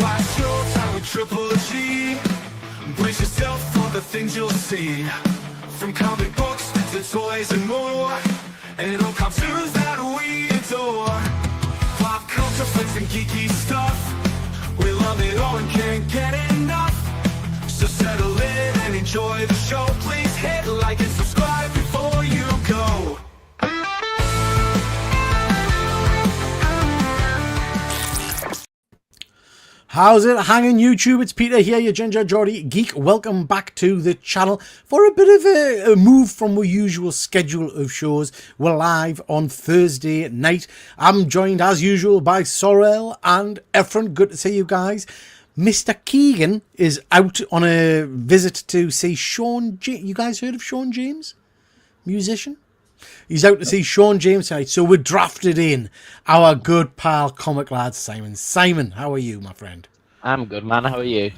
Flash showtime with Triple G. Brace yourself for the things you'll see. From comic books to toys and more. And all cartoons that we adore. Pop culture, flicks and geeky stuff. We love it all and can't get enough. So settle in and enjoy the show. Please hit like and subscribe before you go. How's it hanging, YouTube? It's Peter here, your Ginger Geordie geek. Welcome back to the channel for a bit of a move from our usual schedule of shows. We're live on Thursday night. I'm joined as usual by Sorrel and Efren. Good to see you guys. Mr. Keegan is out on a visit to see Sean James. You guys heard of Sean James? Musician? He's out to see Sean James tonight, so we're drafted in our good pal, comic lad Simon. Simon, how are you, my friend? I'm good, man. How are you?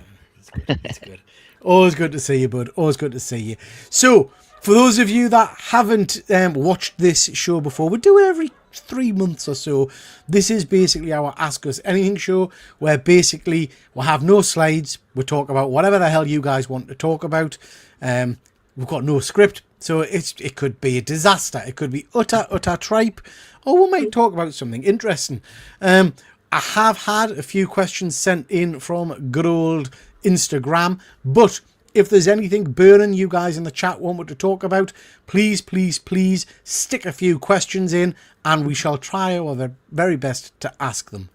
It's good. Always good to see you, bud. Always good to see you. So, for those of you that haven't watched this show before, we do it every 3 months or so. This is basically our Ask Us Anything show, where basically we'll have no slides. We'll talk about whatever the hell you guys want to talk about. We've got no script. So it could be a disaster. It could be utter tripe. Or we might talk about something interesting. I have had a few questions sent in from good old Instagram. But if there's anything burning you guys in the chat want to talk about, please stick a few questions in. And we shall try our very best to ask them.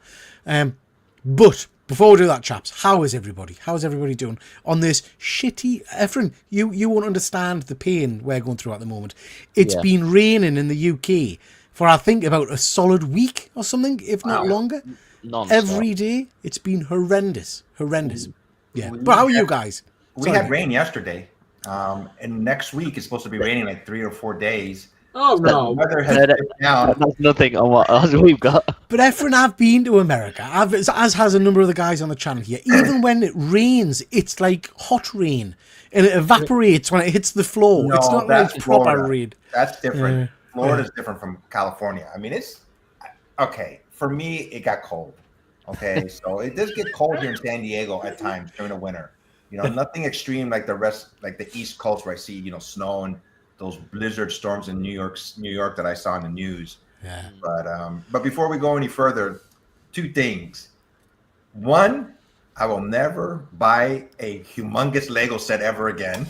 But before we do that, chaps, how is everybody? How's everybody doing on this shitty... Efren, you won't understand the pain we're going through at the moment. It's been raining in the UK for, I think, about a solid week or something, if not longer. Non-stop. Every day. It's been horrendous. Yeah. But how are you guys? We had rain yesterday. And next week it's supposed to be raining like 3 or 4 days. Oh, no. The weather has dipped down. That's nothing on what else we've got. But Efren, I've been to America, as has a number of the guys on the channel here. Even when it rains, it's like hot rain. And it evaporates when it hits the floor. No, it's not like proper Florida. rain. That's different. Florida's different from California. I mean, it's... Okay, for me, it got cold. Okay, so it does get cold here in San Diego at times during the winter. You know, nothing extreme like the rest, like the East Coast where I see, you know, snow and those blizzard storms in New York that I saw in the news. Yeah. But before we go any further, 2 things. One, I will never buy a humongous Lego set ever again.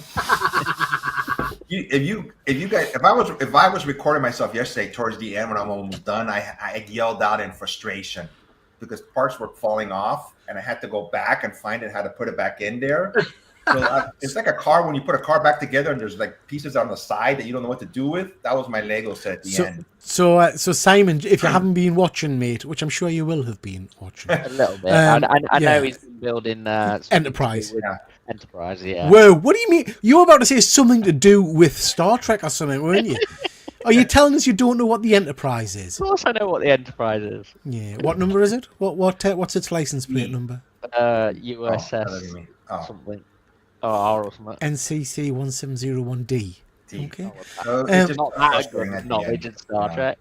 If I was recording myself yesterday towards the end when I'm almost done, I yelled out in frustration because parts were falling off and I had to go back and find how to put it back in there. So it's like a car when you put a car back together and there's like pieces on the side that you don't know what to do with. That was my Lego set at the end. So Simon, if you haven't been watching, mate, which I'm sure you will have been watching. A little bit. I know he's been building Enterprise. Enterprise, yeah. Whoa, what do you mean? You were about to say something to do with Star Trek or something, weren't you? Are you telling us you don't know what the Enterprise is? Of course I know what the Enterprise is. Yeah. What number is it? What's its license plate number? USS something. Or something. NCC 1701D. Okay. It's Not that good knowledge in Star Trek.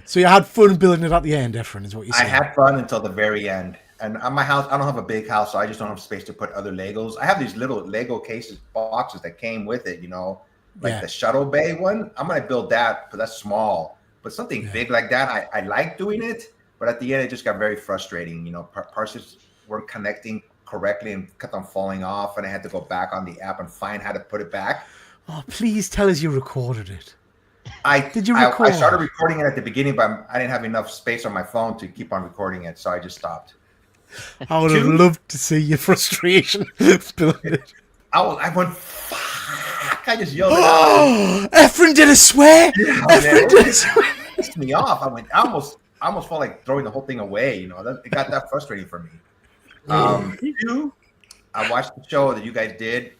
So you had fun building it at the end, Efren, is what you're I saying. had fun until the very end. And on my house, I don't have a big house, so I just don't have space to put other Legos. I have these little Lego boxes that came with it, you know, like the Shuttle Bay one. I'm going to build that, but that's small. But something big like that, I like doing it. But at the end, it just got very frustrating. You know, parts just weren't connecting correctly and kept on falling off. And I had to go back on the app and find how to put it back. Oh, please tell us you recorded it. Did you record? I started recording it at the beginning, but I didn't have enough space on my phone to keep on recording it. So I just stopped. I would have loved to see your frustration building it. I went, fuck. I just yelled it out. Efren did a swear. Efren did a swear. It pissed me off. I almost felt like throwing the whole thing away. You know, it got that frustrating for me. I watched the show that you guys did.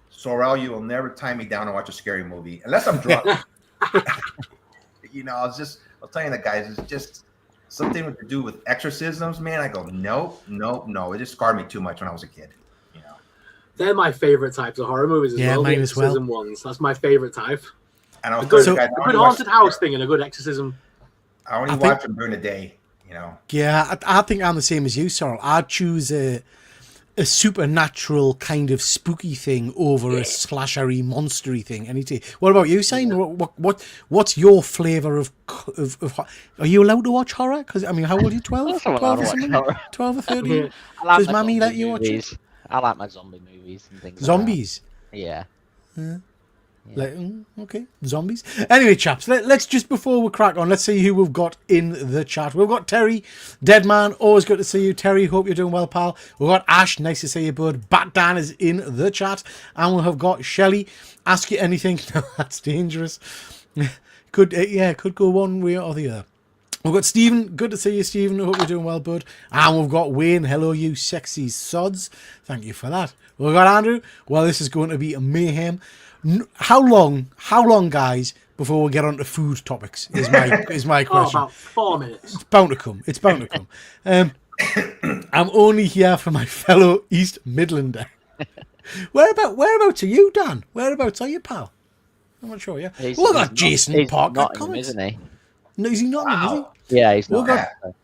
Sorrel, you will never tie me down and watch a scary movie unless I'm drunk. You know, I was telling the guys, it's just something to do with exorcisms, man. I go, nope. It just scarred me too much when I was a kid. You know, they're my favorite types of horror movies as well. Mine the as well. Exorcism ones. That's my favorite type. And I was a good haunted house thing and a good exorcism. I only watch them during the day. You know. Yeah, I think I'm the same as you, Sorrel. I'd choose a supernatural kind of spooky thing over a slashery, monstery thing any day. What about you, Shane? What's your flavour of? Are you allowed to watch horror? Because I mean, how old are you? 12? I'm allowed to watch horror. 12 or 13? I like Does my Mammy zombie let you watch it? movies. I like my zombie movies and things. Zombies. Like that. Yeah. Like, okay, zombies. Anyway, chaps, let's just, before we crack on, let's see who we've got in the chat. We've got Terry, Deadman, always good to see you. Terry, hope you're doing well, pal. We've got Ash, nice to see you, bud. Bat Dan is in the chat. And we have got Shelley, ask you anything. No, that's dangerous. Could go one way or the other. We've got Stephen, good to see you, Stephen. I hope you're doing well, bud. And we've got Wayne, hello, you sexy sods. Thank you for that. We've got Andrew, well, this is going to be a mayhem. How long, guys, before we get on to food topics is my question. About 4 minutes. It's bound to come. I'm only here for my fellow East Midlander. Whereabouts are you, Dan? Whereabouts are you, pal? I'm not sure, yeah. Look at Jason Parker comments. Isn't he? No, is he not? Is he? Yeah, he's not.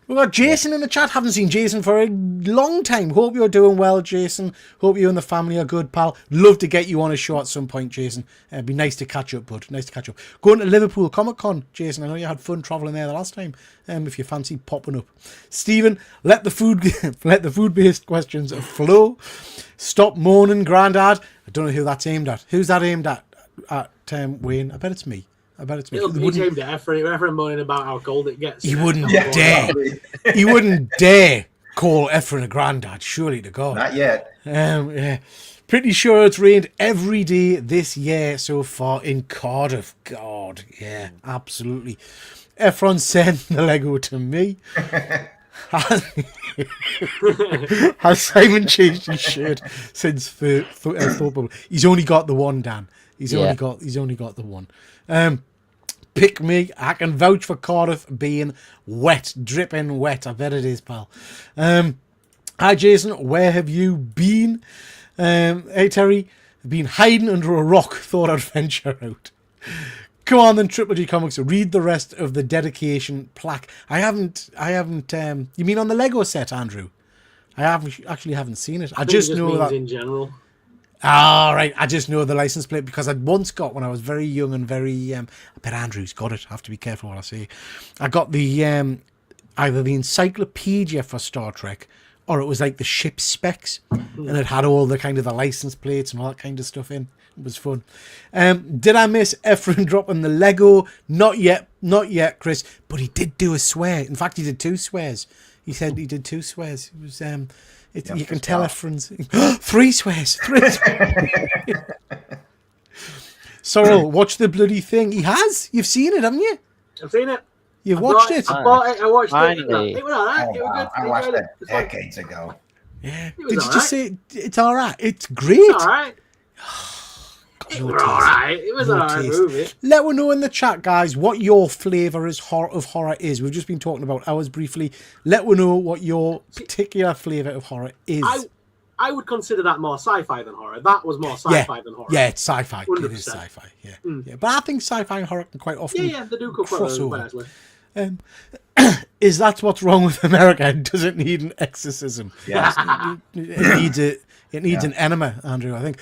We've got Jason in the chat. Haven't seen Jason for a long time. Hope you're doing well, Jason. Hope you and the family are good, pal. Love to get you on a show at some point, Jason. It'd be nice to catch up, bud. Nice to catch up. Going to Liverpool Comic Con, Jason. I know you had fun travelling there the last time. If you fancy popping up, Stephen, let the food-based questions flow. Stop moaning, Grandad. I don't know who that's aimed at. Who's that aimed at? Wayne. I bet it's me. It'll be aimed at Ephraim moaning about how cold it gets. He wouldn't dare. He wouldn't dare call Ephraim a granddad. Surely to God. Not yet. Yeah. Pretty sure it's rained every day this year so far in Cardiff. God, yeah, absolutely. Ephraim sent the Lego to me. Has Simon changed his shirt since football? He's only got the one, Dan. He's only got the one. Pick me. I can vouch for Cardiff being wet, dripping wet. I bet it is, pal. Hi, Jason. Where have you been? Hey, Terry. Been hiding under a rock. Thought I'd venture out. Come on, then, Triple G Comics. Read the rest of the dedication plaque. I haven't. You mean on the Lego set, Andrew? I haven't seen it. I just know that in general. All right, I just know the license plate because I'd once got, when I was very young and very, I bet Andrew's got it. I have to be careful what I say. I got the either the encyclopedia for Star Trek, or it was like the ship specs, and it had all the kind of the license plates and all that kind of stuff in. It was fun. Did I miss Ephraim dropping the Lego? Not yet, Chris. But he did do a swear. In fact, he did 2 swears. He said he did 2 swears. It was you can tell Ephraim's 3 swears. 3 swears. Sorrel, watch the bloody thing. He has. You've seen it, haven't you? I've seen it. You've watched it. I bought it. I watched Finally. it. It was alright. Oh, It was wow. good. I watched it decades ago. Yeah. It was Did you just alright. say it's all right? It's great. It's alright. It No was taste. alright. It was No alright taste. movie. Let me know in the chat, guys, what your flavour of horror is. We've just been talking about ours briefly. Let me know what your particular flavour of horror is. I would consider that more sci-fi than horror. That was more sci-fi than horror. Yeah, it's sci-fi. 100%. It is sci-fi. Yeah. Yeah. But I think sci-fi and horror can quite often Yeah, they do go quite cross over. nicely. Is that what's wrong with America? Does it need an exorcism? Yes. It needs an enema, Andrew, I think.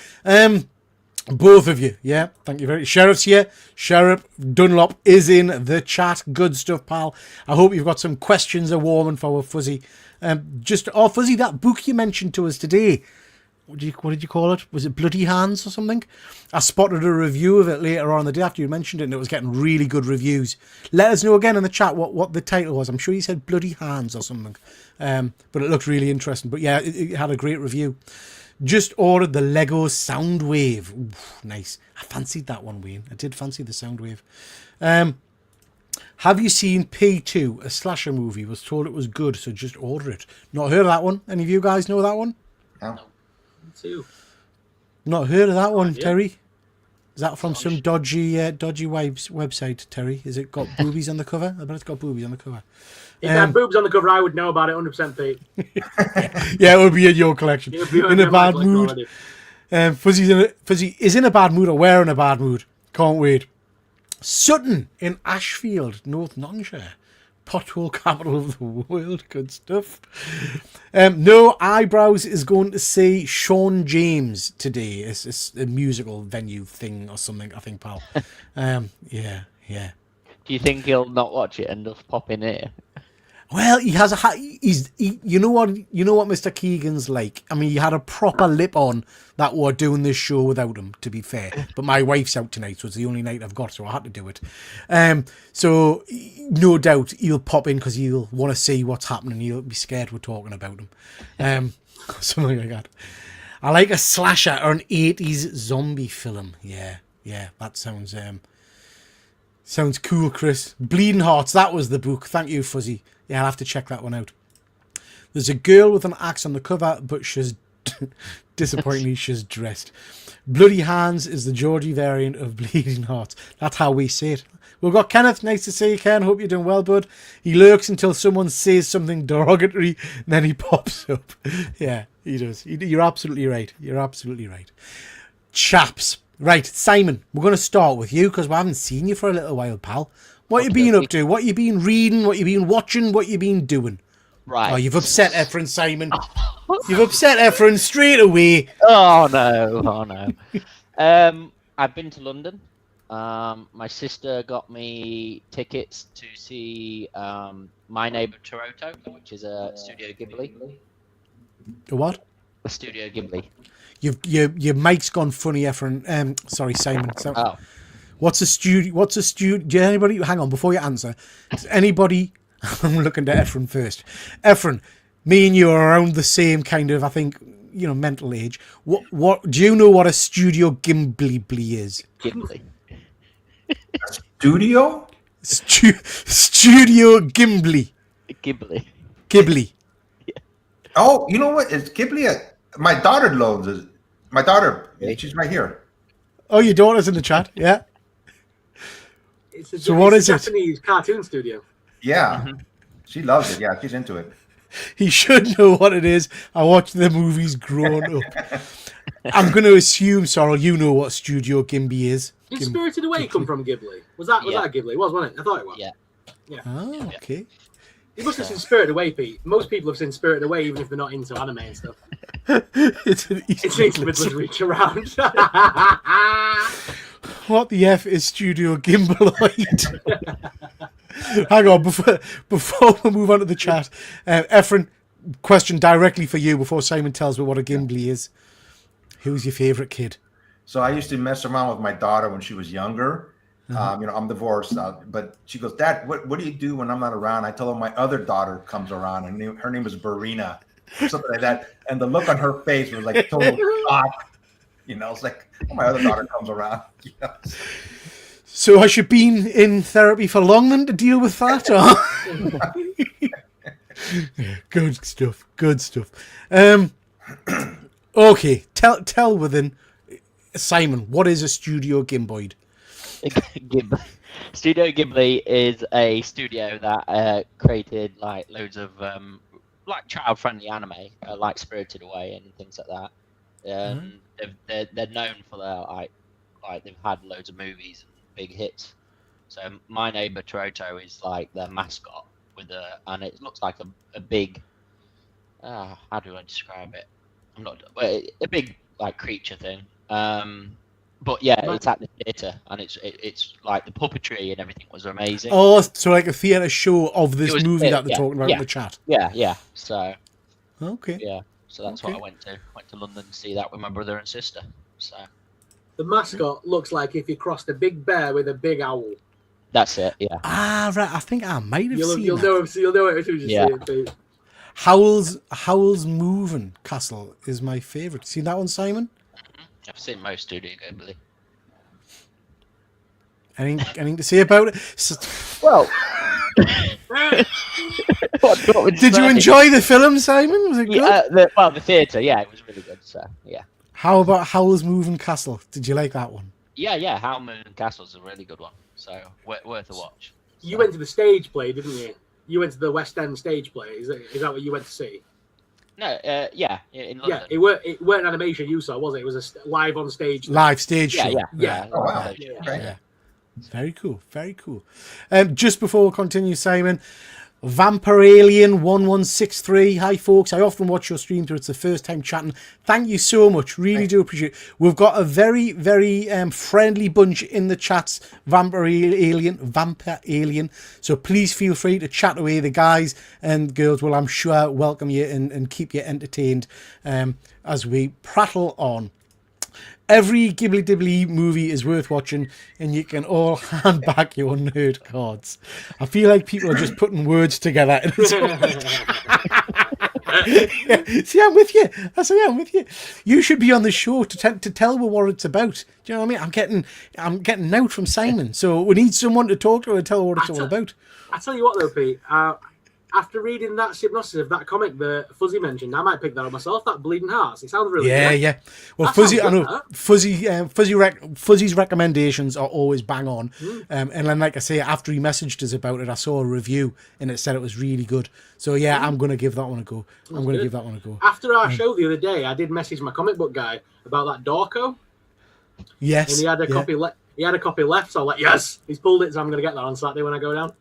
Both of you, yeah. Thank you very much. Sheriff's here. Sheriff Dunlop is in the chat. Good stuff, pal. I hope you've got some questions are warming for Fuzzy. Fuzzy, that book you mentioned to us today. What did you call it? Was it Bloody Hands or something? I spotted a review of it later on the day after you mentioned it, and it was getting really good reviews. Let us know again in the chat what the title was. I'm sure you said Bloody Hands or something. But it looked really interesting. But yeah, it had a great review. Just ordered the Lego Soundwave. Ooh, nice. I fancied that one, Wayne. I did fancy the Soundwave. Have you seen P2, a slasher movie? Was told it was good, so just order it. Not heard of that one. Any of you guys know that one? No. Too. Not heard of that one, Yeah. Terry. Is that from some dodgy website, Terry? Is it got boobies on the cover? I bet it's got boobies on the cover. If it had boobs on the cover, I would know about it 100%, Pete. Yeah, it would be in your collection. It would be In a bad collection mood. already. Fuzzy is in a bad mood, or we're in a bad mood. Can't wait. Sutton in Ashfield, North Nottinghamshire. Pothole capital of the world. Good stuff. No Eyebrows is going to see Sean James today. It's a musical venue thing or something, I think, pal. Yeah. Do you think he'll not watch it and just pop in here? Well, he has you know what Mr. Keegan's like. I mean, he had a proper lip on that we're doing this show without him, to be fair. But my wife's out tonight, so it's the only night I've got, so I had to do it. So no doubt he'll pop in because he'll want to see what's happening. He'll be scared we're talking about him. Something like that. I like a slasher or an 80s zombie film. Yeah, that sounds cool, Chris. Bleeding Hearts, that was the book. Thank you, Fuzzy. Yeah, I'll have to check that one out. There's a girl with an axe on the cover, but she's disappointingly she's dressed. Bloody Hands is the Geordie variant of Bleeding Hearts. That's how we say it. We've got Kenneth. Nice to see you, Ken. Hope you're doing well, bud. He lurks until someone says something derogatory, and then he pops up. Yeah, he does. You're absolutely right. Chaps. Right, Simon, we're going to start with you because we haven't seen you for a little while, pal. What you been up to? What you been reading? What you been watching? What you been doing? Right. Oh, you've upset Efren, Simon. You've upset Efren straight away. Oh no. I've been to London. My sister got me tickets to see My Neighbor Totoro, which is a Studio Ghibli. A what? A Studio Ghibli. Your mic's gone funny, Efren. Sorry, Simon. So, Oh. What's a studio? Do anybody? Hang on, before you answer. Does anybody? I'm looking to Efren first. Efren, me and you are around the same kind of, I think, mental age. What? Do you know what a Studio Ghibli is? Ghibli. Studio? Studio Ghibli. Ghibli. Oh, you know what? It's Ghibli. My daughter loans it. My daughter, she's right here. Oh, your daughter's in the chat. Yeah. It's What is a it? Japanese cartoon studio. Yeah, she loves it. Yeah, she's into it. He should know what it is. I watched the movies growing up. I'm going to assume, Sorrel, you know what Studio Ghibli is. Did Spirited Away come from Ghibli? Was that Ghibli? It was, wasn't it? I thought it was. Yeah. Oh, okay. You must have seen Spirited Away, Pete. Most people have seen Spirited Away, even if they're not into anime and stuff. It's an It's East Midlands reach around. What the F is Studio Gimbaloid? Hang on, before we move on to the chat, Efren, question directly for you before Simon tells me what a Gimli is. Who's your favourite kid? So I used to mess around with my daughter when she was younger. I'm divorced, but she goes, Dad, what do you do when I'm not around? I tell her my other daughter comes around, and her name is Barina, something like that. And the look on her face was like total shock. It's like, oh, my other daughter comes around. So has she been in therapy for long then to deal with that? Good stuff. Okay, tell within Simon, what is a Studio Gimboid? Studio Ghibli is a studio that created like loads of like child-friendly anime, like Spirited Away and things like that. They're known for their like they've had loads of movies and big hits. So My Neighbor Totoro is like their mascot and it looks like a big how do I describe it? A big like creature thing. But yeah, it's at the theatre, and it's like the puppetry and everything was amazing. Oh, so like a theatre show of this movie that they're yeah, talking about yeah, in the chat. Yeah. So Okay. yeah, so that's what I went to. Went to London to see that with my brother and sister. So The mascot looks like if you crossed a big bear with a big owl. that's it. Yeah. Ah, right. I think I might have seen You'll that. know it. You'll know it as soon as you Yeah. see it. Pete. Howl's Moving Castle is my favourite. Seen that one, Simon? I've seen most Studio Ghibli. Anything to say about it? Well, Did you enjoy the film, Simon? Was it good? Yeah, the theatre. Yeah, it was really good. So yeah. How about Howl's Moving Castle? Did you like that one? Yeah. Howl Moon Castle's a really good one. So worth a watch. You went to the stage play, didn't you? You went to the West End stage play. Is that what you went to see? No, yeah, in London. Yeah, it weren't animation you saw, was it? It was live on stage. Live stage show. Yeah. Oh, wow. Yeah. Okay. Yeah. Very cool. Very cool. Just before we continue, Simon, Vampire Alien 1163. Hi, folks. I often watch your stream, so it's the first time chatting. Thank you so much. Really do appreciate it. We've got a very, very friendly bunch in the chats. Vampire Alien. So please feel free to chat away. The guys and girls will, I'm sure, welcome you and keep you entertained as we prattle on. Every Ghibli Dibbly movie is worth watching, and you can all hand back your nerd cards. I feel like people are just putting words together. See, I'm with you. I'm with you. You should be on the show to tell me what it's about. Do you know what I mean? I'm getting out from Simon, so we need someone to talk to and tell what it's all about. I tell you what, though, Pete. After reading that synopsis of that comic that Fuzzy mentioned, I might pick that up myself. That Bleeding Hearts. It sounds really good. Yeah. Well, Fuzzy, I know Fuzzy's recommendations are always bang on. And then, like I say, after he messaged us about it, I saw a review and it said it was really good. So yeah, I'm gonna give that one a go. After our show the other day, I did message my comic book guy about that Dorko. Yes. And he had a copy. He had a copy left, so I'm like, yes, he's pulled it. So I'm gonna get that on Saturday when I go down.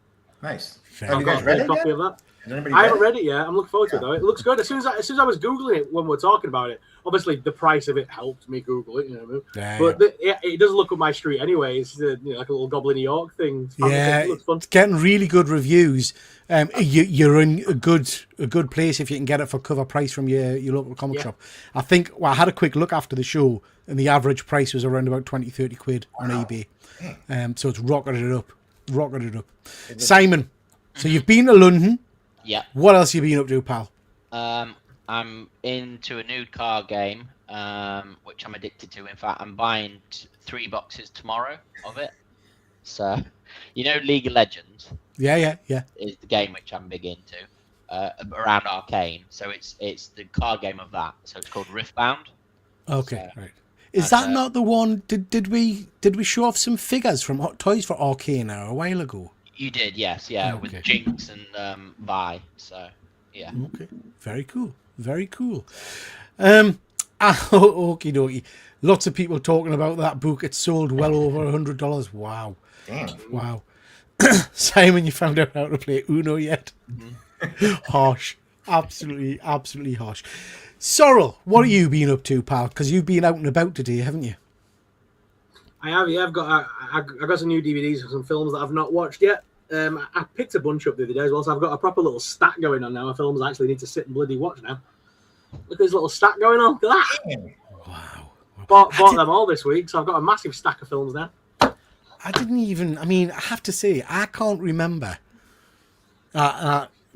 Nice. Fair. Have you guys read it copy yet? of that. Has anybody I read haven't it? read it yet. I'm looking forward to it though. It looks good. As soon as I was googling it when we were talking about it, obviously the price of it helped me Google it. You know what I mean? But it does look up my street anyway. It's like a little Goblin New York thing. Yeah, it looks fun. it's getting really good reviews. You're in a good place if you can get it for cover price from your local comic shop. I think. Well, I had a quick look after the show, and the average price was around about 20-30 quid on eBay. So it's rocketed it up. Simon, so you've been to London. Yeah. What else have you been up to, pal? I'm into a nude car game, which I'm addicted to. In fact, I'm buying 3 boxes tomorrow of it. So, you know, League of Legends. Yeah. Is the game which I'm big into, around Arcane. So it's the card game of that. So it's called Riftbound. Okay, right. Is that not the one? Did we show off some figures from Hot Toys for Arcane a while ago? You did, yes, yeah, Okay. with Jinx and Vi. So, yeah. Okay, very cool. Okie dokie. Lots of people talking about that book. It's sold well over $100. Wow. Damn. Wow. Simon, you found out how to play Uno yet? Harsh. Absolutely harsh. Sorrel, what have you been up to, pal? Because you've been out and about today, haven't you? I have. Yeah, I've got some new DVDs of some films that I've not watched yet. I picked a bunch up the other day as well, so I've got a proper little stack going on now of films I actually need to sit and bloody watch now. Look at this little stack going on. Look at that. Wow. Bought them all this week, so I've got a massive stack of films now. I have to say, I can't remember.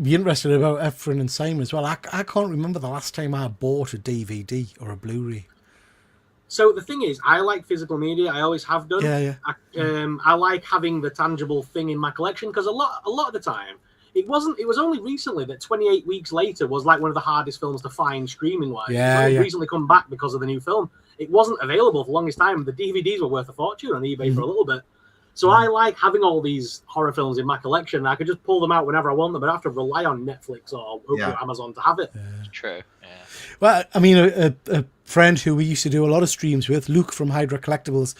Be interested about Efren and Simon as well. I can't remember the last time I bought a DVD or a Blu-ray. So the thing is, I like physical media. I always have done. Yeah. I like having the tangible thing in my collection because a lot of the time, it was only recently that 28 Weeks Later was like one of the hardest films to find streaming wise. It's recently come back because of the new film. It wasn't available for the longest time. The DVDs were worth a fortune on eBay for a little bit. So I like having all these horror films in my collection. I could just pull them out whenever I want them, but I have to rely on Netflix or Amazon to have it. True. Yeah. Well, I mean, a friend who we used to do a lot of streams with, Luke from Hydra Collectibles,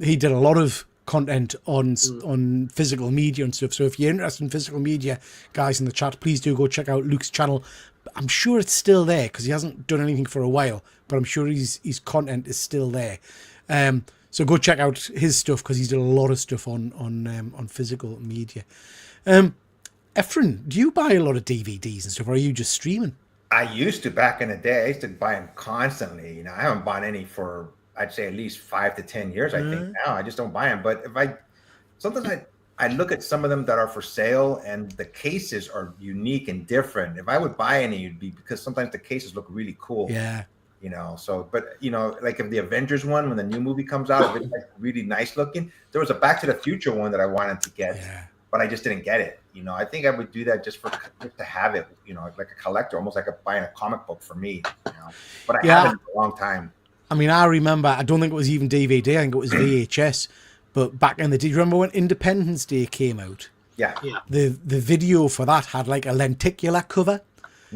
he did a lot of content on physical media and stuff. So if you're interested in physical media, guys in the chat, please do go check out Luke's channel. I'm sure it's still there because he hasn't done anything for a while, but I'm sure his content is still there. So go check out his stuff because he's done a lot of stuff on physical media. Efren, do you buy a lot of DVDs and stuff, or are you just streaming? I used to back in the day. I used to buy them constantly. You know, I haven't bought any for I'd say at least 5 to 10 years. I think now I just don't buy them. But sometimes I look at some of them that are for sale, and the cases are unique and different. If I would buy any, it'd be because sometimes the cases look really cool. Yeah. You know, so, but, you know, like if the Avengers one, when the new movie comes out, if it's like really nice looking, there was a Back to the Future one that I wanted to get, but I just didn't get it. You know, I think I would do that just to have it, you know, like a collector, almost like buying a comic book for me, you know, but I haven't in a long time. I mean, I remember, I don't think it was even DVD, I think it was VHS, but back in the day, do you remember when Independence Day came out? Yeah. The video for that had like a lenticular cover.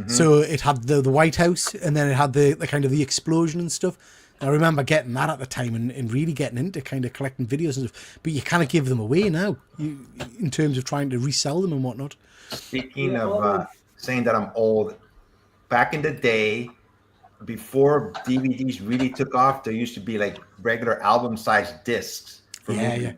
So it had the White House, and then it had the kind of the explosion and stuff. I remember getting that at the time and really getting into kind of collecting videos and stuff. But you kind of give them away now, in terms of trying to resell them and whatnot. Speaking of saying that I'm old, back in the day, before DVDs really took off, there used to be like regular album-sized discs for movies.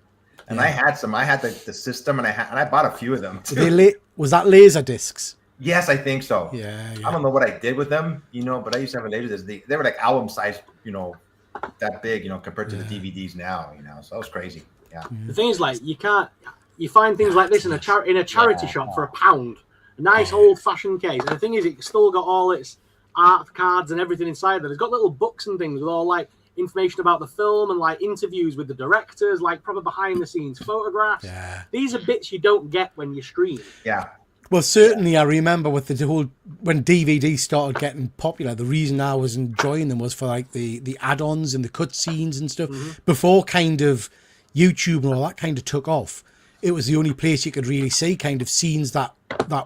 And I had some. I had the system, and I bought a few of them too. Was that laser discs? Yes, I think so. Yeah. I don't know what I did with them, but I used to have a laser disc. They were like album size, that big, compared to the DVDs now, so that was crazy. Yeah. The thing is, like, you find things like this in a charity shop for £1, a nice old-fashioned case. And the thing is, it's still got all its art cards and everything inside there. It's got little books and things with all like information about the film and like interviews with the directors, like proper behind-the-scenes photographs. Yeah. These are bits you don't get when you stream. Yeah. Well, certainly I remember with the whole, when DVDs started getting popular, the reason I was enjoying them was for like the add-ons and the cutscenes and stuff. Before kind of YouTube and all that kind of took off, it was the only place you could really see kind of scenes that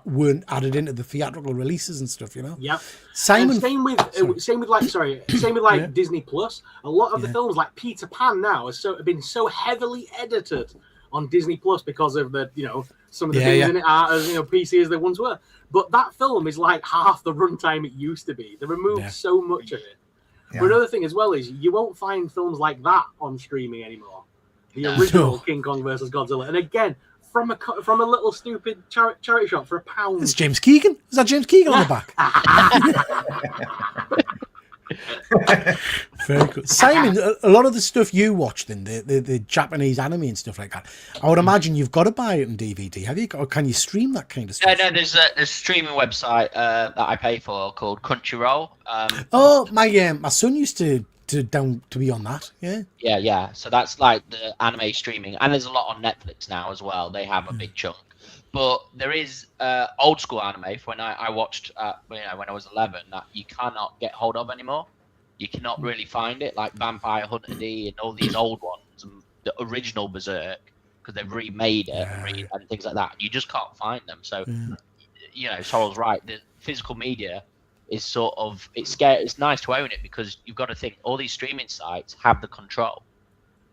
weren't added into the theatrical releases and stuff, Yeah. Simon, and same with Disney Plus. A lot of the films like Peter Pan now have been so heavily edited on Disney Plus because of the some of the things in it aren't as PC as they once were. But that film is like half the runtime it used to be. They removed so much of it. Yeah. But another thing as well is you won't find films like that on streaming anymore. The original King Kong versus Godzilla, and again from a little stupid charity shop for £1. It's James Keegan. Is that James Keegan on the back? Very good. Simon, a lot of the stuff you watch then, the Japanese anime and stuff like that, I would imagine you've got to buy it on DVD. Have you? Or can you stream that kind of stuff? No, there's a streaming website that I pay for called Crunchyroll. My son used to be on that. Yeah. So that's like the anime streaming, and there's a lot on Netflix now as well. They have a big chunk. But there is old school anime when I watched when I was 11 that you cannot get hold of anymore. You cannot really find it, like Vampire Hunter D and all these old ones, and the original Berserk, because they've remade it and things like that. You just can't find them. So, Sorrel's right. The physical media is sort of it's nice to own it because you've got to think all these streaming sites have the control.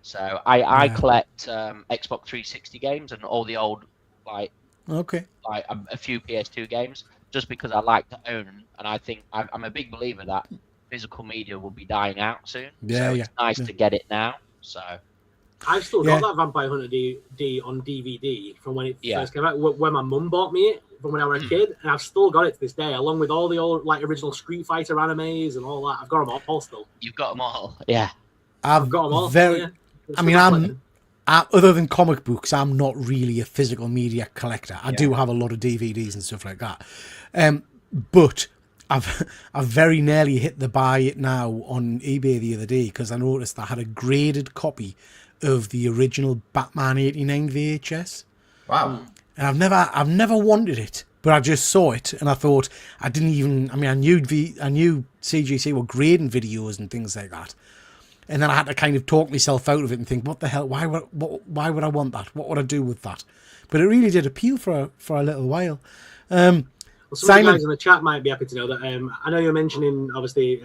So I collect Xbox 360 games and all the old like a few PS2 games just because I like to own, and I think I'm a big believer that physical media will be dying out soon. It's nice to get it now. So I've still got that Vampire Hunter D on DVD from when it first came out, when my mum bought me it from when I was a kid, and I've still got it to this day, along with all the old like original Street Fighter animes and all that. I've got them all still. You've got them all, yeah. I've got them all. I'm other than comic books, I'm not really a physical media collector. I do have a lot of DVDs and stuff like that, but I've very nearly hit the buy it now on eBay the other day because I noticed I had a graded copy of the original Batman '89 VHS. Wow! And I've never wanted it, but I just saw it and I thought I knew CGC were grading videos and things like that. And then I had to kind of talk myself out of it and think, what the hell? Why would I want that? What would I do with that? But it really did appeal for a little while. Some Simon, of the guys in the chat might be happy to know that. I know you're mentioning obviously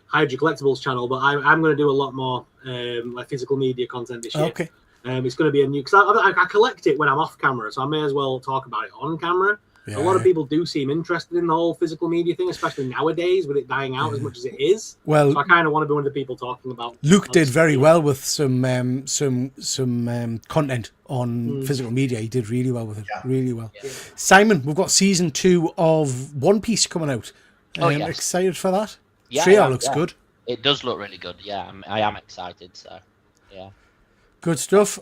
Hydra Collectibles channel, but I'm going to do a lot more like physical media content this year. Okay. It's going to be a new because I collect it when I'm off camera, so I may as well talk about it on camera. Yeah. A lot of people do seem interested in the whole physical media thing, especially nowadays with it dying out as much as it is. Well, so I kind of want to be one of the people talking about. Luke did very well with some content on physical media. He did really well with it, really well. Yeah. Simon, we've got season 2 of One Piece coming out. Excited for that? Yeah, trailer looks good. It does look really good. Yeah, I am excited. So, yeah, good stuff.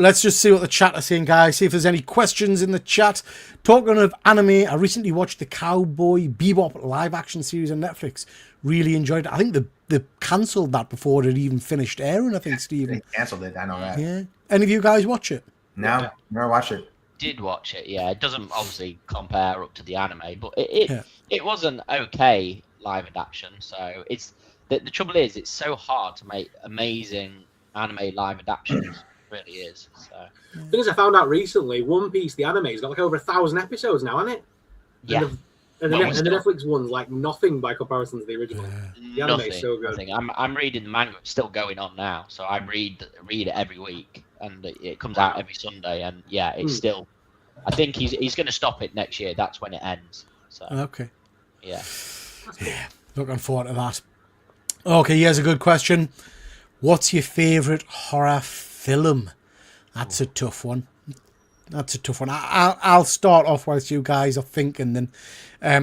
Let's just see what the chat are saying, guys. See if there's any questions in the chat. Talking of anime, I recently watched the Cowboy Bebop live-action series on Netflix. Really enjoyed it. I think they cancelled that before it even finished airing, I think, Stephen. They cancelled it, I know that. Yeah. Any of you guys watch it? No, never watched it. Did watch it, yeah. It doesn't obviously compare up to the anime, but it was an okay live adaptation. So it's the trouble is it's so hard to make amazing anime live adaptations. Really is. So the thing is, I found out recently, One Piece the anime has got like over 1,000 episodes now, hasn't it? Yeah. And the Netflix one's like nothing by comparison to the original. The anime's so good. Nothing. I'm reading the manga. It's still going on now, so I read it every week, and it comes out every Sunday. And yeah, it's still. I think he's going to stop it next year. That's when it ends. So okay. Yeah. Yeah. Looking forward to that. Okay, here's a good question. What's your favourite horror film? That's a tough one. I'll start off whilst you guys are thinking then.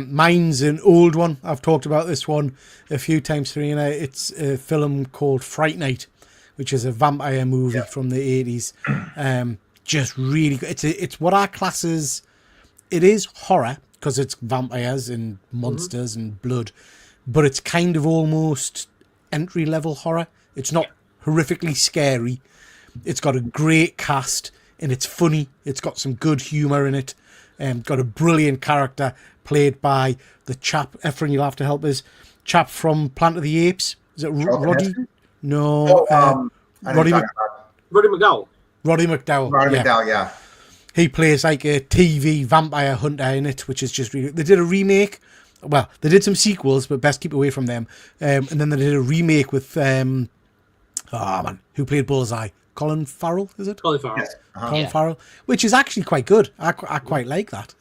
Mine's an old one. I've talked about this one a few times, Serena. It's a film called Fright Night, which is a vampire movie from the 80s. Just really good. It's what I class as... It is horror, because it's vampires and monsters and blood, but it's kind of almost entry-level horror. It's not horrifically scary. It's got a great cast, and it's funny. It's got some good humour in it. Got a brilliant character played by the chap, Efren, you'll have to help us, chap from Planet of the Apes. Is it Roddy? No. Roddy McDowell. Roddy McDowell, yeah. He plays like a TV vampire hunter in it, which is just really... They did a remake. Well, they did some sequels, but best keep away from them. And then they did a remake with... who played Bullseye? Colin Farrell, is it? Colin Farrell. Yes. Colin Farrell, which is actually quite good. I quite like that.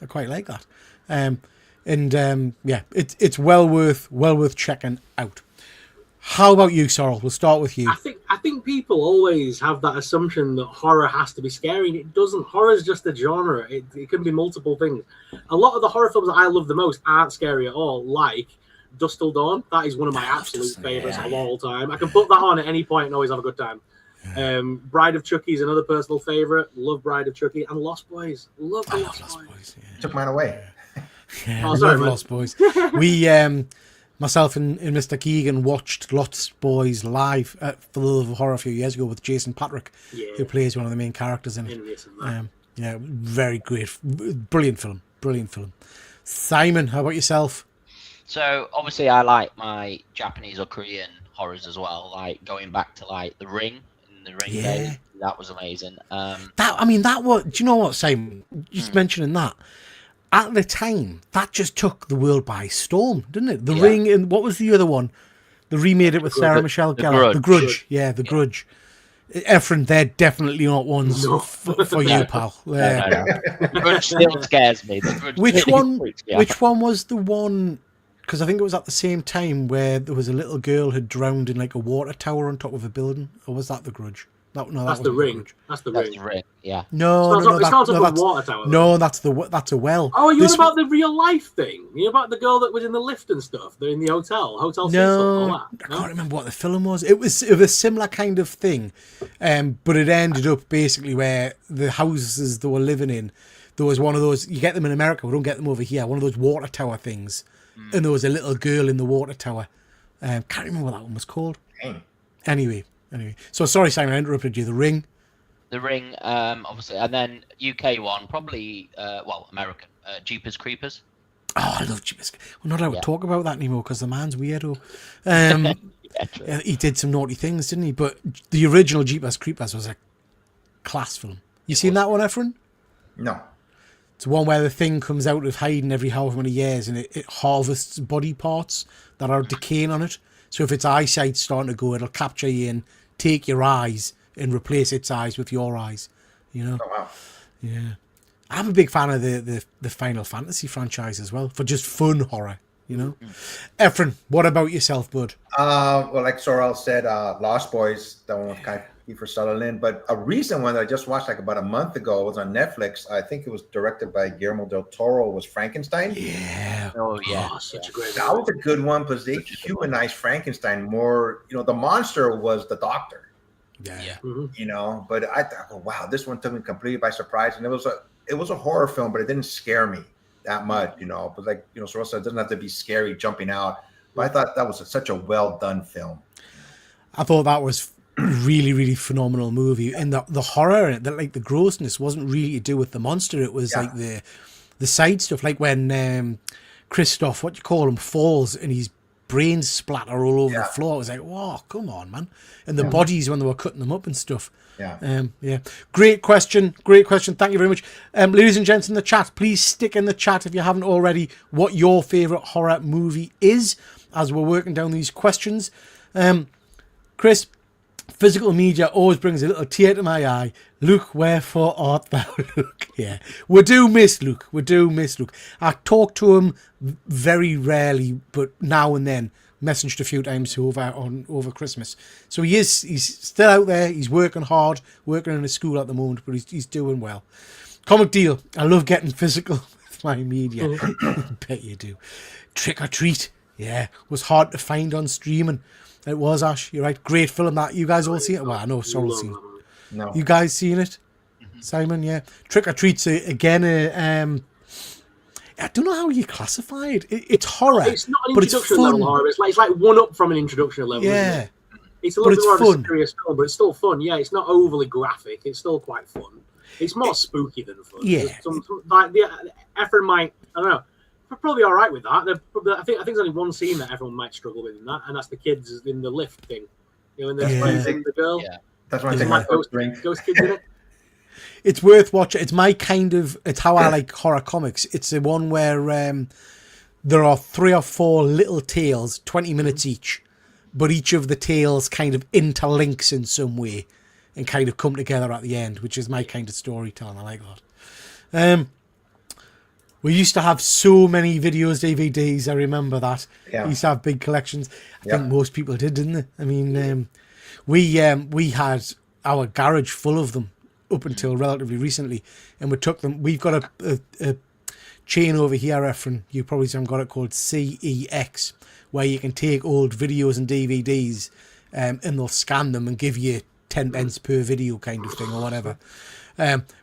It's well worth checking out. How about you, Sorrel? We'll start with you. I think people always have that assumption that horror has to be scary, and it doesn't. Horror is just a genre. It can be multiple things. A lot of the horror films that I love the most aren't scary at all, like Dusk Till Dawn. That is one of my absolute favourites of all time. I can put that on at any point and always have a good time. Bride of Chucky is another personal favourite. Love Bride of Chucky. And Lost Boys. Love Lost Boys. Took mine away. Yeah, sorry, Lost Boys. We... Myself and Mr. Keegan watched Lost Boys live at For the Love of Horror a few years ago with Jason Patrick, who plays one of the main characters in it. Very great. Brilliant film. Simon, how about yourself? So, obviously, I like my Japanese or Korean horrors as well, like going back to like The Ring in the Ring days. That was amazing. That was... Do you know what, Simon? Just mentioning that. At the time, that just took the world by storm, didn't it? The Ring, and what was the other one? They remade it with Sarah Michelle Gellar. The Grudge. The Grudge. Efren, they're definitely not ones for you, pal. No. The Grudge still scares me. Which one was the one? Because I think it was at the same time where there was a little girl who drowned in like a water tower on top of a building. Or was that The Grudge? That's The Ring. That's The Ring. Yeah. No, that's a water tower. No, that's a well. Oh, you're about the real life thing. You're about the girl that was in the lift and stuff. They're in the hotel. No, I can't remember what the film was. It was a similar kind of thing, but it ended up basically where the houses they were living in, there was one of those. You get them in America. We don't get them over here. One of those water tower things, and there was a little girl in the water tower. Can't remember what that one was called. Anyway. So sorry, Simon, I interrupted you. The Ring, obviously, and then UK one, probably, American, Jeepers Creepers. Oh, I love Jeepers. We're not allowed to talk about that anymore because the man's weirdo. He did some naughty things, didn't he? But the original Jeepers Creepers was a class film. You seen that one, Efren? No. It's one where the thing comes out of hiding every however many years, and it harvests body parts that are decaying on it. So if its eyesight's starting to go, it'll capture you and take your eyes and replace its eyes with your eyes. You know? Oh, wow. Yeah. I'm a big fan of the Final Fantasy franchise as well, for just fun horror, you know? Efren, what about yourself, bud? Well, like Sorrel said, Lost Boys, that one was kind of Kiefer Sutherland. But a recent one that I just watched like about a month ago was on Netflix. I think it was directed by Guillermo del Toro, was Frankenstein. Yeah. Oh, yeah. Such a great That was a good one because they humanized Frankenstein more. You know, the monster was the doctor. Yeah. You know, but I thought, oh, wow, this one took me completely by surprise. And it was a horror film, but it didn't scare me that much, you know. But like, you know, Sorrel said, it doesn't have to be scary jumping out. But I thought that was such a well done film. I thought that was really, really phenomenal movie. And the horror in it, like the grossness, wasn't really to do with the monster. It was like the side stuff, like when Christoph, what you call him, falls and he's brains splatter all over the Yeah. floor. It was like, whoa, come on, man. And the bodies when they were cutting them up and stuff. Yeah. Yeah. Great question. Great question. Thank you very much. Ladies and gents in the chat, please stick in the chat if you haven't already what your favourite horror movie is as we're working down these questions. Chris, physical media always brings a little tear to my eye. Luke, wherefore art thou, Luke? Yeah. We do miss Luke. We do miss Luke. I talk to him very rarely, but now and then. Messaged a few times over Christmas. So he's still out there. He's working hard, working in a school at the moment, but he's doing well. Comic Deal. I love getting physical with my media. Bet you do. Trick or Treat. Yeah. Was hard to find on streaming. It was, Ash. You're right. Great film that. You guys all seen it? Well, I know Sorrel's seen it. No. You guys seen it? Simon, yeah. Trick or Treat's again I don't know how you classify it. It's horror. It's not an but it's introduction fun. level horror. It's like one up from an introduction level. Yeah. Isn't it? It's a little bit more of fun. a serious film, but it's still fun. Yeah, it's not overly graphic. It's still quite fun. It's more spooky than fun. Yeah. Like Efren might, I don't know, they're probably all right with that. I think there's only one scene that everyone might struggle with in that, and that's the kids in the lift thing. You know, when they're playing the girl. Yeah. That's when I take my first drink. Ghost kids in it. It's worth watching. It's my kind of. It's how I like horror comics. It's the one where there are 3 or 4 little tales, 20 minutes each, but each of the tales kind of interlinks in some way and kind of come together at the end, which is my kind of storytelling. I like that. We used to have so many videos, DVDs. I remember that. Yeah. We used to have big collections. I Yeah. think most people did, didn't they? I mean, we had our garage full of them up until relatively recently, and we took them. We've got a chain over here, Efren. You probably haven't got it, called CEX, where you can take old videos and DVDs, and they'll scan them and give you 10 pence per video, kind of thing, or whatever.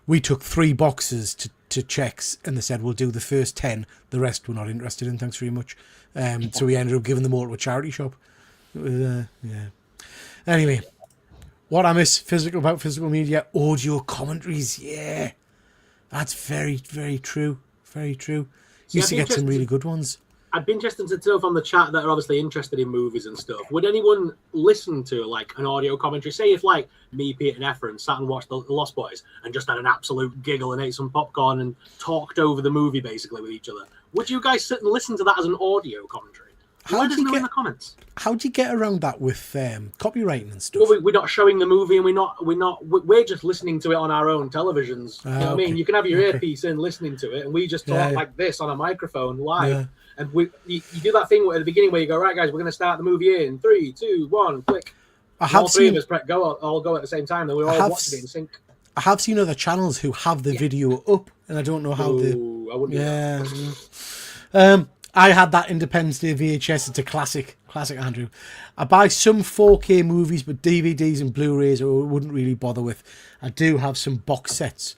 We took 3 boxes to checks, and they said we'll do the first 10. The rest we're not interested in. Thanks very much. So we ended up giving them all to a charity shop. It was, yeah. Anyway. What I miss about physical media, audio commentaries. Yeah, that's very, very true. Very true. Used to get some really good ones. I'd be interested to know from the chat that are obviously interested in movies and stuff. Would anyone listen to like an audio commentary? Say if like me, Pete, and Efren sat and watched the Lost Boys and just had an absolute giggle and ate some popcorn and talked over the movie basically with each other. Would you guys sit and listen to that as an audio commentary? Let us know in the comments. How do you get around that with copywriting and stuff? Well, we're not showing the movie, and we're just listening to it on our own televisions. You know what I mean? You can have your earpiece in listening to it, and we just talk like this on a microphone live. Yeah. And you do that thing at the beginning where you go, right, guys, we're going to start the movie in 3, 2, 1, click. All three of us all go at the same time, and we're all watching it in sync. I have seen other channels who have the video up, and I don't know how they. I wouldn't. I had that Independence Day VHS. It's a classic, Andrew. I buy some 4K movies, but DVDs and Blu-rays I wouldn't really bother with. I do have some box sets.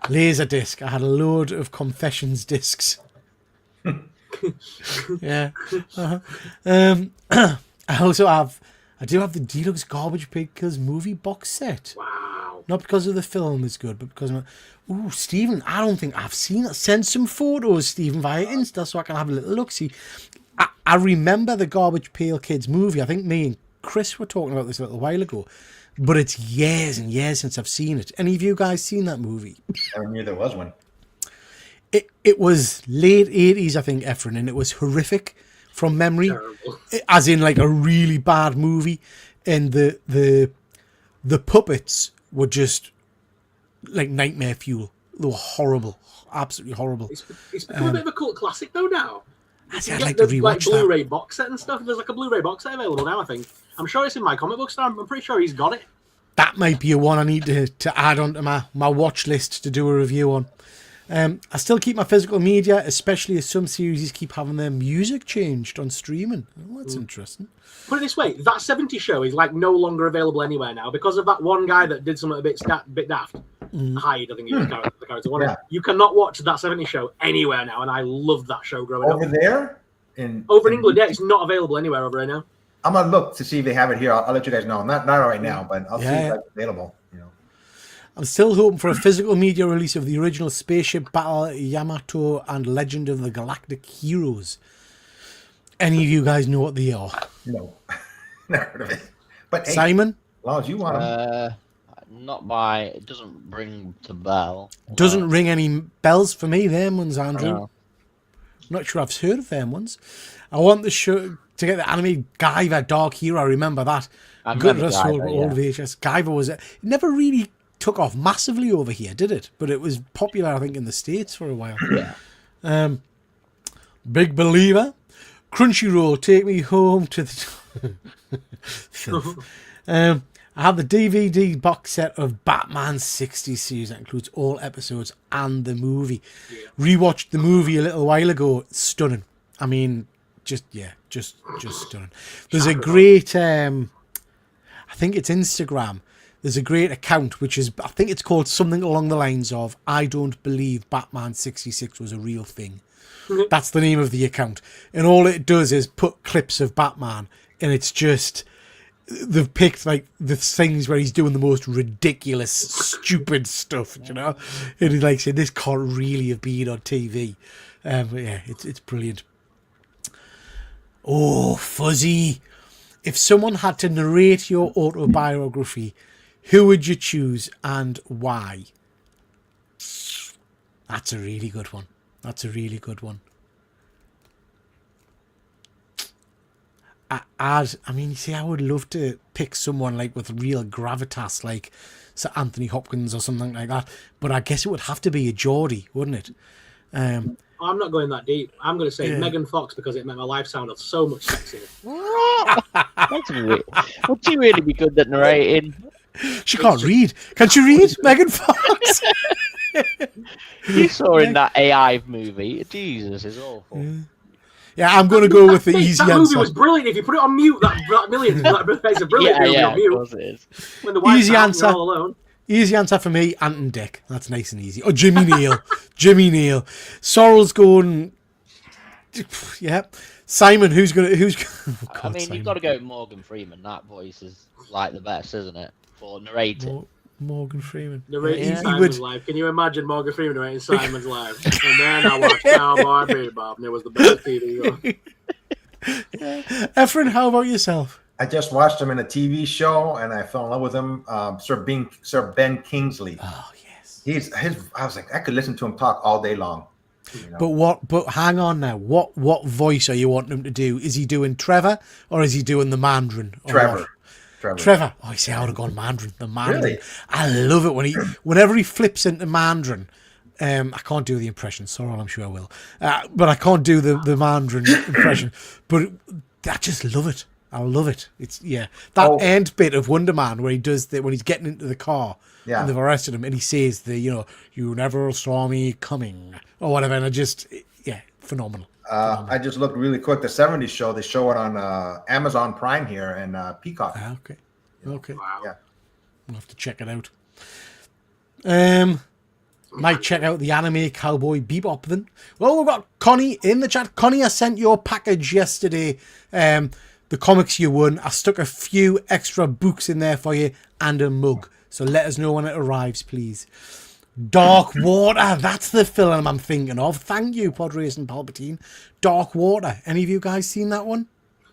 Laserdisc. I had a load of Confessions discs. Yeah. I do have the Deluxe Garbage Pickers movie box set. Wow. Not because of the film is good, but because ooh, Stephen, I don't think I've seen it. Send some photos, Stephen, via Insta so I can have a little look-see. I remember the Garbage Pail Kids movie. I think me and Chris were talking about this a little while ago. But it's years and years since I've seen it. Any of you guys seen that movie? I knew there was one. It was late 80s, I think, Efren, and it was horrific from memory. Terrible. As in, like, a really bad movie. And the puppets were just, like, nightmare fuel. They were horrible. Absolutely horrible. It's become a bit of a cult classic, though, now. I'd like to rewatch that. Blu-ray box set and stuff. There's like a Blu-ray box set available now, I think. I'm sure it's in my comic book store. I'm pretty sure he's got it. That might be a one I need to add onto my watch list to do a review on. I still keep my physical media, especially as some series keep having their music changed on streaming. Oh, that's interesting. Put it this way, that 70s show is like no longer available anywhere now because of that one guy that did something a bit daft. Hyde, I think he was the character. Yeah. You cannot watch that 70s show anywhere now, and I loved that show growing Over up. there? Over in England, yeah, it's not available anywhere over there now. I'm gonna look to see if they have it here. I'll let you guys know. Not right now, but I'll see if it's available. You know. I'm still hoping for a physical media release of the original Spaceship Battle, Yamato, and Legend of the Galactic Heroes. Any of you guys know what they are? No, never heard of it. But hey, Simon? as long as you want them. Not by. It doesn't ring to bell. Doesn't ring any bells for me, them ones, Andrew. No. Not sure I've heard of them ones. I want the show to get the anime Guyver Dark Hero. I remember that. I Good remember sold Guyver, old VHS. Guyver was it never really took off massively over here, did it? But it was popular, I think, in the States for a while. Yeah. Big Believer, Crunchyroll, Take Me Home to the Filth. I have the DVD box set of Batman 60 series that includes all episodes and the movie. Rewatched the movie a little while ago. It's stunning. I mean, just stunning. There's a great, I think it's Instagram. There's a great account which is, I think it's called something along the lines of, I don't believe Batman 66 was a real thing. That's the name of the account. And all it does is put clips of Batman, and it's just, they've picked like the things where he's doing the most ridiculous, stupid stuff, you know? And he's like saying, this can't really have been on TV. But yeah, it's brilliant. Oh, Fuzzy. If someone had to narrate your autobiography, who would you choose and why? That's a really good one. That's a really good one. I mean, you see, I would love to pick someone like with real gravitas, like Sir Anthony Hopkins or something like that. But I guess it would have to be a Geordie, wouldn't it? I'm not going that deep. I'm going to say Megan Fox because it made my life sound so much sexier. That's weird. Would she really be good at narrating? She can't read. Can she read, Megan Fox? You saw in that AI movie. Jesus, it's awful. Yeah, I'm going to go with the easy that answer. movie was brilliant. If you put it on mute, that millions. That's a brilliant movie on mute. Of course it is. When the wife's Easy out, answer. you're all alone. Easy answer for me, Ant and Dec. That's nice and easy. Or Jimmy Neal. Jimmy Neal. Sorrel's going... Yeah. Simon, who's... Oh, God, I mean, Simon. you've got to go with Morgan Freeman. That voice is like the best, isn't it? For narrating. Morgan Freeman. Narrating Yeah. Simon's life. Can you imagine Morgan Freeman narrating Simon's life? And then I watched Cowboy Bebop, and it was the best TV show. Efren, how about yourself? I just watched him in a TV show, and I fell in love with him. Sir Ben Kingsley. Oh, yes. I was like, I could listen to him talk all day long. You know? But hang on now. What voice are you wanting him to do? Is he doing Trevor or is he doing the Mandarin? Trevor. Oh, you see, I would have gone Mandarin. The Mandarin. Really? I love it whenever he flips into Mandarin. I can't do the impression. Sorry, I'm sure I will. But I can't do the Mandarin impression. But I just love it. I love it. It's that end bit of Wonder Man where he does when he's getting into the car and they've arrested him and he says you never saw me coming or whatever, and phenomenal. I just looked really quick. The 70s show, they show it on Amazon Prime here and Peacock. Okay. Wow. Yeah. I'll have to check it out. Might check out the anime Cowboy Bebop then. Well, we've got Connie in the chat. Connie, I sent your package yesterday. The comics you won. I stuck a few extra books in there for you and a mug. So let us know when it arrives, please. Dark Water. That's the film I'm thinking of. Thank you, Podrace and Palpatine. Dark Water. Any of you guys seen that one?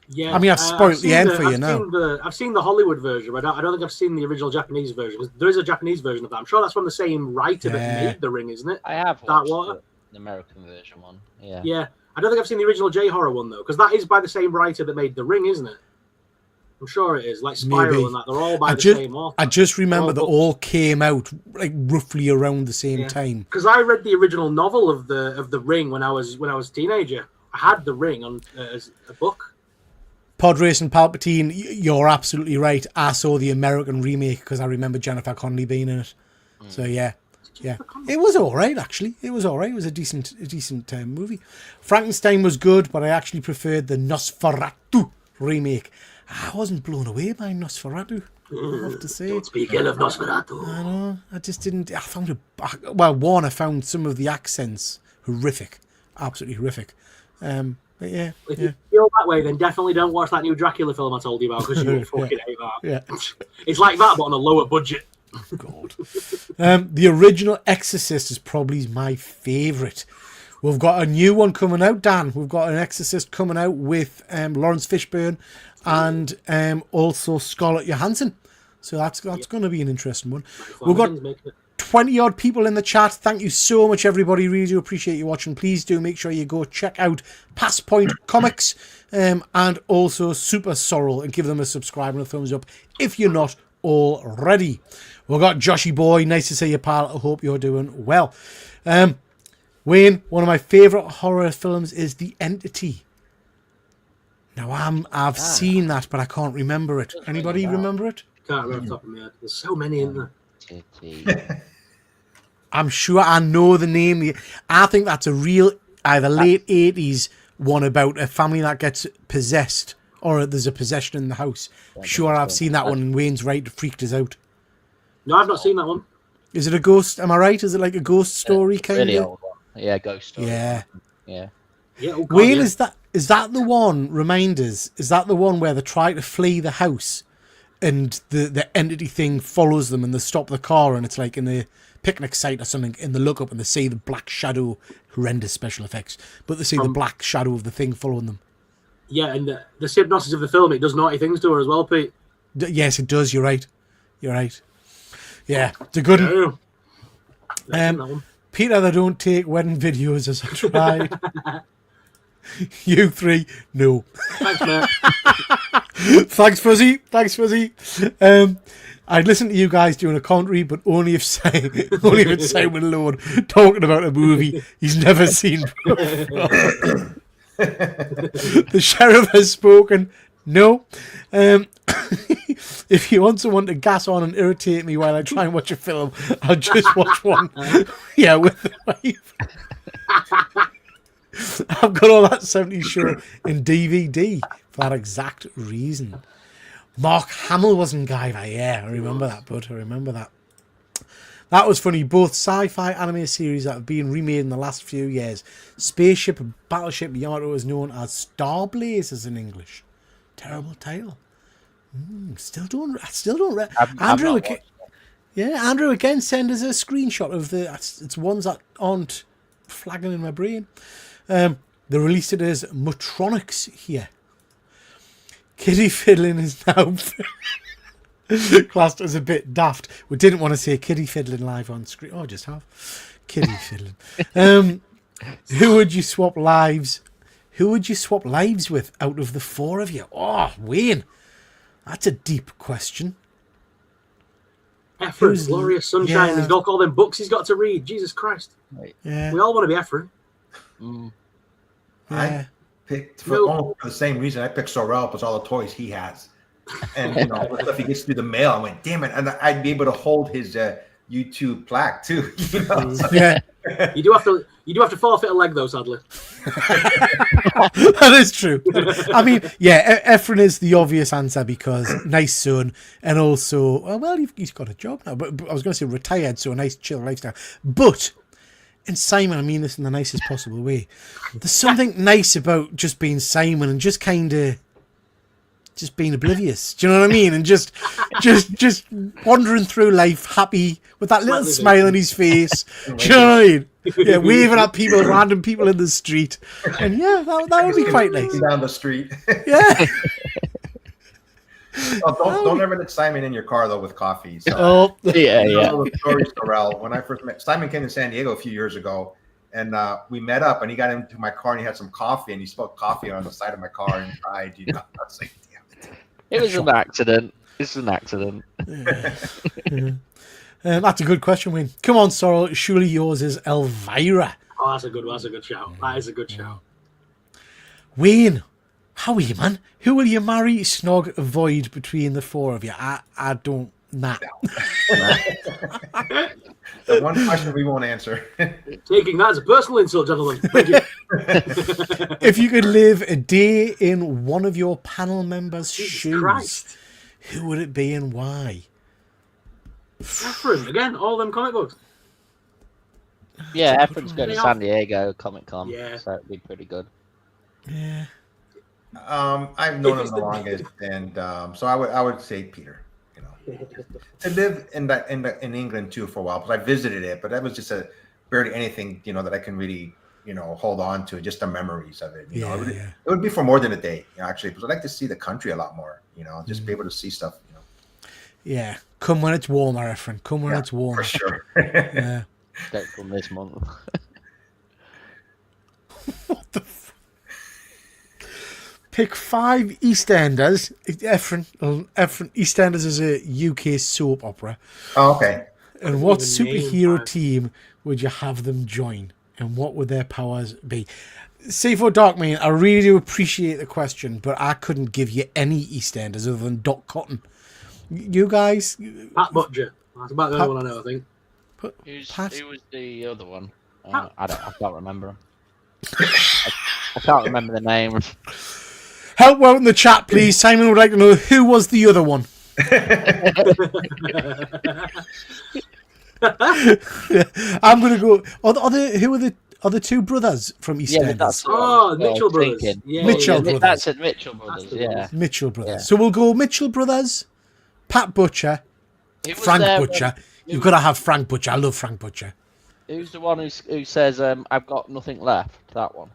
Yeah. I mean, I've spoiled the end for you now. I've seen the Hollywood version, but I don't think I've seen the original Japanese version. There is a Japanese version of that. I'm sure that's from the same writer that made The Ring, isn't it? I have Dark watched Water? the American version one. Yeah. Yeah. I don't think I've seen the original J-horror one, though, because that is by the same writer that made The Ring, isn't it? I'm sure it is. Like Spiral Maybe. and that. They're all by the same author. I just remember they all came out like roughly around the same time. Because I read the original novel of the Ring when I was a teenager. I had The Ring on as a book. Podrace and Palpatine, you're absolutely right. I saw the American remake because I remember Jennifer Connelly being in it. So yeah. It was all right, actually. It was all right. It was a decent movie. Frankenstein was good, but I actually preferred the Nosferatu remake. I wasn't blown away by Nosferatu, I have to say. Don't speak ill of Nosferatu. I know. I just didn't. I found it. Well, one, I found some of the accents horrific, absolutely horrific. But yeah. If you feel that way, then definitely don't watch that new Dracula film I told you about because you will fucking hate that. Yeah. It's like that, but on a lower budget. God. The original Exorcist is probably my favourite. We've got a new one coming out, Dan. We've got an Exorcist coming out with Lawrence Fishburne and also Scarlett Johansson. So that's going to be an interesting one. We've got 20 odd people in the chat. Thank you so much, everybody. Really do appreciate you watching. Please do make sure you go check out Past Point Comics and also Super Sorrel and give them a subscribe and a thumbs up if you're not already. We've got Joshy Boy. Nice to see you, pal. I hope you're doing well. Wayne, one of my favourite horror films is The Entity. Now, I've seen that, but I can't remember it. Anybody remember it? Can't remember off the top of my head. There's so many in there. I'm sure I know the name. I think that's a real, either late 80s one about a family that gets possessed, or there's a possession in the house. I'm sure I've seen that one, and Wayne's right, freaked us out. No, I've not seen that one. Is it a ghost? Am I right? Is it like a ghost story kind really of? old one. Yeah, ghost story. Yeah. Yeah. Oh, God, Wayne, yeah. is that the one, remind us, is that the one where they try to flee the house and the entity thing follows them and they stop the car and it's like in the picnic site or something and they look up and they see the black shadow, horrendous special effects, but they see the black shadow of the thing following them. Yeah, and the synopsis of the film, it does naughty things to her as well, Pete. Yes, it does. You're right. Yeah, it's a good one. Yeah. Peter, they don't take wedding videos as I tried. You three, no. Thanks, mate. Thanks, Fuzzy. I'd listen to you guys doing a commentary, but only if it's Simon Lord talking about a movie he's never seen before. The sheriff has spoken. No. If you want someone to gas on and irritate me while I try and watch a film, I'll just watch one. Yeah, with the wife. I've got all that 70s show in DVD for that exact reason. Mark Hamill was in Guyver. Yeah, I remember that, bud. I remember that. That was funny. Both sci-fi anime series that have been remade in the last few years. Spaceship and Battleship Yamato is known as Star Blazers in English. Terrible title. Still don't. Andrew, Andrew again send us a screenshot of it's ones that aren't flagging in my brain. They released it as Mutronics here. Kitty Fiddling is now classed as a bit daft. We didn't want to say Kitty Fiddling live on screen. Oh, just have Kitty Fiddling. Who would you swap lives? Who would you swap lives with out of the four of you? Oh, Wayne, that's a deep question. Efren, Glorious Sunshine. Yeah. He's got all them books he's got to read. Jesus Christ. Yeah. We all want to be Efren. Yeah. I picked for the same reason. I picked Sorrel because all the toys he has, and if he gets through the mail, I went, damn it, and I'd be able to hold his YouTube plaque too. So. Yeah. You do have to forfeit a leg though, sadly. That is true. I mean, yeah, Efren is the obvious answer because nice son, and also, well, he's got a job now. But I was going to say retired, so a nice chill lifestyle. But and Simon, I mean this in the nicest possible way. There's something nice about just being Simon and just kind of just being oblivious. Do you know what I mean? And just wandering through life happy with that little smile on his face. Do you know what I mean? Yeah, waving at people, random people in the street. And yeah, that would be quite nice. Down the street. Yeah. Don't ever let Simon in your car though with coffee. So. Oh, yeah. The story, Sorrel. When I first met Simon, came to San Diego a few years ago, and we met up, and he got into my car and he had some coffee, and he spilled coffee on the side of my car and cried. I was like, damn it. It was an accident. It's an accident. Yeah. That's a good question, Wayne. Come on, Sorrel. Surely yours is Elvira. Oh, that's a good shout. That is a good shout. Wayne, how are you, man? Who will you marry, snog, avoid between the four of you? I don't. Nah. The one question we won't answer. Taking that as a personal insult, gentlemen. Thank you. If you could live a day in one of your panel members' shoes, Christ. Who would it be and why? Efren, again, all them comic books. Yeah, Efren's going to San Diego Comic Con, yeah. So it'd be pretty good. Yeah. I've known him the longest, and so I would say Peter. To live in England too for a while, because I visited it, but that was just barely anything that I can really hold on to, just the memories of it. Yeah, It would be for more than a day, actually, because I'd like to see the country a lot more. Just be able to see stuff. Yeah, come when it's warmer, Efren. Come when it's warmer. For sure. Yeah. Don't come this month. What the? Pick 5 EastEnders. Efren, EastEnders is a UK soap opera. Oh, okay. And what Even name superhero 5. team would you have them join? And what would their powers be? C4 Darkman, I really do appreciate the question, but I couldn't give you any EastEnders other than Doc Cotton. You guys? Pat Butcher. That's about the only one I know, I think. Who was the other one? I can't remember him. I can't remember the name. Help out in the chat, please. Simon would like to know who was the other one. I'm going to go. Who are the other 2 brothers from EastEnders? Mitchell Brothers. Thinking. Yeah, Mitchell Brothers. That's it, Mitchell Brothers. That's the Yeah. ones. Mitchell Brothers. Yeah. So we'll go Mitchell Brothers, Pat Butcher, Who was Frank there, Butcher. You've got to have Frank Butcher. I love Frank Butcher. Who's the one who says, "I've got nothing left"? That one.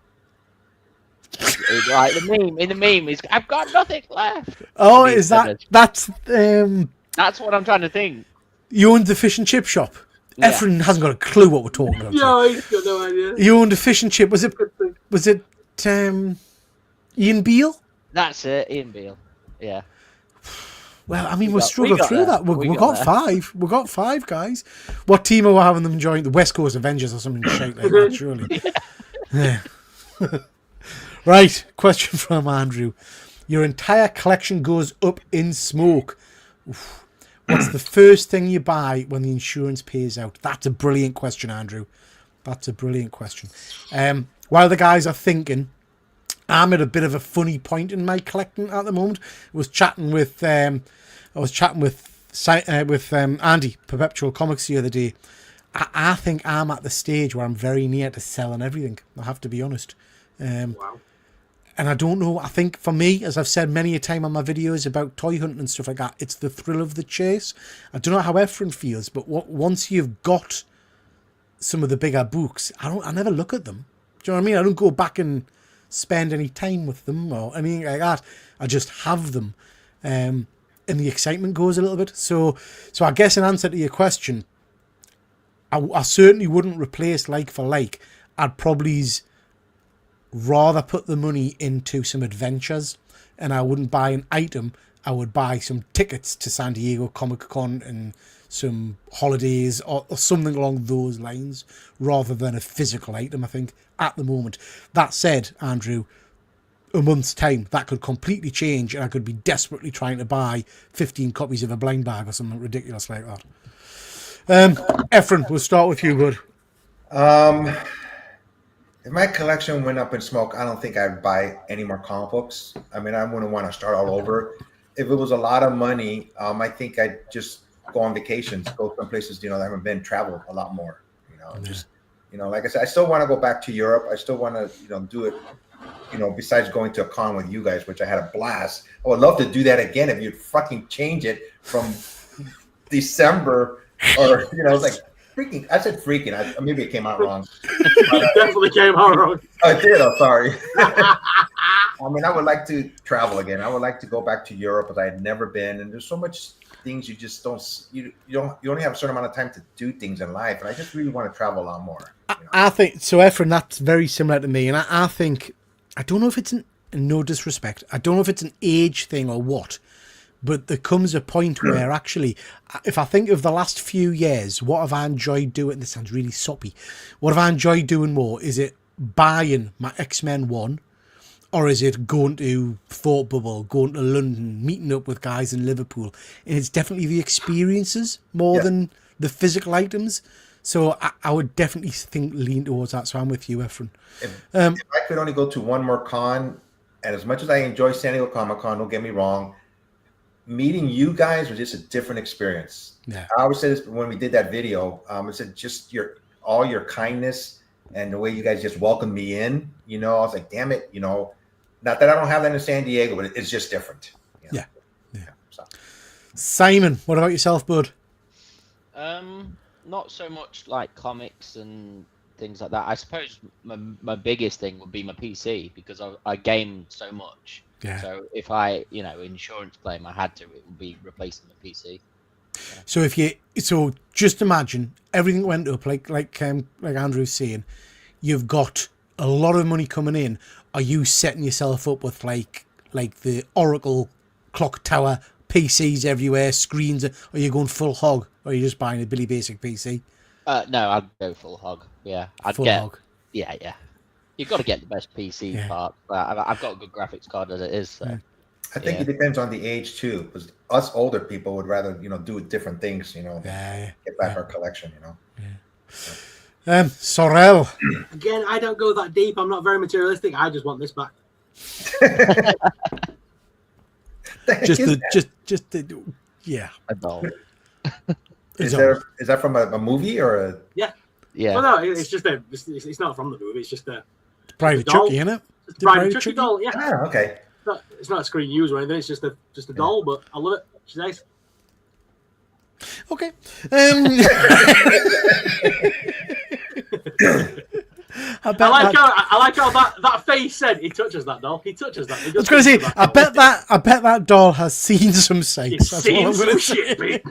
Like in the meme, he's "I've got nothing left." Oh, And he is said that's That's what I'm trying to think. you owned the fish and chip shop? Yeah. Efren hasn't got a clue what we're talking about. Yeah, he's got no idea. You owned a fish and chip. Was it Ian Beale? That's it, Ian Beale. Yeah. Well, I mean, We we're got- struggling we got through there. that. We We got got there. 5. We got 5 guys. What team are we having them join? The West Coast Avengers or something shite like that, surely. Yeah. Right. Question from Andrew. Your entire collection goes up in smoke. Oof. What's the first thing you buy when the insurance pays out? That's a brilliant question, Andrew. That's a brilliant question. While the guys are thinking, I'm at a bit of a funny point in my collecting at the moment. I was chatting with Andy, Perpetual Comics, the other day. I think I'm at the stage where I'm very near to selling everything. I have to be honest. Wow. And I don't know. I think for me, as I've said many a time on my videos about toy hunting and stuff like that, it's the thrill of the chase. I don't know how Efren feels, but once you've got some of the bigger books, I never look at them. Do you know what I mean? I don't go back and spend any time with them or anything like that. I just have them, and the excitement goes a little bit. So I guess in answer to your question, I certainly wouldn't replace like for like. I'd probably rather put the money into some adventures, and I wouldn't buy an item. I would buy some tickets to San Diego Comic Con and some holidays or something along those lines, rather than a physical item, I think, at the moment. That said, Andrew, a month's time, that could completely change, and I could be desperately trying to buy 15 copies of a blind bag or something ridiculous like that. Efren, we'll start with you, bud. If my collection went up in smoke, I don't think I'd buy any more comic books. I mean, I wouldn't want to start all over. If it was a lot of money, I think I'd just go on vacations, go some places, that I haven't been, travel a lot more, just, like I said, I still want to go back to Europe. I still want to, do it, besides going to a con with you guys, which I had a blast. I would love to do that again if you'd fucking change it from December or, it's like freaking, I said freaking, maybe it came out wrong. Definitely came out wrong. I did, I'm sorry. I mean, I would like to travel again. I would like to go back to Europe, as I had never been. And there's so much things you just don't, you only have a certain amount of time to do things in life. And I just really want to travel a lot more. I think, so Efren, that's very similar to me. And I think, I don't know if it's no disrespect, I don't know if it's an age thing or what, but there comes a point where actually, if I think of the last few years, what have I enjoyed doing? This sounds really soppy. What have I enjoyed doing more? Is it buying my X-Men 1? Or is it going to Thought Bubble, going to London, meeting up with guys in Liverpool? And it's definitely the experiences more than the physical items. So I would definitely lean towards that. So I'm with you, Efren. If I could only go to one more con, and as much as I enjoy San Diego Comic-Con, don't get me wrong, meeting you guys was just a different experience. Yeah. I always say this when we did that video. I said just all your kindness and the way you guys just welcomed me in. I was like, damn it, not that I don't have that in San Diego, but it's just different. Yeah. So. Simon, what about yourself, bud? Not so much like comics and things like that. I suppose my biggest thing would be my PC because I game so much. Yeah. So if I, insurance claim I had to, it would be replacing the PC. So just imagine everything went up like Andrew's saying, you've got a lot of money coming in. Are you setting yourself up with like the Oracle clock tower, PCs everywhere, screens? Are you going full hog, or are you just buying a Billy Basic PC? No, I'd go full hog. Yeah, Full hog. Yeah. You've got to get the best PC part. I've got a good graphics card as it is. So. I think it depends on the age too, because us older people would rather do different things. Get back our collection. Sorrel. Again, I don't go that deep. I'm not very materialistic. I just want this back. just A doll. Is that from a movie or a? Yeah. Yeah. Well, no, it's just it's not from the movie. It's just a Bride of Chucky, isn't it? It's the Bride of Chucky doll. Yeah. Ah, okay. It's not a screen use or anything. It's just a doll, but I love it. She's nice. Okay. I like how that face said he touches that doll. He touches that. I was going to say, I bet that doll has seen some sights. He's That's seen all I'm going to some say. shit, mate.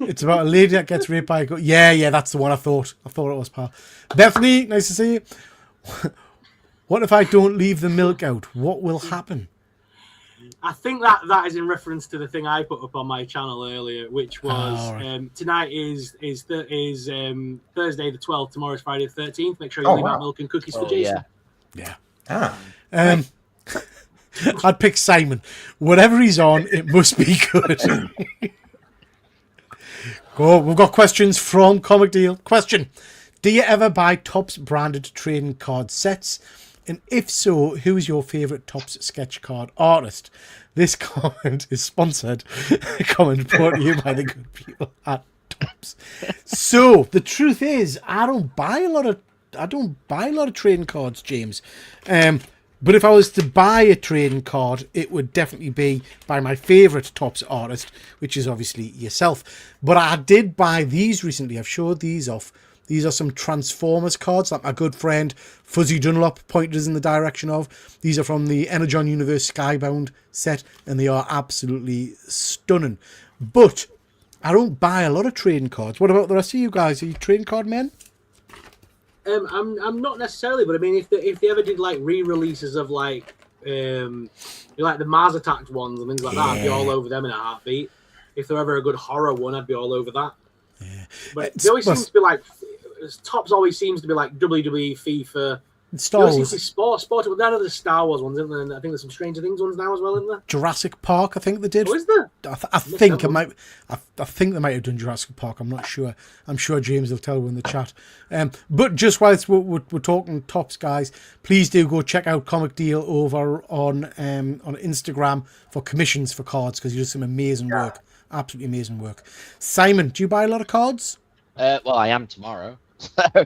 It's about a lady that gets raped by a goat. Yeah, that's the one I thought it was, pal. Bethany, nice to see you. What if I don't leave the milk out? What will happen? I think that is in reference to the thing I put up on my channel earlier, which was right. Tonight is Thursday the 12th. Tomorrow's Friday the 13th. Make sure you leave out milk and cookies for Jason. Yeah. I'd pick Simon. Whatever he's on, it must be good. Go. We've got questions from Comic Deal. Question: do you ever buy Topps branded trading card sets? And if so, who's your favourite Topps sketch card artist? This comment is sponsored. A comment brought to you by the good people at Topps. So the truth is, I don't buy a lot of trading cards, James. But if I was to buy a trading card, it would definitely be by my favourite Topps artist, which is obviously yourself. But I did buy these recently. I've showed these off. These are some Transformers cards that my good friend Fuzzy Dunlop pointed us in the direction of. These are from the Energon Universe Skybound set, and they are absolutely stunning. But I don't buy a lot of trading cards. What about the rest of you guys? Are you trading card men? I'm not necessarily, but I mean, if they ever did like re-releases of like the Mars Attacks ones and things like that, I'd be all over them in a heartbeat. If they're ever a good horror one, I'd be all over that. Yeah. But they always seems to be like Topps always seems to be like WWE, FIFA. Star Wars. Sport. Well, none of the Star Wars ones, isn't there? And I think there's some Stranger Things ones now as well, isn't there? Jurassic Park, I think they did. Oh, is there? I think they might have done Jurassic Park. I'm not sure. I'm sure James will tell you in the chat. But just whilst we're talking Topps, guys, please do go check out Comic Deal over on Instagram for commissions for cards, because he does some amazing work. Absolutely amazing work. Simon, do you buy a lot of cards? Well, I am tomorrow. So,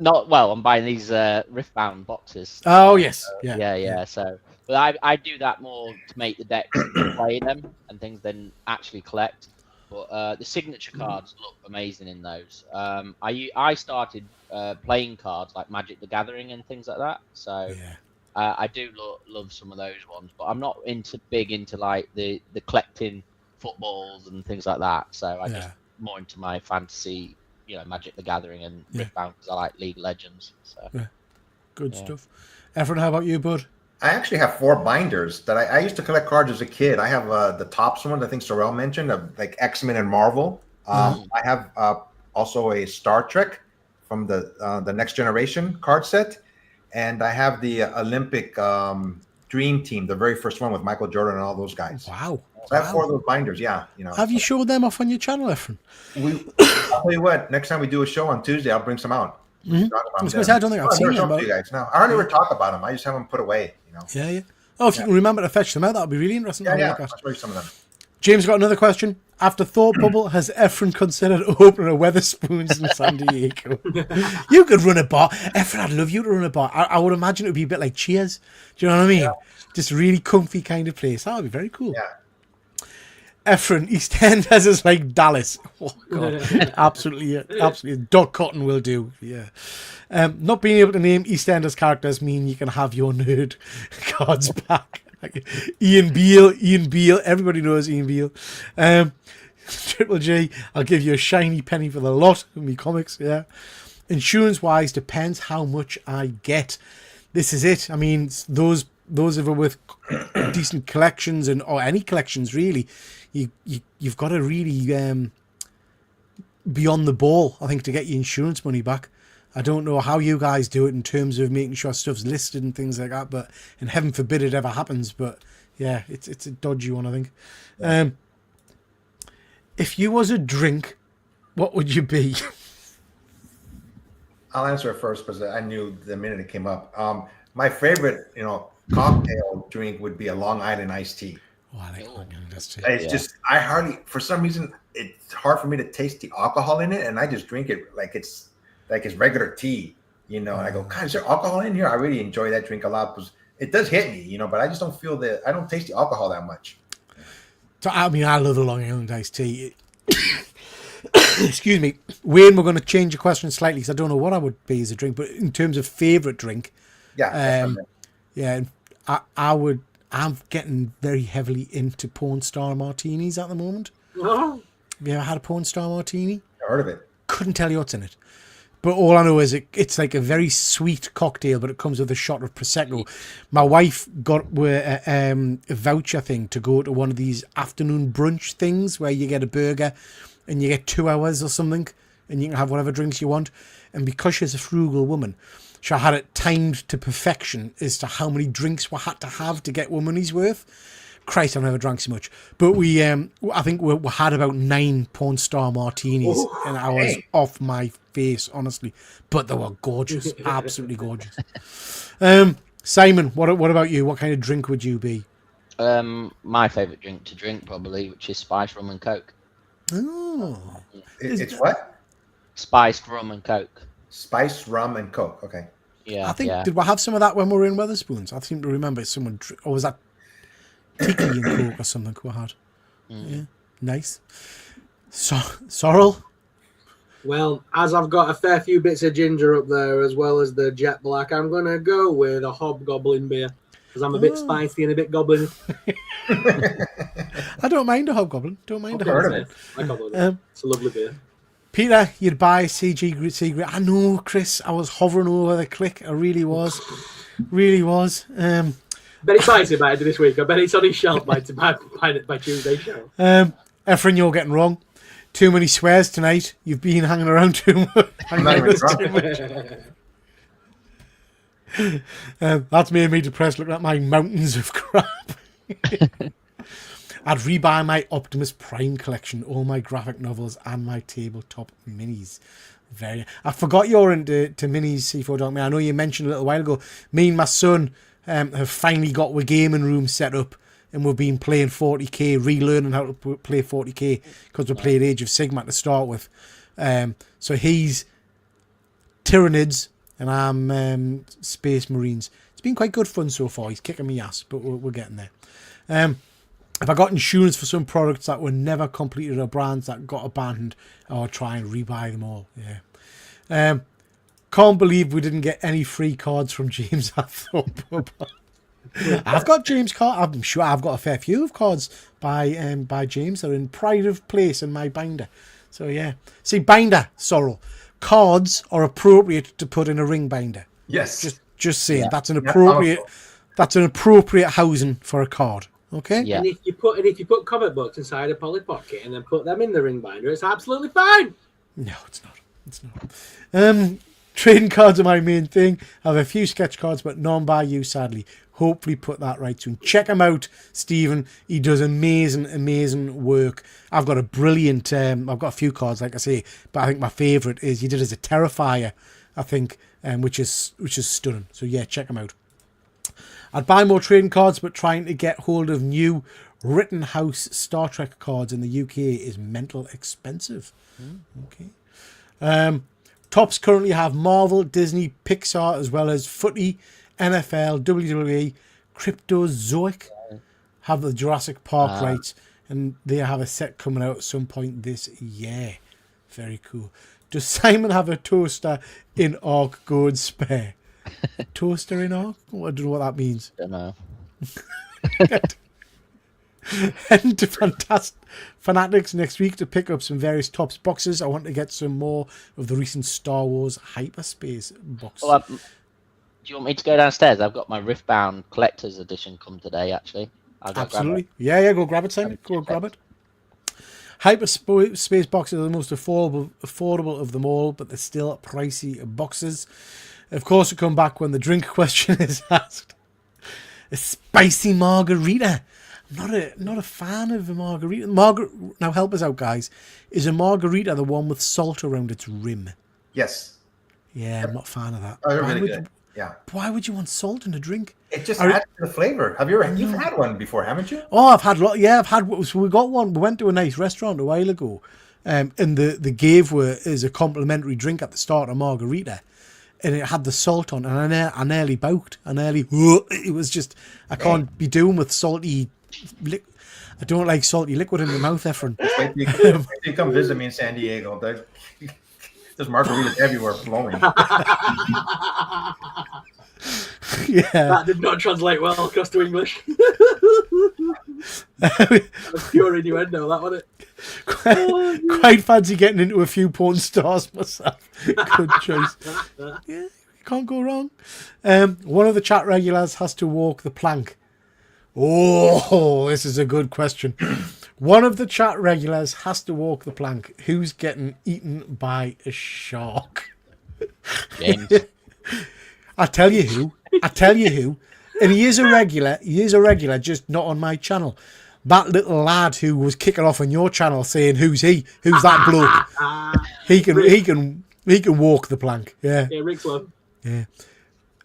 not well. I'm buying these Riftbound boxes. Oh yes, yeah. So, but I do that more to make the decks play them and things than actually collect. But the signature cards look amazing in those. I started playing cards like Magic the Gathering and things like that. So I do love some of those ones. But I'm not big into like the collecting footballs and things like that. So I just more into my fantasy. Magic the Gathering and Riftbound, because I like League of Legends. So. Yeah. Good stuff. Efren, how about you, bud? I actually have 4 binders that I used to collect cards as a kid. I have the Topps ones, I think Sorrel mentioned, of like X-Men and Marvel. I have also a Star Trek from the Next Generation card set. And I have the Olympic Dream Team, the very first one with Michael Jordan and all those guys. Wow. So I have 4 of those binders, Have you showed them off on your channel, Efren? I'll tell you what, next time we do a show on Tuesday, I'll bring some out. I don't think I've seen them. You guys. No, I hardly ever talk about them. I just have them put away. Yeah. Oh, if you can remember to fetch them out, that would be really interesting. Yeah. I'll show you some of them. James got another question. After Thought Bubble, has Efren considered opening a Weatherspoons in San Diego? You could run a bar. Efren, I'd love you to run a bar. I would imagine it would be a bit like Cheers. Do you know what I mean? Yeah. Just really comfy kind of place. That would be very cool. Yeah. Ephraim, EastEnders is like Dallas. Oh God, absolutely. Doc Cotton will do. Yeah. Not being able to name EastEnders characters mean you can have your nerd cards back. Ian Beale. Everybody knows Ian Beale. Triple G, I'll give you a shiny penny for the lot of me comics. Yeah. Insurance wise, depends how much I get. This is it. I mean, those of us with decent collections or any collections really, you've got to really be on the ball, I think, to get your insurance money back. I don't know how you guys do it in terms of making sure stuff's listed and things like that, but and heaven forbid it ever happens. But yeah, it's a dodgy one, I think. If you was a drink, what would you be? I'll answer it first because I knew the minute it came up. My favorite, cocktail drink would be a Long Island iced tea. Oh, I like Long Island iced tea. It's just for some reason, it's hard for me to taste the alcohol in it, and I just drink it like it's regular tea, And I go, God, is there alcohol in here? I really enjoy that drink a lot because it does hit me, but I just don't feel I don't taste the alcohol that much. So I mean, I love the Long Island iced tea. Excuse me, Wayne. We're going to change the question slightly because I don't know what I would be as a drink, but in terms of favorite drink, I'm getting very heavily into porn star martinis at the moment. Oh. Have you ever had a porn star martini? I heard of it. Couldn't tell you what's in it. But all I know is it's like a very sweet cocktail, but it comes with a shot of Prosecco. My wife got a voucher thing to go to one of these afternoon brunch things where you get a burger and you get 2 hours or something and you can have whatever drinks you want. And because she's a frugal woman, she had it timed to perfection as to how many drinks we had to have to get our money's worth. Christ, I've never drank so much. But we, I think we had about 9 porn star martinis, and I was off my face, honestly. But they were gorgeous, absolutely gorgeous. Simon, what about you? What kind of drink would you be? My favourite drink to drink, probably, which is spiced rum and coke. Oh, It's what? Spiced rum and coke. Spiced rum and coke. Okay. Yeah. I think did we have some of that when we were in Wetherspoons? I seem to remember someone, or was that tiki and coke or something we had? Yeah, nice. Sorrel. Well, as I've got a fair few bits of ginger up there as well as the jet black, I'm gonna go with a hobgoblin beer because I'm a bit spicy and a bit goblin. I don't mind a hobgoblin. Don't mind a hobgoblin. It's a lovely beer. Peter, you'd buy CG Secret. I know, Chris. I was hovering over the click. I really was. Really was. Bet it's spicy by this week. I bet it's on his shelf by Tuesday's show. Ephraim, you're getting wrong. Too many swears tonight. You've been hanging around too much. That's made me depressed looking at my mountains of crap. I'd rebuy my Optimus Prime collection, all my graphic novels and my tabletop minis. I forgot you're into minis, C4. I know you mentioned a little while ago. Me and my son have finally got a gaming room set up, and we've been playing 40k, relearning how to play 40k because we played Age of Sigmar to start with. So he's Tyranids and I'm Space Marines. It's been quite good fun so far. He's kicking me ass, but we're getting there. If I got insurance for some products that were never completed or brands that got abandoned, I would try and rebuy them all. Yeah. Can't believe we didn't get any free cards from James Athorpe. I've got James cards. I'm sure I've got a fair few of cards by James. They're in pride of place in my binder. So yeah. See, binder, Sorrel. Cards are appropriate to put in a ring binder. Yes. Just saying. Yeah. That's an appropriate housing for a card. Okay. Yeah. And if you put comic books inside a Polly Pocket and then put them in the ring binder, it's absolutely fine. No, it's not. It's not. Trading cards are my main thing. I have a few sketch cards, but none by you, sadly. Hopefully put that right soon. Check him out, Stephen. He does amazing work. I've got a brilliant, I've got a few cards, like I say, but I think my favourite is he did as a Terrifier, I think, which is stunning. So yeah, check him out. I'd buy more trading cards, but trying to get hold of new Rittenhouse Star Trek cards in the UK is mental expensive. Okay. Tops currently have Marvel, Disney, Pixar, as well as Footy, NFL, WWE, Cryptozoic, have the Jurassic Park rights, and they have a set coming out at some point this year. Very cool. Does Simon have a toaster in Ark going spare? A toaster in Ark? I don't know what that means. Don't know. Heading to Fanatics next week to pick up some various Tops boxes. I want to get some more of the recent Star Wars Hyperspace box. Well, do you want me to go downstairs? I've got my Riftbound Collector's Edition come today, actually. I'll go Absolutely. Yeah, go grab it, Simon. Go grab it. Hyperspace boxes are the most affordable of them all, but they're still pricey boxes. Of course, we come back when the drink question is asked. A spicy margarita. I'm not a fan of a margarita. Now help us out, guys. Is a margarita the one with salt around its rim? Yes. Yeah, I'm not a fan of that. Oh, they're really good. Yeah. Why would you want salt in a drink? It just adds to the flavor. You've had one before, haven't you? Oh, I've had I've had. So we got one. We went to a nice restaurant a while ago, and the gave as a complimentary drink at the start of margarita, and it had the salt on, and I nearly bowed. It was just I can't be doing with salty. I don't like salty liquid in the mouth, Efren. Wait till you come visit me in San Diego. There's margaritas everywhere flowing. Yeah, that did not translate well across to English. Pure innuendo, that wasn't it? Quite fancy getting into a few porn stars myself. Good choice. Yeah, can't go wrong. One of the chat regulars has to walk the plank. Oh, this is a good question. One of the chat regulars has to walk the plank. Who's getting eaten by a shark? James. I tell you who. And he is a regular, just not on my channel. That little lad who was kicking off on your channel saying, "Who's he? Who's that bloke?" He can walk the plank. Yeah. Yeah, Rick's one. Yeah.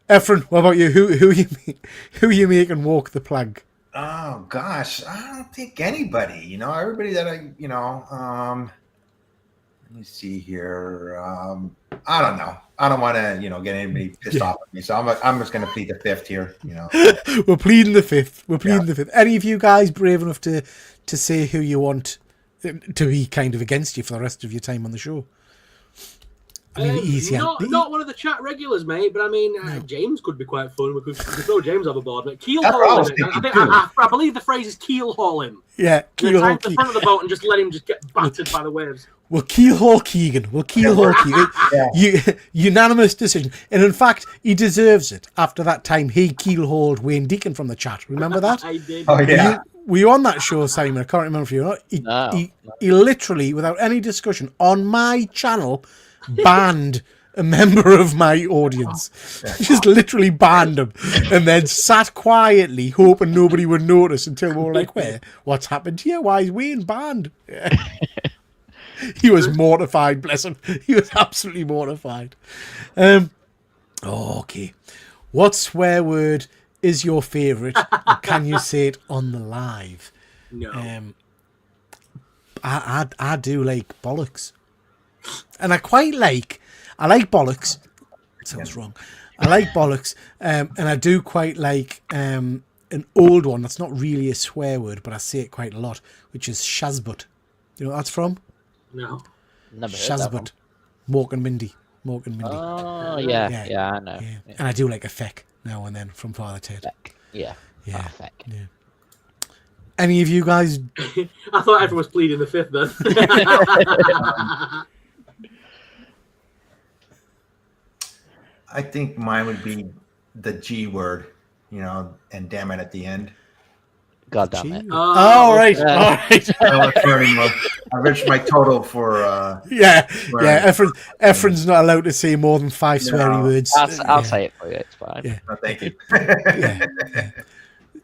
Efren, what about you? Who you making walk the plank? Oh gosh, I don't think anybody. Everybody that let me see here. I don't know. I don't want to, get anybody pissed off at me. So I'm just going to plead the fifth here. We're pleading the fifth. The fifth. Any of you guys brave enough to say who you want to be kind of against you for the rest of your time on the show? I mean, easy. Not one of the chat regulars, mate. But I mean, James could be quite fun. We could throw James overboard. But keel haul him. I believe the phrase is keel haul him. Yeah, keel haul. The front of the boat and just let him just get battered by the waves. We'll keel haul Keegan. Unanimous decision. And in fact, he deserves it. After that time, he keel hauled Wayne Deacon from the chat. Remember that? I did. Oh yeah. Were you on that show, Simon? I can't remember if you were not. He literally, without any discussion, on my channel, banned a member of my audience. Just literally banned him, and then sat quietly hoping nobody would notice until we were like, what's happened here? Why is Wayne banned? He was mortified, bless him. He was absolutely mortified. Okay. What swear word is your favourite? Or can you say it on the live? No. I do like bollocks. And I like bollocks. Sounds wrong. I like bollocks. And I do quite like an old one that's not really a swear word, but I say it quite a lot, which is shazbut. You know what that's from? No. Never heard that one. Shazbut. Mork and Mindy. Oh, yeah, I know. Yeah. And I do like a feck now and then from Father Ted. Feck. Yeah. Yeah. Feck. Yeah. Any of you guys? I thought everyone was pleading the fifth then. I think mine would be the G word, and damn it at the end. God damn it. All right. I reached my total for. Efren's not allowed to say more than 5 sweary words. I'll say it for you. It's fine. Yeah. No, thank you. Yeah.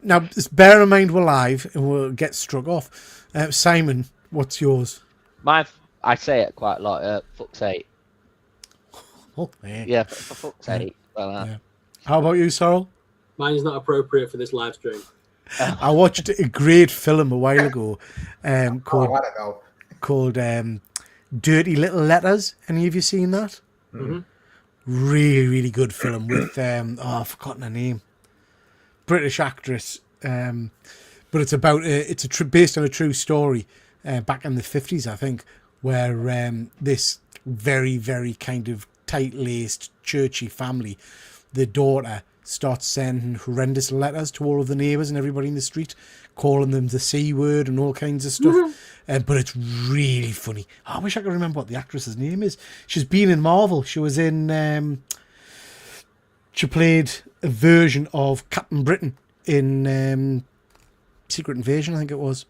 Now, just bear in mind we're live and we'll get struck off. Simon, what's yours? I say it quite a lot. Fuck's sake. Oh, yeah. Yeah, for fuck's sake. Yeah. How about you, Sorrel? Mine is not appropriate for this live stream. I watched a great film a while ago called Dirty Little Letters. Any of you seen that? Mm-hmm. Really, really good film with I've forgotten her name. British actress. But but it's about based on a true story back in the 50s, I think, where this very, very kind of tight-laced, churchy family, the daughter starts sending horrendous letters to all of the neighbours and everybody in the street, calling them the C word and all kinds of stuff. But it's really funny. I wish I could remember what the actress's name is. She's been in Marvel. She was in... she played a version of Captain Britain in Secret Invasion, I think it was.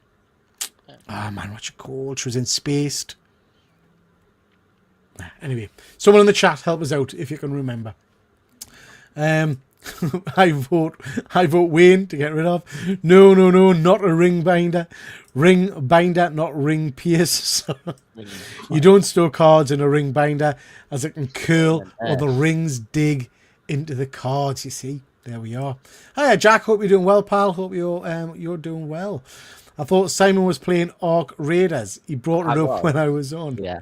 Oh, man, what's she called? She was in Spaced. Anyway, someone in the chat, help us out if you can remember. I vote Wayne to get rid of. No, not a ring binder. Ring binder, not ring pierce. You don't store cards in a ring binder as it can curl or the rings dig into the cards, you see. There we are. Hiya, Jack. Hope you're doing well, pal. Hope you're doing well. I thought Simon was playing Ark Raiders. He brought it up when I was on. Yeah.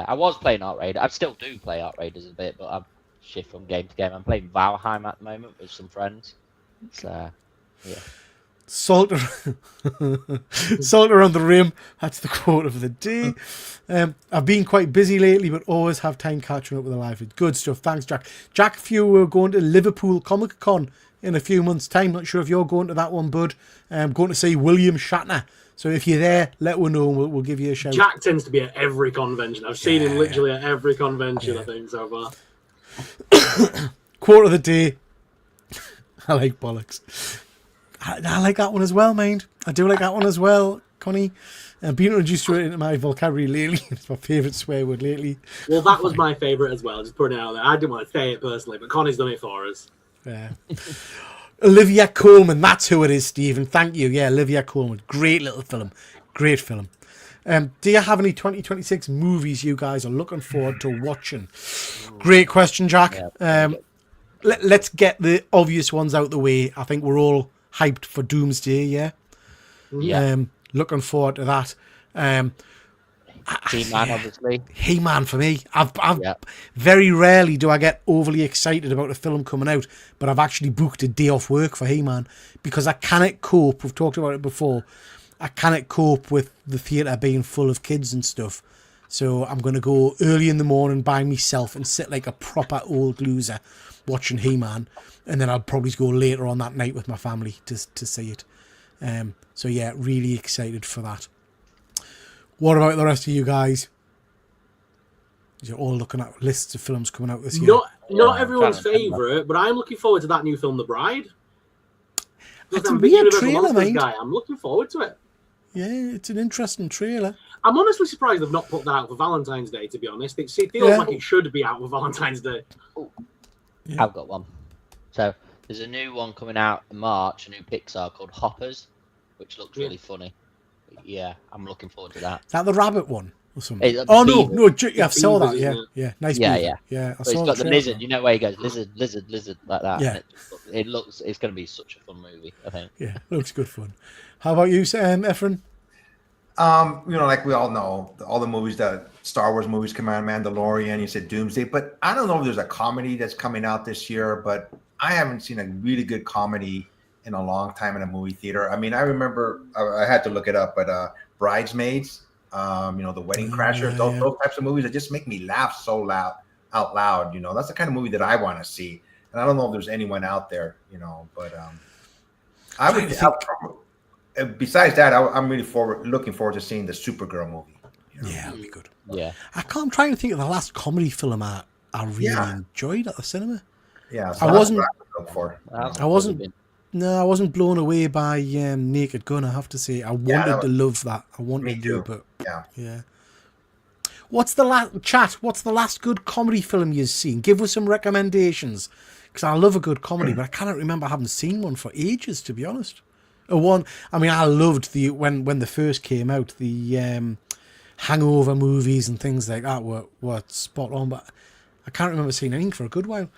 I was playing Ark Raiders. I still do play Ark Raiders a bit, but I've shift from game to game. I'm playing Valheim at the moment with some friends. So, yeah. Salt around the rim. That's the quote of the day. I've been quite busy lately, but always have time catching up with the live. Good stuff. Thanks, Jack. Jack, if you were going to Liverpool Comic Con in a few months' time, not sure if you're going to that one, bud. I'm going to see William Shatner. So if you're there, let us know. We'll give you a shout. Jack tends to be at every convention. I've seen him literally at every convention, I think, so far. Quote of the day. I like bollocks. I like that one as well, mind. I do like that one as well, Connie. Being introduced to it into my vocabulary lately. It's my favourite swear word lately. Well, that was my favourite as well. Just putting it out there. I didn't want to say it personally, but Connie's done it for us. Yeah. Olivia Colman, that's who it is, Stephen. Thank you. Yeah, Olivia Colman. Great little film. Great film. Do you have any 2026 movies you guys are looking forward to watching? Great question, Jack. Let's get the obvious ones out the way. I think we're all hyped for Doomsday, yeah? Looking forward to that. He-Man, obviously. He-Man for me. I've very rarely do I get overly excited about a film coming out, but I've actually booked a day off work for He-Man because I cannot cope. We've talked about it before. I cannot cope with the theatre being full of kids and stuff. So I'm going to go early in the morning by myself and sit like a proper old loser watching He-Man. And then I'll probably go later on that night with my family to see it. So yeah, really excited for that. What about the rest of you guys? You're all looking at lists of films coming out this year. Not everyone's favourite, but I'm looking forward to that new film, The Bride. It's a weird trailer, mate. I'm looking forward to it. Yeah, it's an interesting trailer. I'm honestly surprised they've not put that out for Valentine's Day, to be honest. It feels like it should be out for Valentine's Day. Yeah. I've got one. So there's a new one coming out in March, a new Pixar called Hoppers, which looks really funny. Yeah, I'm looking forward to that. Is that the rabbit one or something? No, I saw that. Yeah, nice. Yeah. I saw it's got the lizard. You know where he goes, lizard, like that. Yeah, it's going to be such a fun movie, I think. Yeah, looks good fun. How about you, Efren? Like we all know, all the movies, the Star Wars movies come out, Mandalorian, you said Doomsday, but I don't know if there's a comedy that's coming out this year, but I haven't seen a really good comedy in a long time in a movie theater. I mean, I remember, I had to look it up, but Bridesmaids, The Wedding Crashers, those types of movies that just make me laugh so out loud, that's the kind of movie that I want to see. And I don't know if there's anyone out there, but I would, besides that, I'm really looking forward to seeing the Supergirl movie. Yeah, that'll be good. Yeah. I'm trying to think of the last comedy film I really enjoyed at the cinema. Yeah, so I wasn't. I wasn't blown away by Naked Gun. I have to say, I wanted to love that. I wanted to do it, but yeah. What's the last good comedy film you've seen? Give us some recommendations, because I love a good comedy, but I cannot remember having seen one for ages, to be honest. I loved when they first came out, the Hangover movies and things like that were spot on, but I can't remember seeing anything for a good while.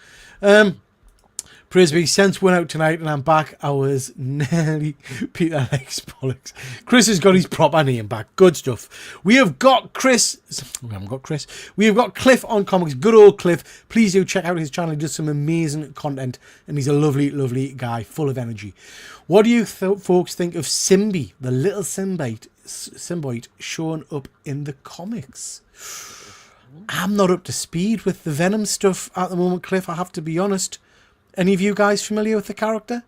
Frisbee, since went out tonight and I'm back, I was nearly Peter Likes Bollocks. Chris has got his proper name back. Good stuff. We have got Chris. We haven't got Chris. We have got Cliff on comics. Good old Cliff. Please do check out his channel. He does some amazing content and he's a lovely, lovely guy, full of energy. What do you folks think of Symbi, the little symbiote showing up in the comics? I'm not up to speed with the Venom stuff at the moment, Cliff. I have to be honest. Any of you guys familiar with the character?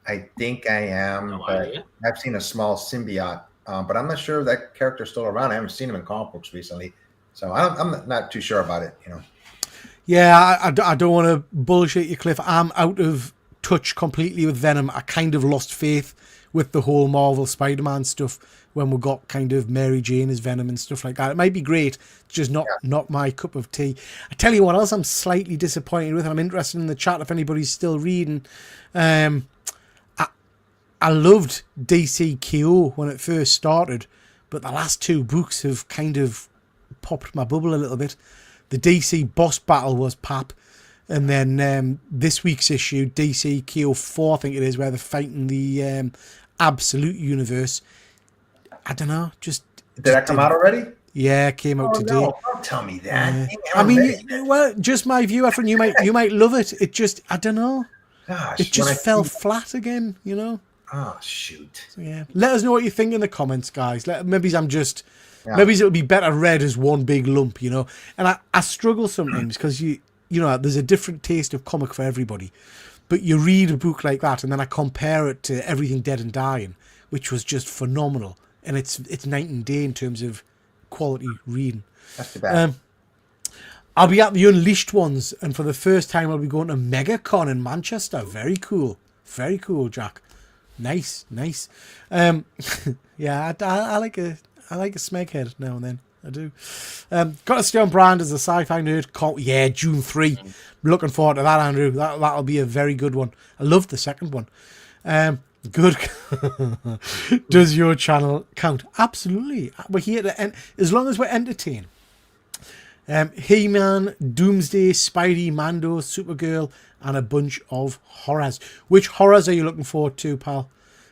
I think I am, No but idea. I've seen a small symbiote, but I'm not sure if that character's still around. I haven't seen him in comic books recently, so I'm not too sure about it. Yeah, I don't want to bullshit you, Cliff. I'm out of touch completely with Venom. I kind of lost faith with the whole Marvel Spider-Man stuff when we got kind of Mary Jane as Venom and stuff like that. It might be great, it's just not my cup of tea. I tell you what else I'm slightly disappointed with, and I'm interested in the chat if anybody's still reading. I loved DC KO when it first started, but the last two books have kind of popped my bubble a little bit. The DC boss battle was pap, and then this week's issue, DC KO 4, I think it is, where they're fighting the Absolute Universe. I don't know. Did that come out already? Yeah, it came out today. No, don't tell me that. I mean, well, just my view, Efren. You might love it. It just, I don't know. Gosh, it just fell flat again. Oh shoot. So, yeah. Let us know what you think in the comments, guys. Maybe it'll be better read as one big lump. And I struggle sometimes because there's a different taste of comic for everybody. But you read a book like that, and then I compare it to Everything Dead and Dying, which was just phenomenal. And it's night and day in terms of quality reading. That's too bad. I'll be at the Unleashed ones, and for the first time I'll be going to MegaCon in Manchester. Very cool. Very cool, Jack. Nice. Yeah, I like a smeghead now and then. I do. Got to stay on brand as a sci-fi nerd. June 3. Looking forward to that, Andrew. That'll be a very good one. I love the second one. Good. Does your channel count? Absolutely. We're here to as long as we're entertained. He-Man, Doomsday, Spidey, Mando, Supergirl, and a bunch of horrors. Which horrors are you looking forward to, pal?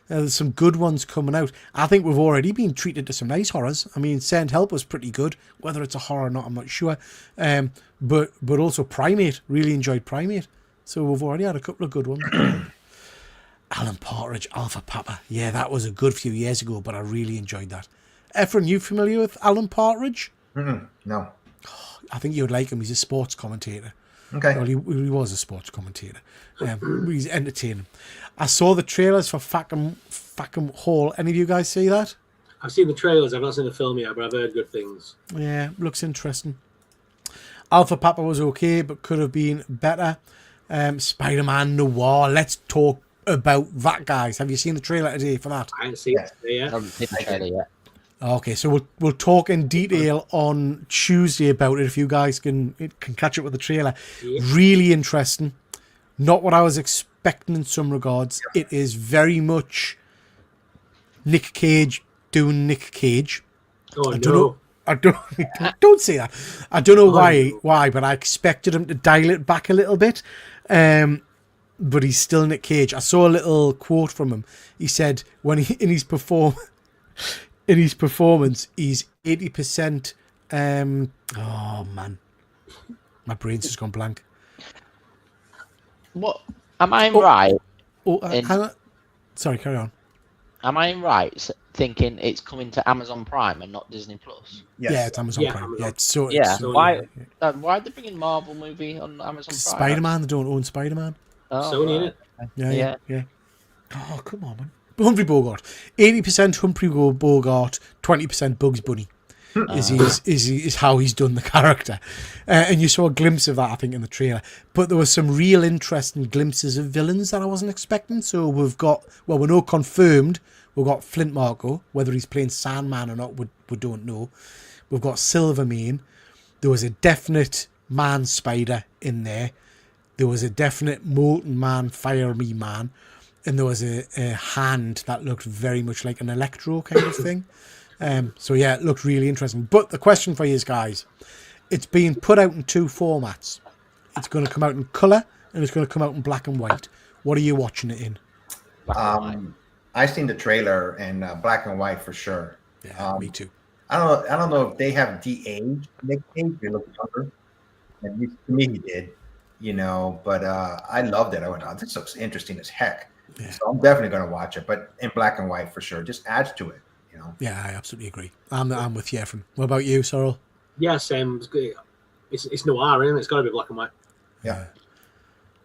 There's some good ones coming out. I think we've already been treated to some nice horrors. I mean, Send Help was pretty good. Whether it's a horror or not, I'm not sure. But also Primate. Really enjoyed Primate. So we've already had a couple of good ones. Alan Partridge, Alpha Papa. Yeah, that was a good few years ago, but I really enjoyed that. Efren, you familiar with Alan Partridge? No. I think you would like him. He's a sports commentator. Okay. Well, he was a sports commentator. He's entertaining. I saw the trailers for Fackham Hall. Any of you guys see that? I've seen the trailers. I've not seen the film yet, but I've heard good things. Yeah, looks interesting. Alpha Papa was okay, but could have been better. Spider-Man Noir. Let's talk about that, guys. Have you seen the trailer today for that? I haven't seen it yet. I haven't seen the trailer yet. Okay, so we'll talk in detail on Tuesday about it if you guys can catch up with the trailer. Yeah. Really interesting. Not what I was expecting in some regards. It is very much Nick Cage doing Nick Cage. Oh, I don't say that. I don't know why, but I expected him to dial it back a little bit. But he's still Nick Cage. I saw a little quote from him. He said when in his performance, he's 80%. Oh man, my brain's just gone blank. What? Am I right? Sorry, carry on. Am I right thinking it's coming to Amazon Prime and not Disney Plus? Yes. Yeah, it's Amazon Prime. Amazon. Yeah, it's so. Yeah. So, Why are they bringing Marvel movie on Amazon Prime? Spider-Man? They don't own Spider-Man. Oh, Sony, right. innit? Yeah. Oh, come on, man. Humphrey Bogart. 80% Humphrey Bogart, 20% Bugs Bunny is how he's done the character. And you saw a glimpse of that, I think, in the trailer. But there was some real interesting glimpses of villains that I wasn't expecting. So we've got, well, we're not confirmed. We've got Flint Marko. Whether he's playing Sandman or not, we don't know. We've got Silvermane. There was a definite Man Spider in there. There was a definite Molten Man, Fire Me Man. And there was a hand that looked very much like an Electro kind of thing. So yeah, it looked really interesting. But the question for you guys, it's being put out in two formats. It's going to come out in colour and it's going to come out in black and white. What are you watching it in? I seen the trailer and black and white for sure. Yeah, me too. I don't know if they have de-aged Nick Cage. They look younger. And to me, he did. But I loved it. I went, oh, this looks interesting as heck. Yeah. So I'm definitely going to watch it, but in black and white for sure. Just adds to it. Yeah, I absolutely agree. I'm with you, Efren. What about you, Sorrel? Yeah, same. It's noir, isn't it? It's got to be black and white. Yeah.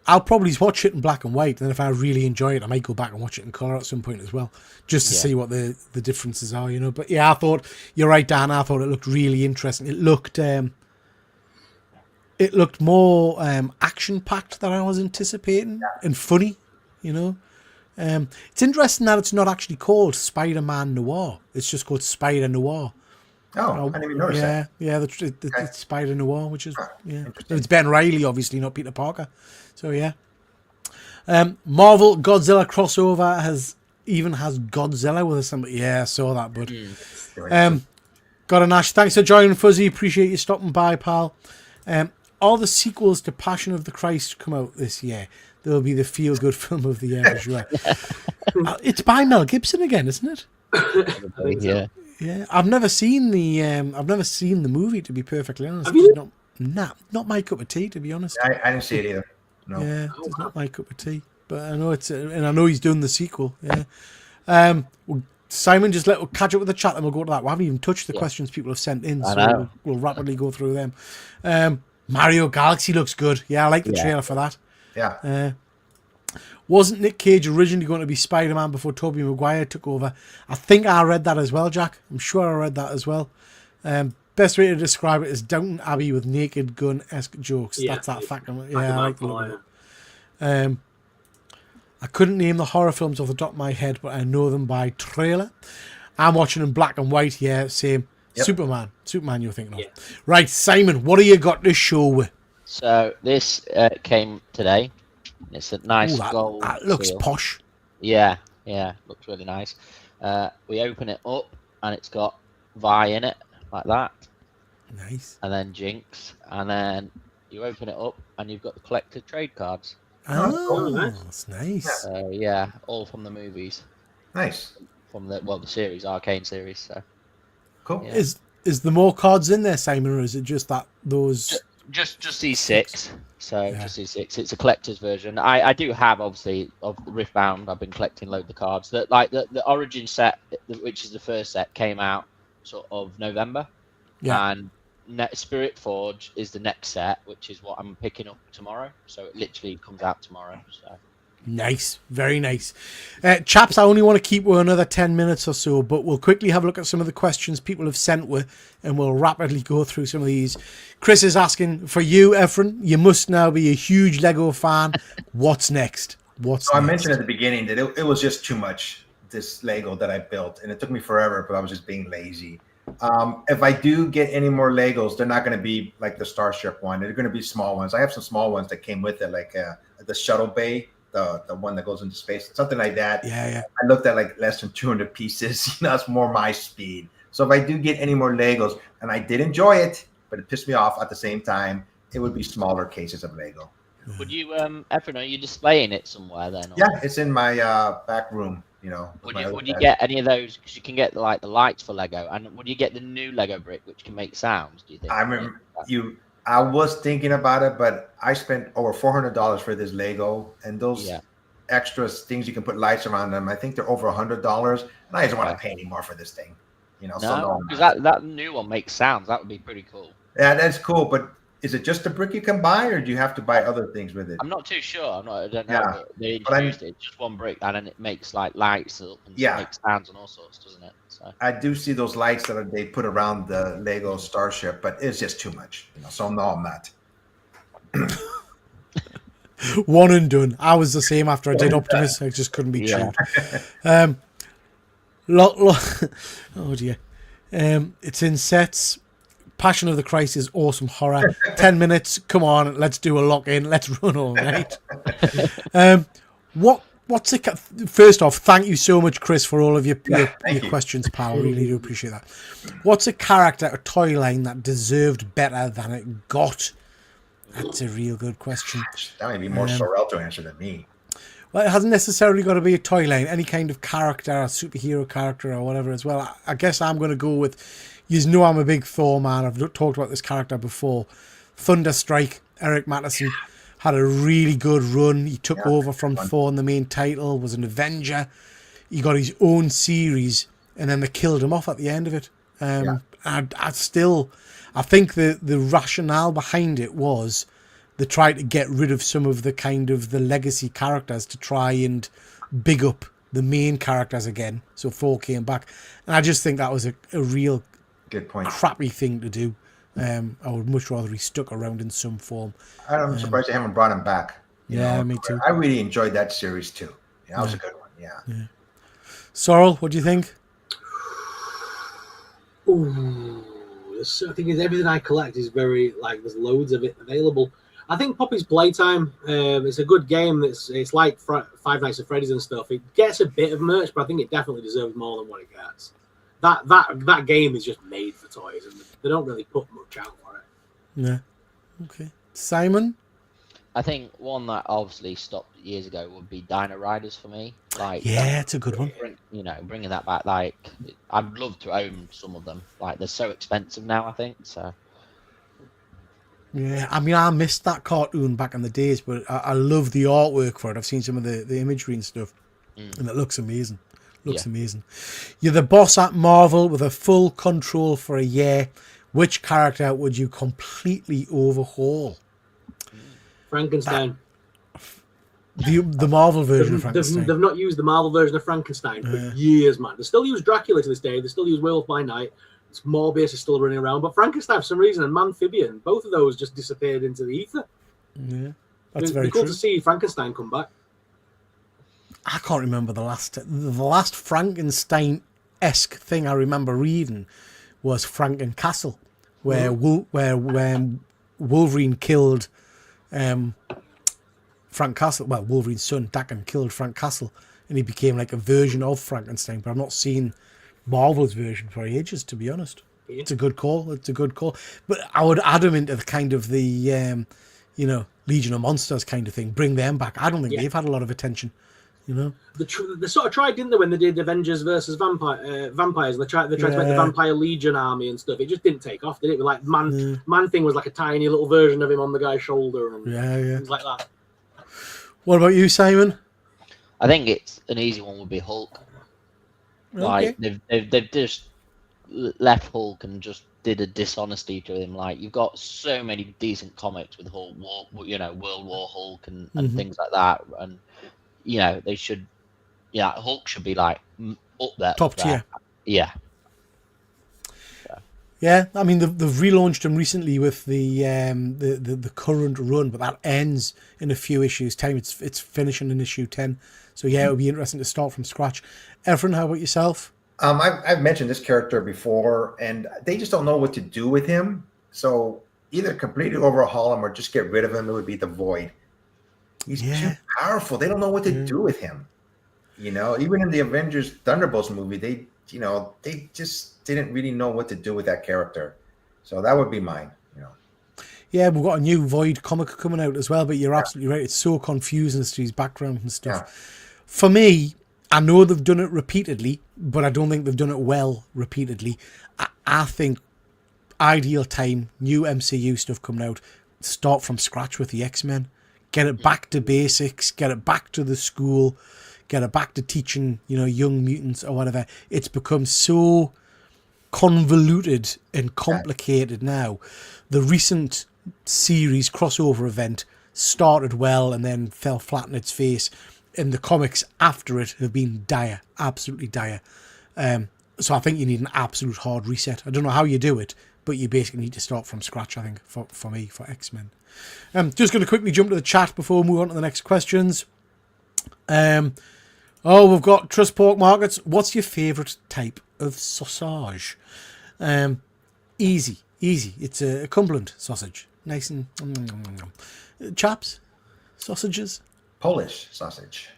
I'll probably watch it in black and white, and then if I really enjoy it, I might go back and watch it in colour at some point as well, just to see what the differences are, But yeah, I thought you're right, Dan. I thought it looked really interesting. It looked more action packed than I was anticipating, and funny, It's interesting that it's not actually called Spider-Man Noir. It's just called Spider Noir. Oh, I didn't even notice that. Yeah, it's Spider Noir, which is it's Ben Reilly, obviously, not Peter Parker. So yeah. Marvel Godzilla crossover has Godzilla with somebody. Yeah, I saw that, bud. Got a Nash. Thanks for joining, Fuzzy. Appreciate you stopping by, pal. All the sequels to Passion of the Christ come out this year. There'll be the feel-good film of the year as well. It's by Mel Gibson again, isn't it? Yeah. Yeah, I've never seen the movie, to be perfectly honest. Have you? Not my cup of tea, to be honest. I didn't see it either. No. Yeah, it's not my cup of tea. But I know and I know he's doing the sequel. Yeah. Well, Simon, just we'll catch up with the chat, and we'll go to that. We haven't even touched the questions people have sent in, so we'll rapidly go through them. Mario Galaxy looks good. Yeah, I like the trailer for that. Yeah. Wasn't Nick Cage originally going to be Spider-Man before Tobey Maguire took over? I think I read that as well, Jack. I'm sure I read that as well. Best way to describe it is Downton Abbey with Naked Gun-esque jokes. Yeah, that's that fact. I like the look of it. I couldn't name the horror films off the top of my head, but I know them by trailer. I'm watching in black and white. Yeah, same. Yep. Superman you're thinking of. Yeah. Right, Simon, what do you got to show with? So this came today. It's a nice gold. That looks seal. Posh. Yeah, looks really nice. We open it up and it's got Vi in it, like that. Nice. And then Jinx, and then you open it up and you've got the collector trade cards. Oh, that's nice. Yeah, all from the movies. Nice. From the series, Arcane series. So cool. Yeah. Is there more cards in there, Simon, or is it just that those? Just these 6. So just these 6. It's a collector's version. I do have, obviously, of Riftbound. I've been collecting loads of cards. That like the Origin set, which is the first set, came out sort of November. Yeah. And Spirit Forge is the next set, which is what I'm picking up tomorrow. So it literally comes out tomorrow. So. Nice, very nice. Chaps, I only want to keep with another 10 minutes or so, but we'll quickly have a look at some of the questions people have sent with, and we'll rapidly go through some of these. Chris is asking, for you, Efren, you must now be a huge Lego fan. What's next? I mentioned at the beginning that it was just too much, this Lego that I built, and it took me forever, but I was just being lazy. If I do get any more Legos, they're not going to be like the Starship one. They're going to be small ones. I have some small ones that came with it, like the Shuttle Bay. The one that goes into space, something like that. Yeah. I looked at like less than 200 pieces. That's more my speed. So if I do get any more Legos, and I did enjoy it, but it pissed me off at the same time, it would be smaller cases of Lego. Would you, Efren, are you displaying it somewhere then? Or? Yeah, it's in my back room. Would you get any of those? Because you can get like the lights for Lego, and would you get the new Lego brick, which can make sounds? Do you think? I remember I was thinking about it, but I spent over $400 for this Lego, and those extra things you can put lights around them. I think they're over $100, and I just want to pay any more for this thing. No, because that new one makes sounds. That would be pretty cool. Yeah, that's cool. But is it just a brick you can buy, or do you have to buy other things with it? I'm not too sure. I don't know. Yeah. They introduced it, just one brick, and then it makes like lights up and makes sounds and all sorts, doesn't it? So. I do see those lights that they put around the Lego Starship, but it's just too much. So no, I'm not. One and done. I was the same after I did Optimus. I just couldn't be chewed. Oh dear. It's in sets. Passion of the Christ is awesome horror. 10 minutes. Come on, let's do a lock in. Let's run all night. What's it? First off, thank you so much, Chris, for all of your questions, pal. I really do appreciate that. What's a character, a toy line that deserved better than it got? That's a real good question. That might be more Sorrel to answer than me. Well, it hasn't necessarily got to be a toy line. Any kind of character, a superhero character or whatever as well. I guess I'm going to go with, you know I'm a big Thor man. I've talked about this character before. Thunderstrike, Eric Mattison, had a really good run. He took over from Thor in the main title, was an Avenger. He got his own series, and then they killed him off at the end of it. I think the rationale behind it was they tried to get rid of some of the kind of the legacy characters to try and big up the main characters again. So Thor came back. And I just think that was a real good point. Crappy thing to do. I would much rather he stuck around in some form. I'm surprised they haven't brought him back. Me too. I really enjoyed that series too. That was a good one. Yeah. Sorrel, what do you think? Ooh, I think everything I collect is very, like, there's loads of it available. I think Poppy's Playtime, it's a good game. It's like Five Nights at Freddy's and stuff. It gets a bit of merch, but I think it definitely deserves more than what it gets. That game is just made for toys, and they don't really put much out for it. Yeah. Okay. Simon? I think one that obviously stopped years ago would be Dino Riders for me. Like, it's a good one. Bringing that back. Like, I'd love to own some of them. Like, they're so expensive now, I think. So. Yeah, I mean, I missed that cartoon back in the days, but I love the artwork for it. I've seen some of the imagery and stuff, and it looks amazing. Amazing. You're the boss at Marvel with a full control for a year. Which character would you completely overhaul? Frankenstein. The Marvel version of Frankenstein. They've not used the Marvel version of Frankenstein for years, man. They still use Dracula to this day. They still use Werewolf by Night. Morbius is still running around, but Frankenstein for some reason and Amphibian, both of those just disappeared into the ether. Yeah, that's very cool true. to see Frankenstein come back. I can't remember the last Frankenstein-esque thing I remember reading was Frankencastle, where when Wolverine killed Frank Castle. Well, Wolverine's son Daken killed Frank Castle, and he became like a version of Frankenstein. But I've not seen Marvel's version for ages, to be honest. Yeah. It's a good call. But I would add them into the kind of the Legion of Monsters kind of thing. Bring them back. I don't think they've had a lot of attention. They sort of tried, didn't they, when they did Avengers versus Vampires? They tried to make the Vampire Legion army and stuff. It just didn't take off, did it? Like Man Thing was like a tiny little version of him on the guy's shoulder and things like that. What about you, Simon? I think it's an easy one would be Hulk. Like they've just left Hulk and just did a dishonesty to him. Like, you've got so many decent comics with Hulk, World War Hulk and things like that, and they should, Hulk should be like up there, top tier. Yeah. Yeah, I mean they've relaunched him recently with the current run, but that ends in a few issues time. It's finishing in issue 10, so it would be interesting to start from scratch. Efren, how about yourself? I've mentioned this character before, and they just don't know what to do with him. So either completely overhaul him or just get rid of him. It would be the Void. He's too powerful. They don't know what to do with him. Even in the Avengers Thunderbolts movie, they just didn't really know what to do with that character. So that would be mine. Yeah, we've got a new Void comic coming out as well, but you're absolutely right. It's so confusing as to his background and stuff. Yeah. For me, I know they've done it repeatedly, but I don't think they've done it well repeatedly. I think ideal time, new MCU stuff coming out, start from scratch with the X-Men. Get it back to basics, get it back to the school, get it back to teaching, young mutants or whatever. It's become so convoluted and complicated now. The recent series crossover event started well and then fell flat on its face. And the comics after it have been dire, absolutely dire. So I think you need an absolute hard reset. I don't know how you do it, but you basically need to start from scratch, I think, for me, for X-Men. Just going to quickly jump to the chat before we move on to the next questions. We've got Trust Pork Markets. What's your favourite type of sausage? Easy. It's a Cumberland sausage. Nice and... Chaps? Sausages? Polish sausage.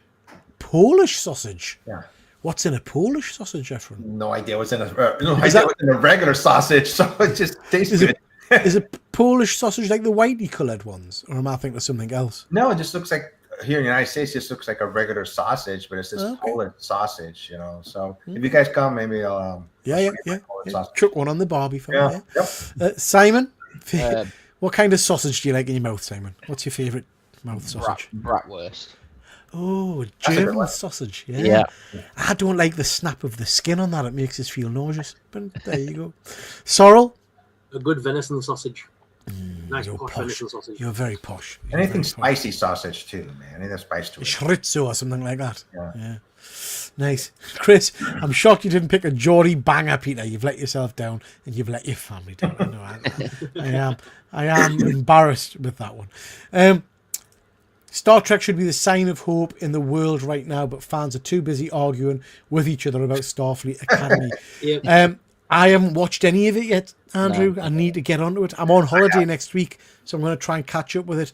Polish sausage? Yeah. What's in a Polish sausage, Efren? No idea what's in a regular sausage, so it just tastes good. Is it Polish sausage like the whitey coloured ones, or am I thinking of something else? No, it just looks like here in the United States, it just looks like a regular sausage, but it's this Okay. Polish sausage, you know. So if you guys come, maybe I'll Yeah. sausage. Chuck one on the Barbie for Yeah. me. Yep. Simon, Uh, what kind of sausage do you like in your mouth, Simon? What's your favourite mouth sausage? Bratwurst. Oh, a good German one. sausage. Yeah. I don't like the snap of the skin on that. It makes us feel nauseous. But there you go. Sorrel, A good venison sausage. Nice you're posh posh. venison sausage. You're very posh. You're Anything very posh. spicy sausage too, man. Anything spice to it. Chorizo or something like that. Yeah. Nice. Chris, I'm shocked you didn't pick a Geordie banger, Peter. You've let yourself down and you've let your family down. I know, I am embarrassed with that one. Star Trek should be the sign of hope in the world right now, but fans are too busy arguing with each other about Starfleet Academy. Yep. I haven't watched any of it yet, Andrew. I need to get onto it. I'm on holiday next week, so I'm going to try and catch up with it.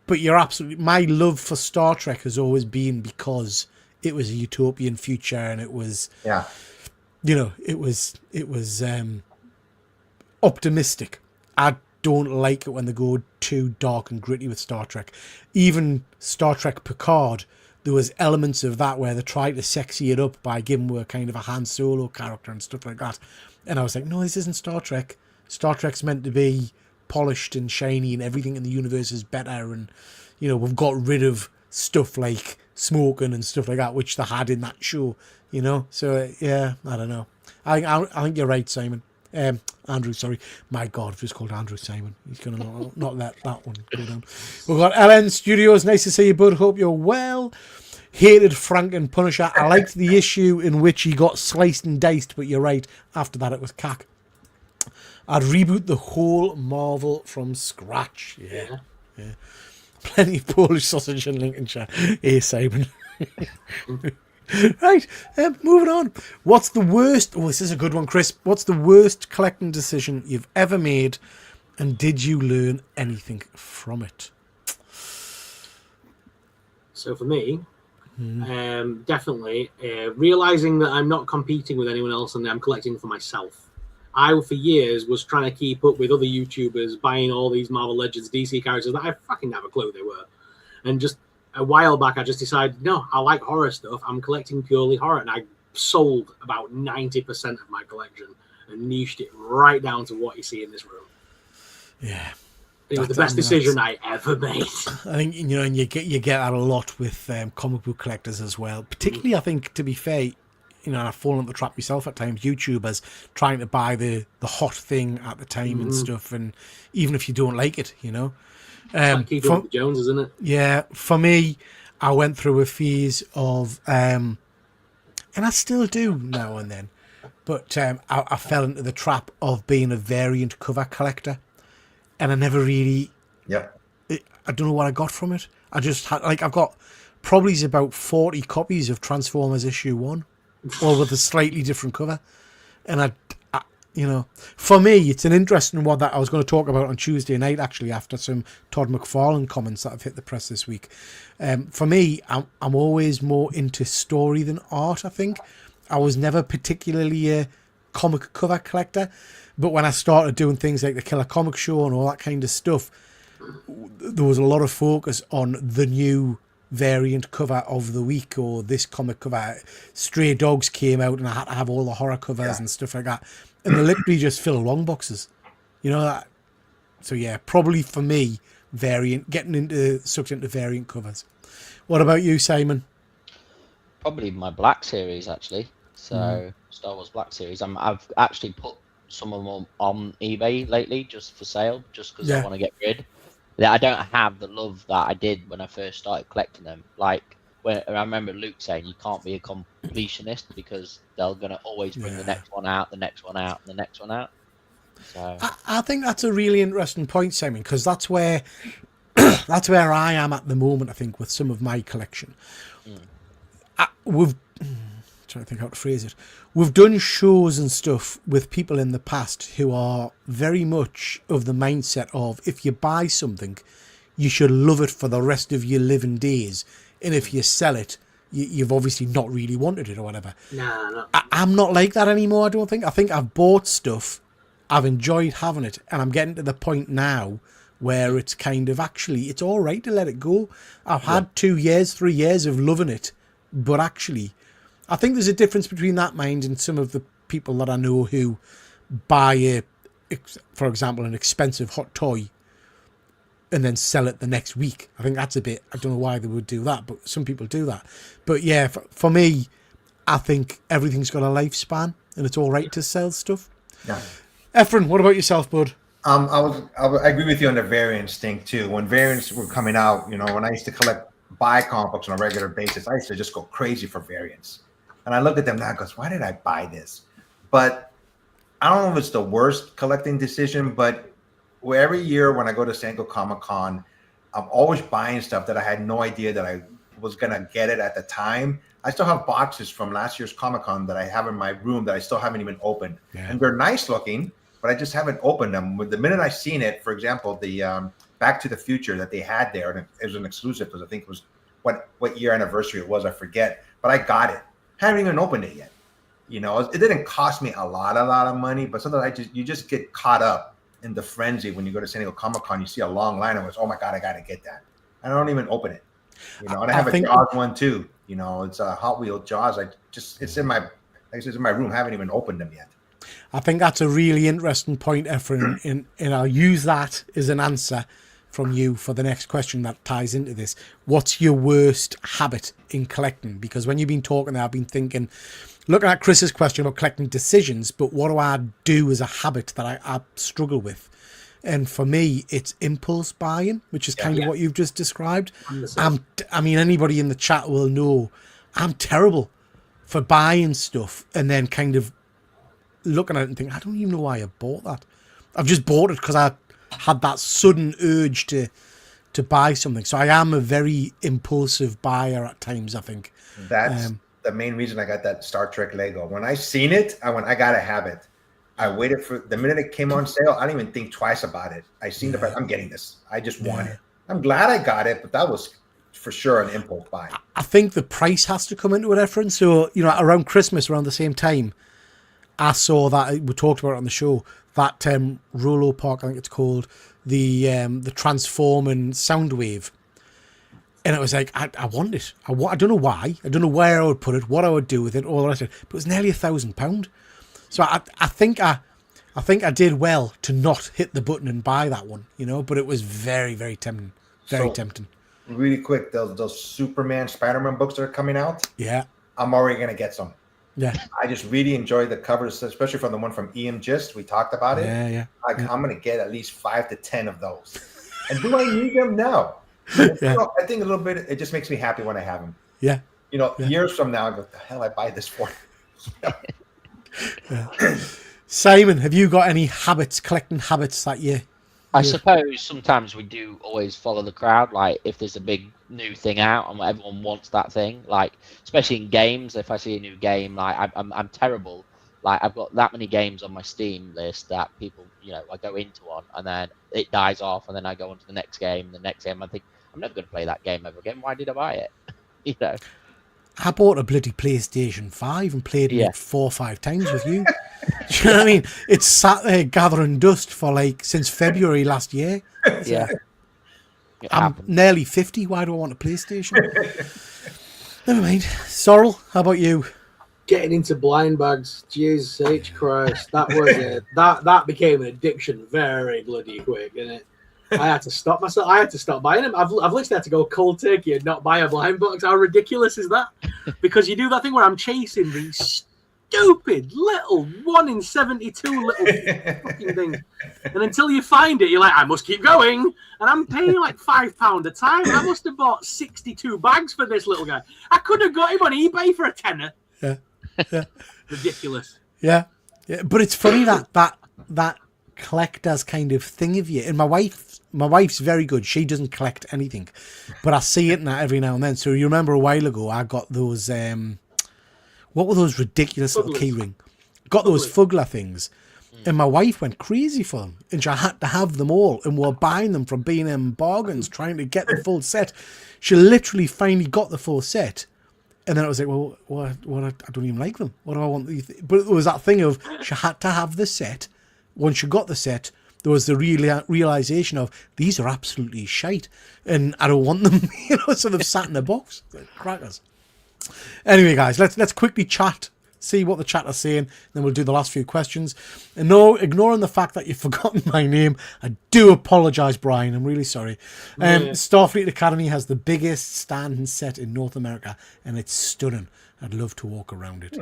But you're absolutely... My love for Star Trek has always been because it was a utopian future, and it was... Yeah. You know, it was optimistic. I don't like it when they go too dark and gritty with Star Trek. Even Star Trek Picard, there was elements of that where they tried to sexy it up by giving her kind of a Han Solo character and stuff like that. And I was like, no, this isn't Star Trek. Star Trek's meant to be polished and shiny and everything in the universe is better. And, you know, we've got rid of stuff like smoking and stuff like that, which they had in that show, you know? So, yeah, I don't know. I think you're right, Simon. Andrew, sorry. My God, I've just called Andrew Simon. He's going to not let that one go down. We've got LN Studios. Nice to see you, bud. Hope you're well. Hated Frank and Punisher. I liked the issue in which he got sliced and diced, but you're right. After that, it was cack. I'd reboot the whole Marvel from scratch. Yeah. Plenty of Polish sausage in Lincolnshire. Hey, Simon. Right, moving on. What's the worst... Oh, this is a good one, Chris. What's the worst collecting decision you've ever made, and did you learn anything from it? So for me, definitely realizing that I'm not competing with anyone else and I'm collecting for myself. I, for years, was trying to keep up with other YouTubers buying all these Marvel Legends DC characters that I fucking have a clue they were. And just a while back, I just decided, no, I like horror stuff. I'm collecting purely horror. And I sold about 90% of my collection and niched it right down to what you see in this room. Yeah. It was the best decision I ever made. I think, you know, and you get that a lot with comic book collectors as well. Particularly, I think, to be fair, you know, I've fallen into the trap myself at times, YouTubers trying to buy the hot thing at the time and stuff, and even if you don't like it, you know. Like keeping up with the Joneses, isn't it? Yeah, for me, I went through a phase of, and I still do now and then, but I fell into the trap of being a variant cover collector, and I never really... Yep. I don't know what I got from it. I just had, like, I've got probably about 40 copies of Transformers issue 1, all with a slightly different cover. And I, you know, for me, it's an interesting one that I was going to talk about on Tuesday night, actually, after some Todd McFarlane comments that have hit the press this week. For me, I'm always more into story than art, I think. I was never particularly a comic cover collector, but when I started doing things like the Killer Comic Show and all that kind of stuff, there was a lot of focus on the new variant cover of the week, or this comic cover. Stray Dogs came out and I had to have all the horror covers and stuff like that, and they literally just fill long boxes, you know that. So yeah, probably for me, getting sucked into variant covers. What about you, Simon? Probably my Black Series, actually. So Star Wars Black Series. I've actually put some of them on eBay lately just for sale, just because I want to get rid. I don't have the love that I did when I first started collecting them. Like, when I remember Luke saying you can't be a completionist because they're going to always bring the next one out, the next one out, and the next one out. So I think that's a really interesting point, Simon, because that's where I am at the moment, I think, with some of my collection. Trying to think how to phrase it. We've done shows and stuff with people in the past who are very much of the mindset of, if you buy something, you should love it for the rest of your living days, and if you sell it, you've obviously not really wanted it or whatever. No. I'm not like that anymore, I don't think. I think I've bought stuff I've enjoyed having it, and I'm getting to the point now where it's kind of actually, it's all right to let it go. I've had 2 years, 3 years of loving it, but actually, I think there's a difference between that mind and some of the people that I know who buy for example, an expensive hot toy and then sell it the next week. I think that's a bit, I don't know why they would do that, but some people do that. But yeah, for me, I think everything's got a lifespan and it's all right to sell stuff. Yeah. Efren, what about yourself, bud? I agree with you on the variants thing too. When variants were coming out, you know, when I used to buy comic books on a regular basis, I used to just go crazy for variants. And I look at them now and goes, why did I buy this? But I don't know if it's the worst collecting decision, but every year when I go to San Diego Comic-Con, I'm always buying stuff that I had no idea that I was going to get it at the time. I still have boxes from last year's Comic-Con that I have in my room that I still haven't even opened. Yeah. And they're nice looking, but I just haven't opened them. The minute I seen it, for example, the Back to the Future that they had there, and it was an exclusive because I think it was what year anniversary it was, I forget, but I got it. Haven't even opened it yet. You know, it didn't cost me a lot of money, but sometimes you just get caught up in the frenzy when you go to San Diego Comic-Con. You see a long line and it's, oh my God, I got to get that. I don't even open it. You know, and I have a Jaws one too. You know, it's a Hot Wheel Jaws. It's in my room. I haven't even opened them yet. I think that's a really interesting point, Efren, and I'll use that as an answer from you for the next question that ties into this. What's your worst habit in collecting? Because when you've been talking there, I've been thinking, looking at Chris's question about collecting decisions, but what do I do as a habit that I struggle with? And for me, it's impulse buying, which is kind of what you've just described. I mean, anybody in the chat will know I'm terrible for buying stuff and then kind of looking at it and thinking, I don't even know why I bought that. I've just bought it because I had that sudden urge to buy something. So I am a very impulsive buyer at times, I think. That's the main reason I got that Star Trek Lego. When I seen it, I went, I gotta have it. I waited for the minute it came on sale. I didn't even think twice about it. I seen the price. I'm getting this. I just want it. I'm glad I got it, but that was for sure an impulse buy. I think the price has to come into it, Efren. So, you know, around Christmas, around the same time, I saw that, we talked about it on the show, that Rolo Park, I think it's called, the Transforming Soundwave. And it was like, I want it. I don't know why. I don't know where I would put it, what I would do with it, all the rest of it. But it was nearly £1,000. So I think I did well to not hit the button and buy that one, you know, but it was very, very tempting. Very tempting. Really quick, those Superman, Spider-Man books that are coming out. Yeah. I'm already going to get some. Yeah. I just really enjoy the covers, especially from the one from Ian Gist. We talked about it. Yeah. I'm going to get at least 5 to 10 of those. And do I need them? No. You know, I think a little bit, it just makes me happy when I have them. Yeah. You know, years from now, I go, what the hell I buy this for? Simon, have you got any collecting habits that you... I suppose sometimes we do always follow the crowd. Like if there's a big new thing out and everyone wants that thing, like especially in games, if I see a new game, like I'm terrible. Like I've got that many games on my Steam list that people, you know, I go into one and then it dies off and then I go on to the next game. I think I'm never going to play that game ever again. Why did I buy it? You know. I bought a bloody PlayStation 5 and played it 4 or 5 times with you. Do you know what I mean? It's sat there gathering dust for since February last year. Yeah. I'm nearly 50. Why do I want a PlayStation? Never mind. Sorrel, how about you? Getting into blind bags. Jesus H. Christ. That was that became an addiction very bloody quick, didn't it? I had to stop myself. I had to stop buying them. I've literally had to go cold turkey and not buy a blind box. How ridiculous is that? Because you do that thing where I'm chasing these stupid little 1 in 72 little fucking things. And until you find it, you're like, I must keep going. And I'm paying like £5 a time. I must have bought 62 bags for this little guy. I could have got him on eBay for a tenner. Yeah. Ridiculous. Yeah. But it's funny that collector's kind of thing of you. And my wife's very good. She doesn't collect anything, but I see it now every now and then. So you remember a while ago, I got those, what were those ridiculous little key ring? Got those Fugler things. And my wife went crazy for them. And she had to have them all. And we're buying them from B&M Bargains, trying to get the full set. She literally finally got the full set. And then I was like, well, what I don't even like them. What do I want? But it was that thing of she had to have the set once you got the set, there was the realization of these are absolutely shite, and I don't want them. So they've sat in the box. Crackers. Anyway, guys, let's quickly chat. See what the chat are saying, then we'll do the last few questions. And no, ignoring the fact that you've forgotten my name, I do apologise, Brian. I'm really sorry. Starfleet Academy has the biggest standing set in North America, and it's stunning. I'd love to walk around it.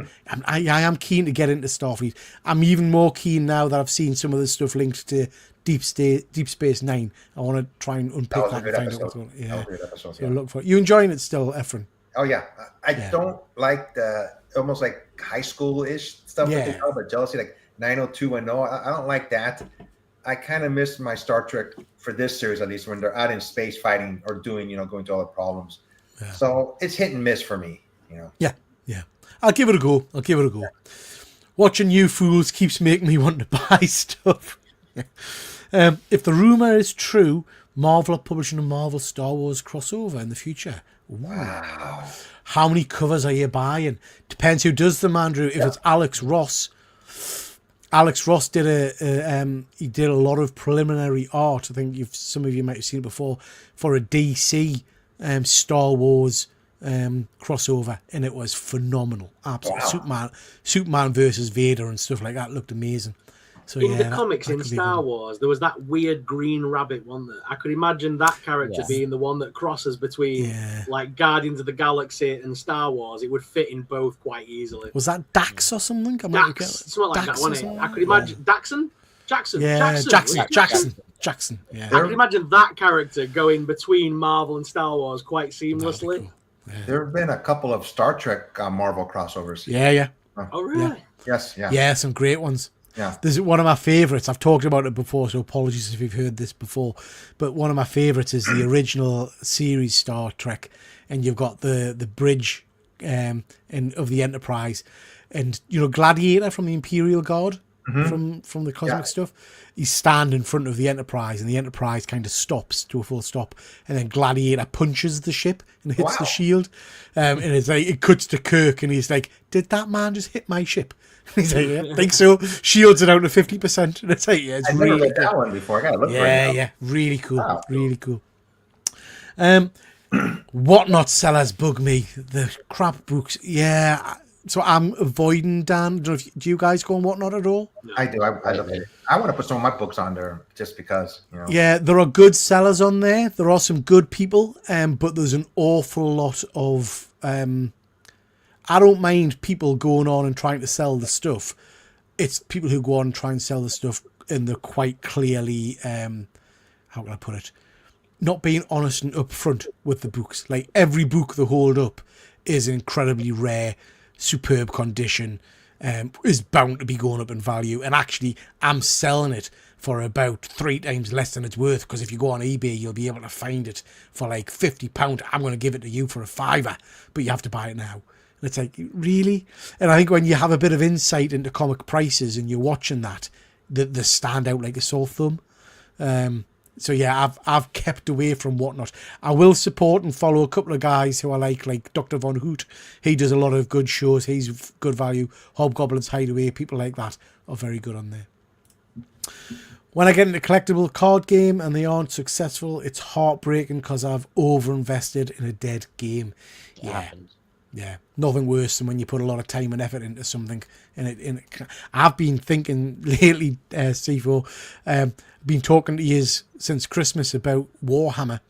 I am keen to get into Starfleet. I'm even more keen now that I've seen some of the stuff linked to Deep Space Nine. I want to try and unpick that and find out what's going on. Yeah, so look for it. You enjoying it still, Ephraim? Oh yeah, I don't like the almost like high school-ish stuff that they call, but jealousy, like 90210. I don't like that. I kind of miss my Star Trek for this series, at least, when they're out in space fighting or doing, going through all the problems. Yeah. So it's hit and miss for me, Yeah. I'll give it a go. Watching you fools keeps making me want to buy stuff. If the rumor is true, Marvel are publishing a Marvel Star Wars crossover in the future. Wow. How many covers are you buying? Depends who does them, Andrew. If it's Alex Ross did he did a lot of preliminary art. I think some of you might have seen it before, for a DC Star Wars crossover, and it was phenomenal. Absolutely. Wow. Superman versus Vader and stuff like that looked amazing. So in the comics, in Star Wars, there was that weird green rabbit one that I could imagine that character being the one that crosses between like Guardians of the Galaxy and Star Wars. It would fit in both quite easily. Was that Dax or something? Dax, something like that, wasn't it? I could imagine Jackson. Jackson. Yeah. I can imagine that character going between Marvel and Star Wars quite seamlessly. Cool. Yeah. There have been a couple of Star Trek Marvel crossovers. Yeah. Oh, really? Yes. Yeah, some great ones. Yeah. This is one of my favourites. I've talked about it before, so apologies if you've heard this before. But one of my favourites is the original series Star Trek, and you've got the bridge of the Enterprise, and Gladiator from the Imperial Guard from the cosmic stuff. He's standing in front of the Enterprise, and the Enterprise kind of stops to a full stop, and then Gladiator punches the ship and hits the shield, and it's like it cuts to Kirk, and he's like, "Did that man just hit my ship?" He's like, "Yeah, I think so." Shields it out to 50%, and it's like, it's I've really never read that one before. I gotta look for it. Yeah, really cool, really cool. Whatnot sellers bug me. The crap books, So I'm avoiding Dan. Do you guys go on Whatnot at all? I do. I love it. I want to put some of my books on there just because. Yeah, there are good sellers on there. There are some good people, but there's an awful lot of. I don't mind people going on and trying to sell the stuff. It's people who go on and try and sell the stuff, and they're quite clearly, how can I put it, not being honest and upfront with the books. Like every book they hold up is incredibly rare, superb condition, is bound to be going up in value, and actually I'm selling it for about 3 times less than it's worth, because if you go on eBay you'll be able to find it for like £50. I'm going to give it to you for £5, but you have to buy it now. And it's like, really? And I think when you have a bit of insight into comic prices and you're watching that, they stand out like a sore thumb. So yeah, I've kept away from Whatnot. I will support and follow a couple of guys who I like Dr. Von Hoot. He does a lot of good shows. He's good value. Hobgoblin's Hideaway, people like that are very good on there. When I get into a collectible card game and they aren't successful, it's heartbreaking because I've overinvested in a dead game. Yeah, nothing worse than when you put a lot of time and effort into something. And I've been thinking lately, C4, been talking to you since Christmas about Warhammer.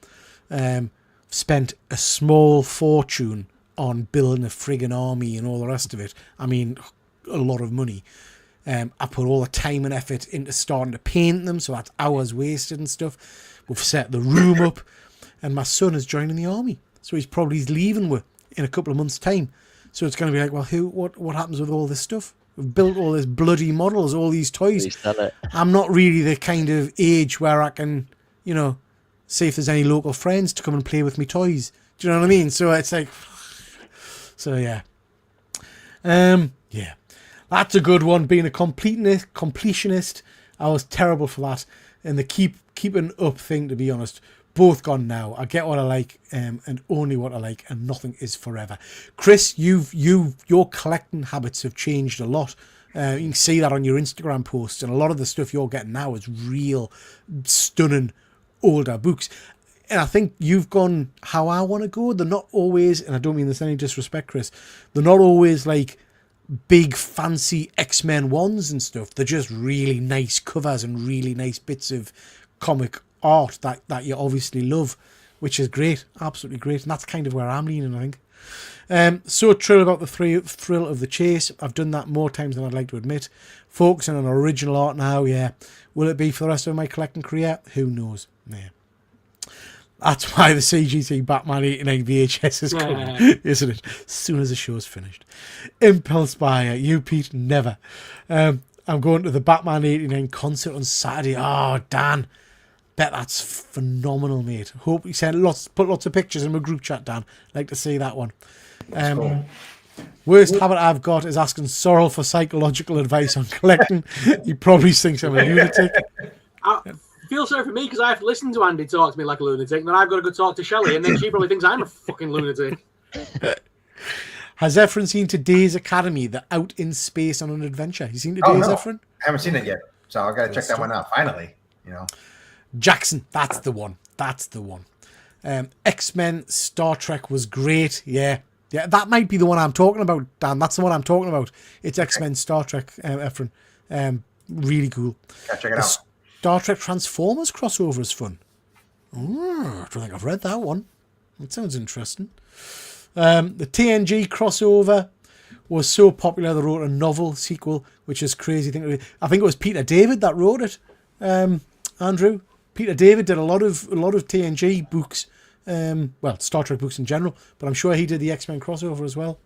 Spent a small fortune on building a friggin' army and all the rest of it. I mean, a lot of money. I put all the time and effort into starting to paint them, so that's hours wasted and stuff. We've set the room up, and my son is joining the army, so he's probably leaving in a couple of months' time. So it's going to be like, well, what happens with all this stuff? We've built all these bloody models, all these toys. I'm not really the kind of age where I can, see if there's any local friends to come and play with me toys. Do you know what I mean? So it's like, yeah. Yeah. That's a good one. Being a completionist, I was terrible for that. And the keeping up thing, to be honest, both gone now. I get what I like, and only what I like, and nothing is forever. Chris, your collecting habits have changed a lot You can see that on your Instagram posts, and a lot of the stuff you're getting now is real stunning older books. And I think you've gone how I want to go. They're not always, and I don't mean this any disrespect, Chris, they're not always like big fancy X-Men ones and stuff. They're just really nice covers and really nice bits of comic art that you obviously love, which is great, absolutely great. And that's kind of where I'm leaning, I think. So thrilled about the thrill of the chase. I've done that more times than I'd like to admit. Focusing on original art now, yeah. Will it be for the rest of my collecting career? Who knows? Yeah. That's why the CGT Batman 89 VHS is coming, isn't it? As soon as the show's finished. Impulse buyer, you Pete, never. I'm going to the Batman 89 concert on Saturday. Oh, Dan. Bet that's phenomenal, mate. Hope you sent put lots of pictures in my group chat, Dan. Like to see that one. Cool. Worst habit I've got is asking Sorrel for psychological advice on collecting. He probably thinks I'm a lunatic. I feel sorry for me because I have to listen to Andy talk to me like a lunatic, and then I've got to go talk to Shelley, and then she probably thinks I'm a fucking lunatic. Has Efren seen Today's Academy, the Out in Space on an Adventure? You seen Today's, Efren? I haven't seen it yet, so I got to check that one out. Finally, you know. Jackson, that's the one. That's the one. X-Men, Star Trek was great. Yeah, that might be the one I'm talking about, Dan. That's the one I'm talking about. It's X-Men, Star Trek, Efren. Really cool. Gotta check it out. Star Trek Transformers crossover is fun. I don't think I've read that one. That sounds interesting. The TNG crossover was so popular they wrote a novel sequel, which is crazy. I think it was Peter David that wrote it. Andrew, Peter David did a lot of TNG books. Well, Star Trek books in general, but I'm sure he did the X-Men crossover as well.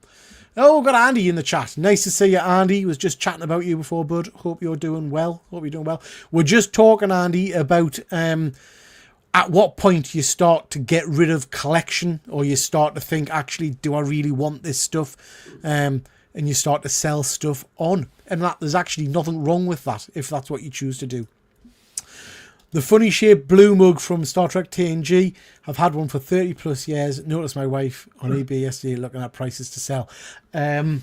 Oh, we've got Andy in the chat. Nice to see you, Andy. Was just chatting about you before, bud. Hope you're doing well. We're just talking, Andy, about at what point you start to get rid of collection, or you start to think, actually, do I really want this stuff? And you start to sell stuff on. And that there's actually nothing wrong with that, if that's what you choose to do. The funny shaped blue mug from Star Trek TNG. I've had one for 30 plus years. Noticed my wife on eBay yesterday looking at prices to sell. I've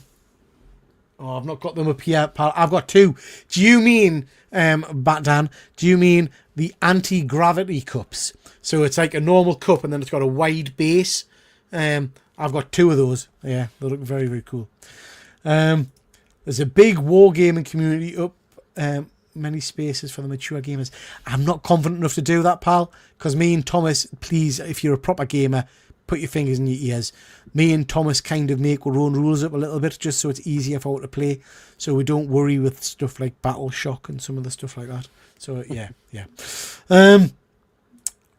not got them up here, pal. I've got two. Do you mean, Dan, do you mean the anti-gravity cups? So it's like a normal cup and then it's got a wide base. I've got two of those. Yeah, they look very, very cool. There's a big wargaming community up. Many spaces for the mature gamers. I'm not confident enough to do that, pal, because me and Thomas, please, if you're a proper gamer, put your fingers in your ears. Me and Thomas kind of make our own rules up a little bit, just so it's easier for us to play, so we don't worry with stuff like Battle Shock and some of the stuff like that. So yeah.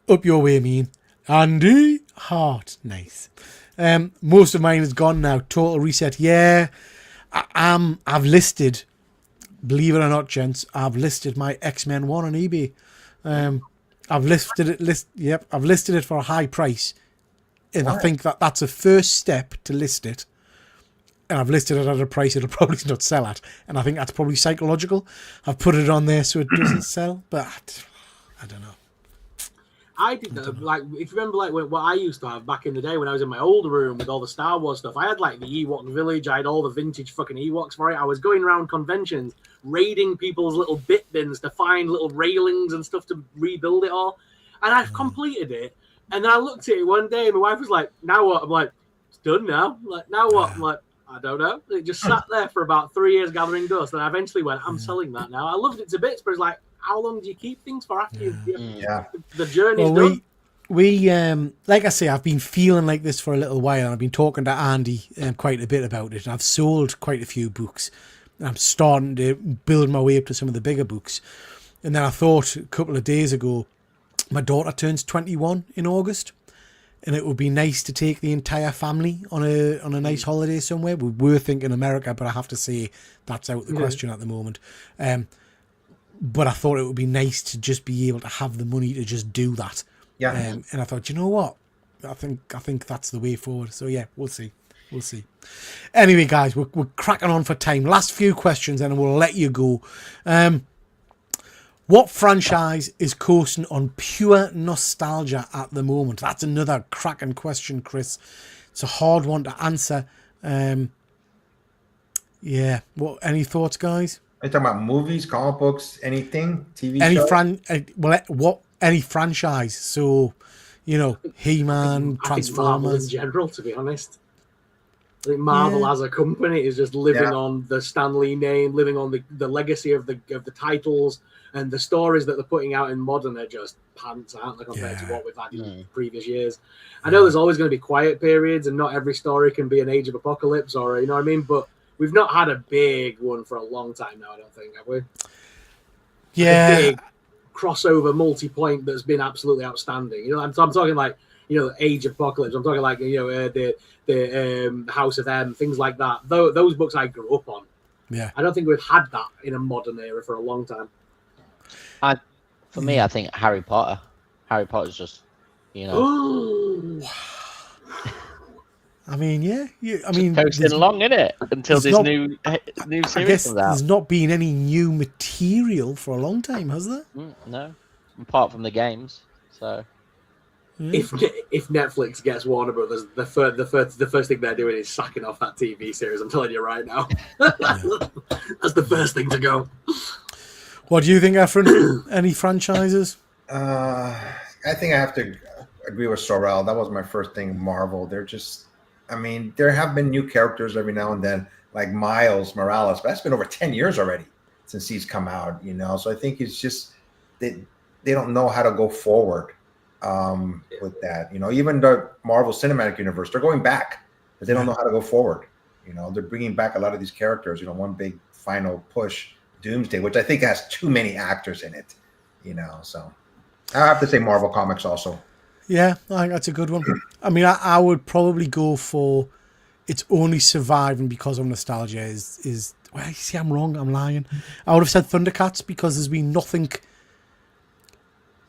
Up your way, mean Andy Hart. Nice. Most of mine is gone now. Total reset. Yeah, I've listed. Believe it or not, gents, I've listed my X-Men 1 on eBay. I've listed it for a high price. And I think that's a first step to list it. And I've listed it at a price it'll probably not sell at. And I think that's probably psychological. I've put it on there so it doesn't sell, but I don't know. I did that. Like, if you remember, like what I used to have back in the day when I was in my old room with all the Star Wars stuff, I had like the Ewok Village. I had all the vintage fucking Ewoks for it. I was going around conventions, raiding people's little bit bins to find little railings and stuff to rebuild it all. And I've completed it. And then I looked at it one day, and my wife was like, "Now what?" I'm like, "It's done now." I'm like, "Now what?" I'm like, "I don't know." It just sat there for about 3 years gathering dust, and I eventually went, "I'm selling that now." I loved it to bits, but it's like, how long do you keep things for after the journey's done? We like I say, I've been feeling like this for a little while, and I've been talking to Andy quite a bit about it. I've sold quite a few books. I'm starting to build my way up to some of the bigger books. And then I thought a couple of days ago, my daughter turns 21 in August, and it would be nice to take the entire family on a nice holiday somewhere. We were thinking America, but I have to say that's out of the question at the moment. But I thought it would be nice to just be able to have the money to just do that. Yeah. And I thought, you know what? I think that's the way forward. So yeah, we'll see. Anyway, guys, we're cracking on for time. Last few questions, and we'll let you go. What franchise is coasting on pure nostalgia at the moment? That's another cracking question, Chris. It's a hard one to answer. Yeah. What? Any thoughts, guys? Are you talking about movies, comic books, anything, TV Any show? any franchise? So, you know, He-Man, I think Marvel in Transformers. general, to be honest. I think Marvel as a company is just living on the Stan Lee name, living on the legacy of the titles, and the stories that they're putting out in modern are just pants, aren't they, compared to what we've had in previous years. I know there's always going to be quiet periods, and not every story can be an Age of Apocalypse or, you know what I mean? But we've not had a big one for a long time now, I don't think, have we? Yeah. A big crossover multi-point that's been absolutely outstanding. You know, I'm talking like, you know, Age of Apocalypse. I'm talking like, you know, the House of M, things like that. Those books I grew up on. Yeah. I don't think we've had that in a modern era for a long time. For me, I think Harry Potter. Harry Potter's just, you know. I mean, yeah. I mean, coasting along, innit? Until this new series I guess comes out. there's not been any new material for a long time, has there? No, apart from the games. So, if Netflix gets Warner Brothers, the first thing they're doing is sacking off that TV series. I'm telling you right now. That's the first thing to go. What do you think, Efren? Any franchises? I think I have to agree with Sorrel. That was my first thing. Marvel. They're just. I mean, there have been new characters every now and then, like Miles Morales, but that's been over 10 years already since he's come out. You know, so I think it's just they don't know how to go forward with that. You know, even the Marvel Cinematic Universe, they're going back, but they don't know how to go forward. You know, they're bringing back a lot of these characters. You know, one big final push. Doomsday, which I think has too many actors in it, you know. So I have to say Marvel Comics also. Yeah, I think that's a good one. I mean, I would probably go for it's only surviving because of nostalgia. Is well, you see, I'm wrong. I'm lying. I would have said Thundercats because there's been nothing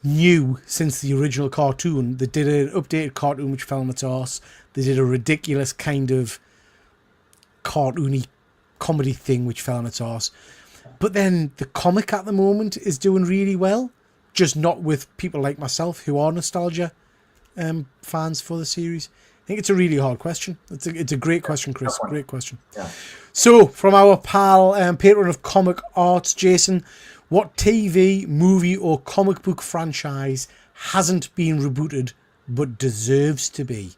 new since the original cartoon. They did an updated cartoon which fell on its arse. They did a ridiculous kind of cartoony comedy thing which fell on its arse. But then the comic at the moment is doing really well, just not with people like myself who are nostalgia fans for the series. I think it's a really hard question. It's a great question, Chris. Great question. Yeah. So, from our pal, patron of comic arts, Jason, what TV, movie, or comic book franchise hasn't been rebooted but deserves to be?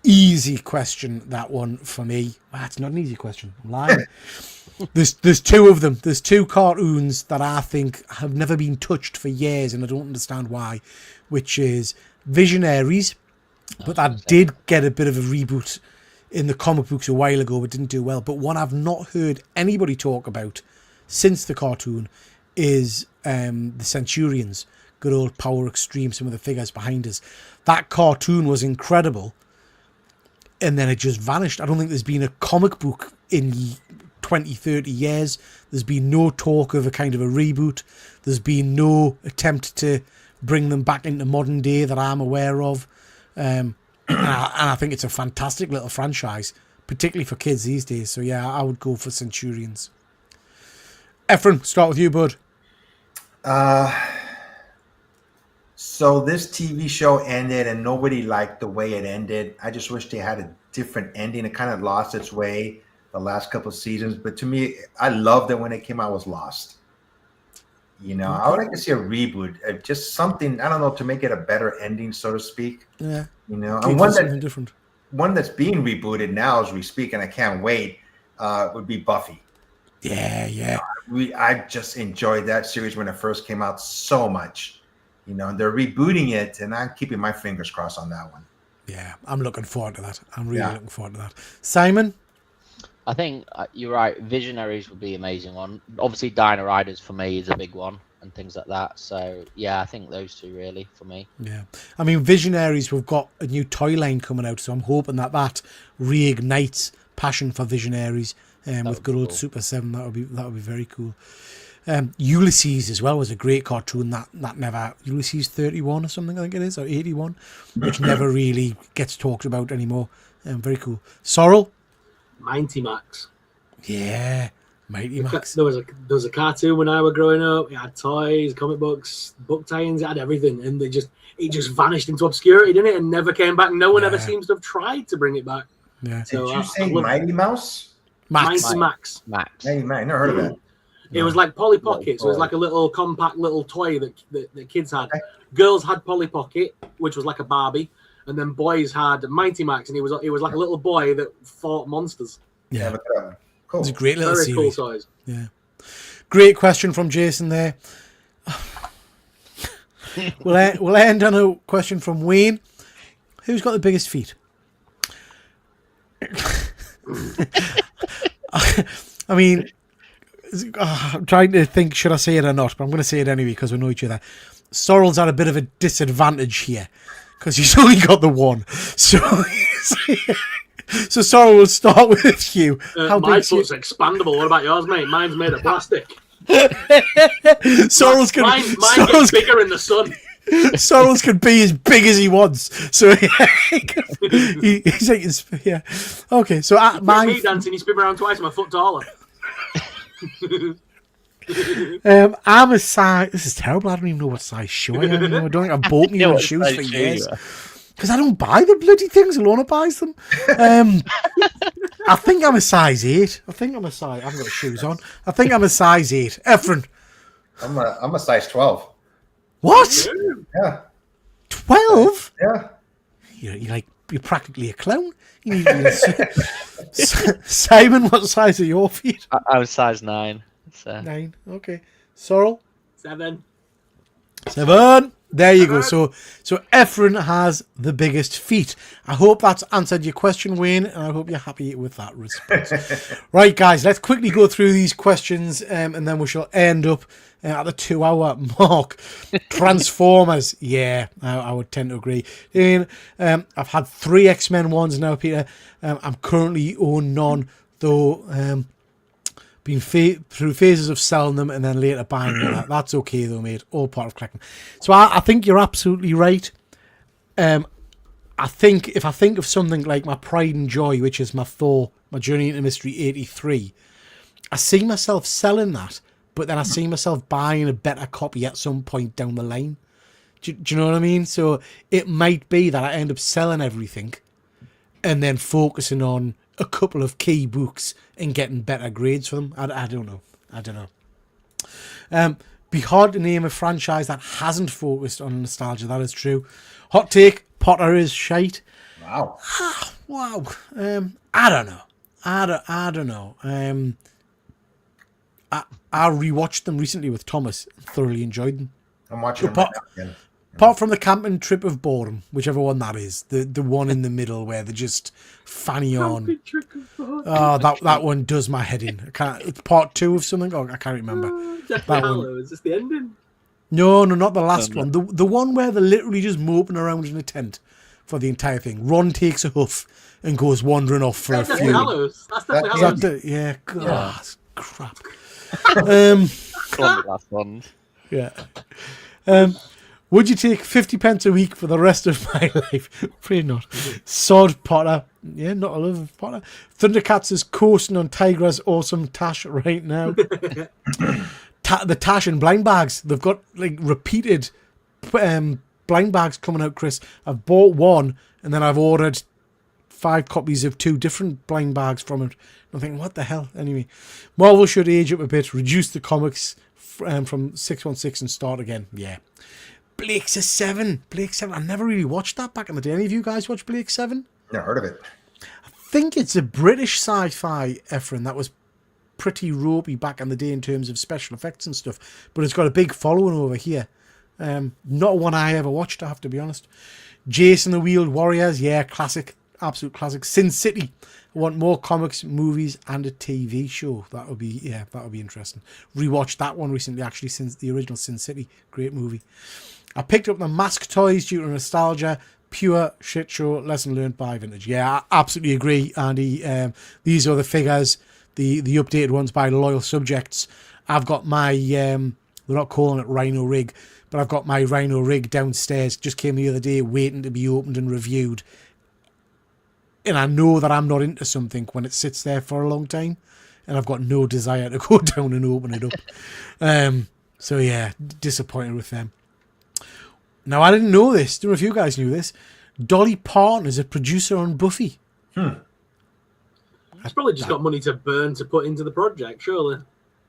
Easy question, that one for me. Well, it's not an easy question. I'm lying. There's two of them. There's two cartoons that I think have never been touched for years, and I don't understand why, which is Visionaries, but that did get a bit of a reboot in the comic books a while ago, but didn't do well. But one I've not heard anybody talk about since the cartoon is the Centurions. Good old Power Extreme, some of the figures behind us. That cartoon was incredible, and then it just vanished. I don't think there's been a comic book in 20, 30 years. There's been no talk of a kind of a reboot. There's been no attempt to bring them back into modern day that I'm aware of. And I think it's a fantastic little franchise, particularly for kids these days. So yeah, I would go for Centurions. Efren, start with you, bud. So this TV show ended and nobody liked the way it ended. I just wish they had a different ending. It kind of lost its way the last couple of seasons. But to me, I loved it when it came out. Was Lost. You know, I would like to see a reboot, just something, I don't know, to make it a better ending, so to speak. Yeah. You know, and one that's being rebooted now as we speak, and I can't wait, would be Buffy. Yeah, yeah. I just enjoyed that series when it first came out so much. You know, and they're rebooting it, and I'm keeping my fingers crossed on that one. Yeah, I'm looking forward to that. I'm really looking forward to that. Simon? I think you're right. Visionaries would be an amazing one. Obviously, Dino Riders for me is a big one, and things like that. So, yeah, I think those two really for me. Yeah. I mean, Visionaries, we've got a new toy line coming out, so I'm hoping that reignites passion for Visionaries with good old Super 7. That would be very cool. Ulysses as well was a great cartoon that never, Ulysses 31 or something I think it is, or 81, which never really gets talked about anymore. Very cool. Sorrel? Mighty Max. Yeah, Mighty Max. There was a cartoon when I was growing up. It had toys, comic books, book tie-ins. It had everything, and it just vanished into obscurity, didn't it? And never came back. No one ever seems to have tried to bring it back. Yeah. Did you say Mighty Mouse? Max. Mighty Max. Max. Hey, man, I never heard of that. It was like Polly Pocket, so it was like a little compact little toy that kids had. Okay. Girls had Polly Pocket, which was like a Barbie, and then boys had Mighty Max, and it was like a little boy that fought monsters. Yeah, But, cool. it's a great little Very series. cool toys. Yeah, great question from Jason there. We'll end on a question from Wayne. Who's got the biggest feet? I mean, I'm trying to think, should I say it or not? But I'm going to say it anyway because we know each other. Sorrel's at a bit of a disadvantage here because he's only got the one. So, so Sorrel, will start with you. My foot's expandable. What about yours, mate? Mine's made of plastic. Sorrel's can Mine gets bigger in the sun. Sorrel's can be as big as he wants. So he's like, yeah. Okay, so at Me dancing, you spin around twice, my foot taller. I'm a size. This is terrible. I don't even know what size shoe I am anymore. I don't think I've bought me own shoes for years because I don't buy the bloody things. Alona buys them. I think I'm a size 8. I haven't got shoes on. I think I'm a size 8. Efren. I'm a size 12. What? Yeah. 12? Yeah. You're practically a clown. You need Simon, what size are your feet? I was size 9. So. 9. Okay. Sorrel? 7. 7. There you go. So Efren has the biggest feet. I hope that's answered your question, Wayne, and I hope you're happy with that response. Right, guys, let's quickly go through these questions, and then we shall end up at the 2-hour mark. Transformers. Yeah, I would tend to agree. I've had 3 X-Men ones now, Peter. I'm currently own none, though. Been through phases of selling them and then later buying them. That's okay though, mate. All part of collecting. So I think you're absolutely right. I think if I think of something like my Pride and Joy, which is my Thor, my Journey into Mystery 83, I see myself selling that, but then I see myself buying a better copy at some point down the line. Do you know what I mean? So it might be that I end up selling everything and then focusing on a couple of key books and getting better grades for them. I don't know. Be hard to name a franchise that hasn't focused on nostalgia. That is true. Hot take: Potter is shite. Wow. Wow. I don't know. I don't know. I rewatched them recently with Thomas. Thoroughly enjoyed them. I'm watching them right now again. Apart from the camping trip of boredom, whichever one that is, the one in the middle where they're just fanny on. Oh, that one does my head in. I can't. It's part 2 of something. Oh, I can't remember. Deathly That Hallows. one. Is this the ending? No, not the last one. The one where they're literally just moping around in a tent for the entire thing. Ron takes a huff and goes wandering off for a Deathly few. Hallows. That's Deathly Is Hallows. that yeah. God, crap. One of the last ones. Yeah. Would you take 50 pence a week for the rest of my life? Probably not. Sod Potter. Yeah, not a love of Potter. Thundercats is coasting on Tigra's awesome Tash right now. The Tash and blind bags. They've got like repeated blind bags coming out, Chris. I've bought one and then I've ordered 5 copies of 2 different blind bags from it. I'm thinking, what the hell? Anyway, Marvel should age up a bit, reduce the comics from 616 and start again. Yeah. Blake's a 7. Blake 7. I never really watched that back in the day. Any of you guys watch Blake 7? Never heard of it. I think it's a British sci-fi, Efren, that was pretty ropey back in the day in terms of special effects and stuff. But it's got a big following over here. Not one I ever watched, I have to be honest. Jason the Wheeled Warriors. Yeah, classic. Absolute classic. Sin City. I want more comics, movies, and a TV show. That would be interesting. Rewatched that one recently, actually, since the original Sin City. Great movie. I picked up the Mask toys due to nostalgia. Pure shit show. Lesson learned by Vintage. Yeah, I absolutely agree, Andy. These are the figures, the updated ones by Loyal Subjects. I've got my, they're not calling it Rhino Rig, but I've got my Rhino Rig downstairs. Just came the other day waiting to be opened and reviewed. And I know that I'm not into something when it sits there for a long time. And I've got no desire to go down and open it up. So yeah, disappointed with them. Now, I didn't know this. Don't know if you guys knew this. Dolly Parton is a producer on Buffy. She's probably just got money to burn to put into the project, surely.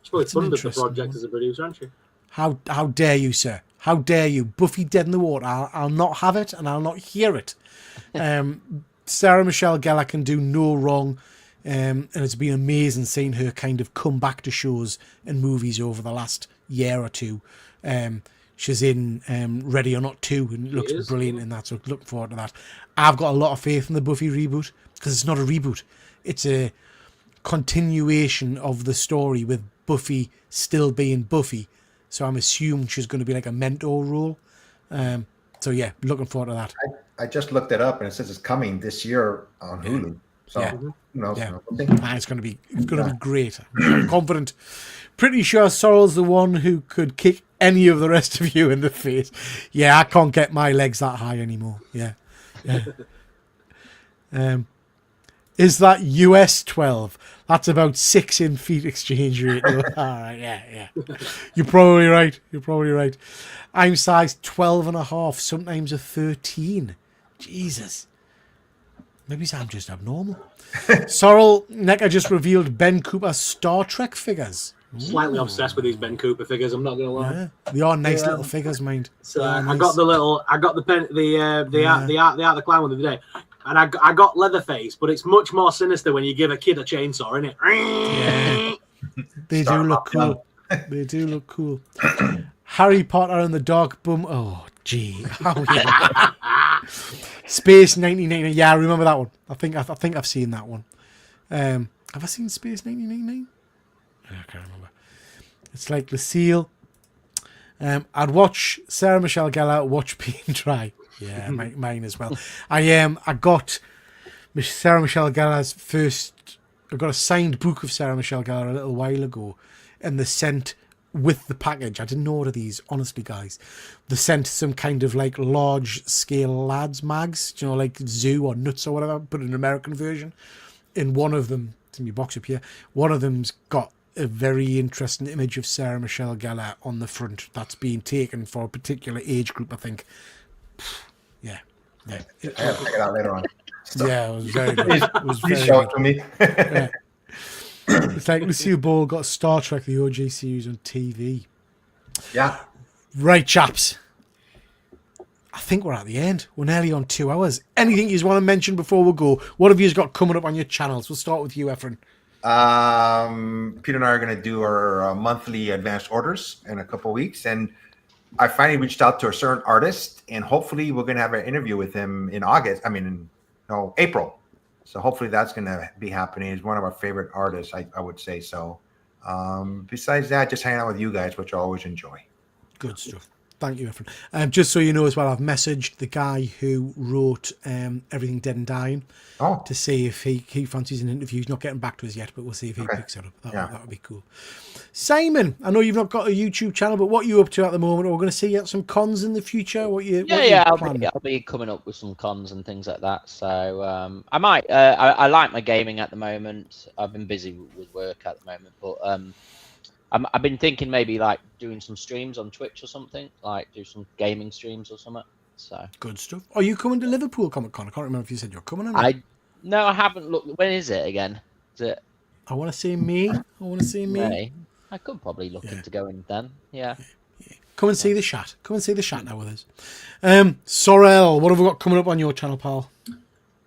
She's probably That's an funded the interesting project one. as a producer, hasn't she? How dare you, sir? How dare you? Buffy Dead in the Water. I'll not have it, and I'll not hear it. Sarah Michelle Gellar can do no wrong, and it's been amazing seeing her kind of come back to shows and movies over the last year or two. She's in Ready or Not 2, and it looks brilliant in that, so looking forward to that. I've got a lot of faith in the Buffy reboot, because it's not a reboot. It's a continuation of the story with Buffy still being Buffy. So I'm assuming she's going to be like a mentor role. So yeah, looking forward to that. I just looked it up and it says it's coming this year on Hulu. So Yeah. who knows? Yeah. Okay. It's going to be great. I'm confident. Pretty sure Sorrel's the one who could kick any of the rest of you in the face. Yeah, I can't get my legs that high anymore. Yeah. Is that US 12? That's about 6 in feet exchange rate. All right, yeah. You're probably right. I'm size 12.5, sometimes a 13. Jesus. Maybe I'm just abnormal. Sorrel, NECA just revealed Ben Cooper Star Trek figures. Slightly obsessed with these Ben Cooper figures, I'm not going to lie. Yeah, they are nice little figures, mind. So I got the Art the Clown one the other day. And I got Leatherface, but it's much more sinister when you give a kid a chainsaw, isn't it? Yeah. They do look cool. They do look cool. Harry Potter and the Dark Bum. Oh, gee. Oh, yeah. Space 1999. Yeah, I remember that one. I think I've seen that one. Have I seen Space 1999? I can't remember. It's like Lucille. I'd watch Sarah Michelle Gellar watch Paint Dry. Yeah, mine as well. I got Sarah Michelle Gellar's first. I got a signed book of Sarah Michelle Gellar a little while ago, and they sent with the package. I didn't order these, honestly, guys. They sent some kind of like large scale lads mags, you know, like Zoo or Nuts or whatever, but an American version. In one of them, it's in my box up here. One of them's got a very interesting image of Sarah Michelle Gellar on the front that's being taken for a particular age group, I think. Yeah. I have to check it out later on. Yeah, it was very good. It was Please very show good. it to me. Yeah. It's like Lucille Ball got Star Trek, the OG series on TV. Yeah. Right, chaps. I think we're at the end. We're nearly on 2 hours. Anything you want to mention before we go? What have you got coming up on your channels? We'll start with you, Efren. Peter and I are going to do our monthly advanced orders in a couple of weeks, and I finally reached out to a certain artist, and hopefully we're going to have an interview with him in April. So hopefully that's going to be happening. He's one of our favorite artists, I would say. So besides that, just hanging out with you guys, which I always enjoy. Good stuff. Thank you, Efren. Just so you know as well, I've messaged the guy who wrote Everything Dead and Dying to see if he fancies an interview. He's not getting back to us yet, but we'll see if he picks it up. That would be cool. Simon, I know you've not got a YouTube channel, but what are you up to at the moment? Are we going to see you at some cons in the future? I'll be coming up with some cons and things like that. So I might. I like my gaming at the moment. I've been busy with work at the moment, but I've been thinking maybe like doing some streams on Twitch or something, like do some gaming streams or something. So good stuff. Are you coming to Liverpool Comic Con? I can't remember if you said you're coming or not. No, I haven't looked. When is it again? Is it? I want to see me. May. I could probably look into going then. Yeah. Come and see the chat. Come and see the chat now with us. Sorrel, what have we got coming up on your channel, pal?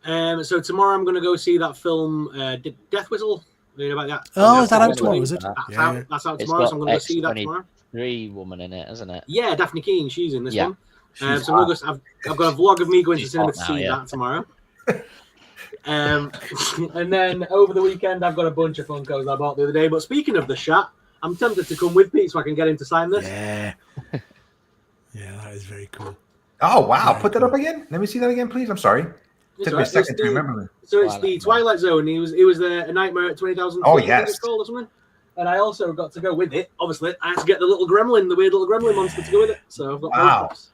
So tomorrow I'm going to go see that film, Death Whistle. You know about that? Oh, is that out tomorrow? Is it? That's out tomorrow. So I'm going to go see that tomorrow. Woman in it, isn't it? Yeah, Daphne Keane. She's in this one. So I've got a vlog of me going to cinema to see that tomorrow. And then over the weekend, I've got a bunch of Funkos I bought the other day. But speaking of the chat, I'm tempted to come with Pete so I can get him to sign this. Yeah. Yeah, that is very cool. Oh, wow. Put that up again. Let me see that again, please. I'm sorry. Took me a second to remember. So it's the Twilight Zone. It was A Nightmare at 20,000. Oh, yes. It's called or something. And I also got to go with it. Obviously, I had to get the little gremlin, the weird little gremlin monster to go with it. So I've got both.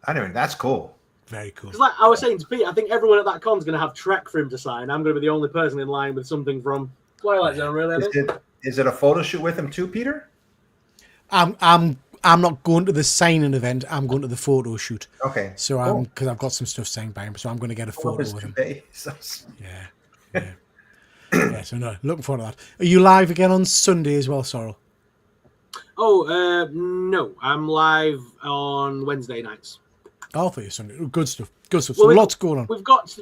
I mean, that's cool. Very cool. Because like I was saying to Pete, I think everyone at that con's going to have Trek for him to sign. I'm going to be the only person in line with something from Twilight Zone, really. I think. Is it a photo shoot with him too, Peter? I'm not going to the signing event. I'm going to the photo shoot. Okay. So because I've got some stuff signed by him, so I'm going to get a photo with him. Yeah. Yeah, so no, looking forward to that. Are you live again on Sunday as well, Sorrel? Oh, no, I'm live on Wednesday nights. Oh, for you Sunday. Good stuff. Good stuff. So lots going on. We've got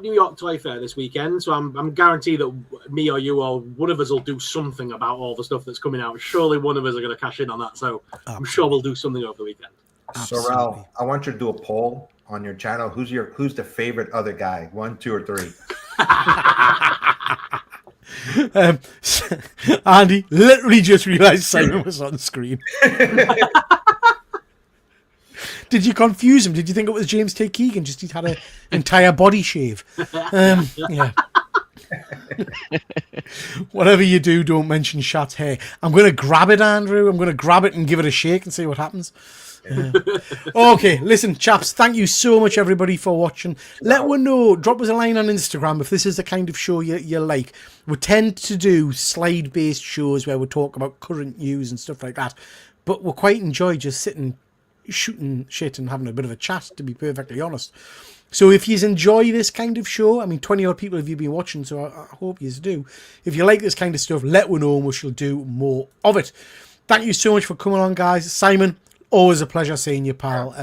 New York Toy Fair this weekend, so I'm guaranteed that me or you or one of us will do something about all the stuff that's coming out. Surely one of us are going to cash in on that, so absolutely. I'm sure we'll do something over the weekend. Sorrel, I want you to do a poll on your channel. Who's the favorite other guy? 1, 2, or 3? Andy literally just realised Simon was on the screen. Did you confuse him? Did you think it was James T. Keegan? Just he'd had an entire body shave. Yeah. Whatever you do, don't mention Shat's hair. I'm going to grab it, Andrew. I'm going to grab it and give it a shake and see what happens. Okay, listen, chaps, thank you so much, everybody, for watching. Let one know, drop us a line on Instagram if this is the kind of show you like. We tend to do slide-based shows where we talk about current news and stuff like that, but we quite enjoy just sitting, shooting shit and having a bit of a chat, to be perfectly honest. So if you enjoy this kind of show, I mean, 20 odd people have you been watching, so I hope you do. If you like this kind of stuff, let one know and we shall do more of it. Thank you so much for coming on, guys. Simon, always a pleasure seeing you, pal.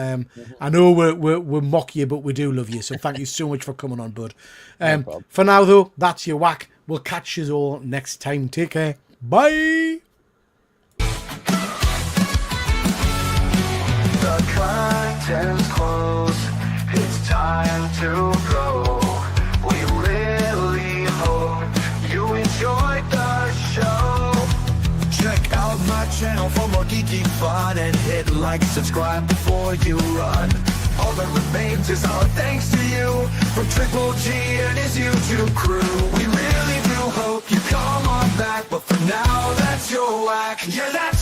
I know we mock you, but we do love you. So thank you so much for coming on, bud. No for now, though, that's your whack. We'll catch you all next time. Take care. Bye. The curtains close. It's time to go. We really hope you enjoyed the show. Check out my channel for more geeky fun and hit like, subscribe before you run. All that remains is our thanks to you from Triple G and his YouTube crew. We really do hope you come on back, but for now, that's your whack. Yeah, that's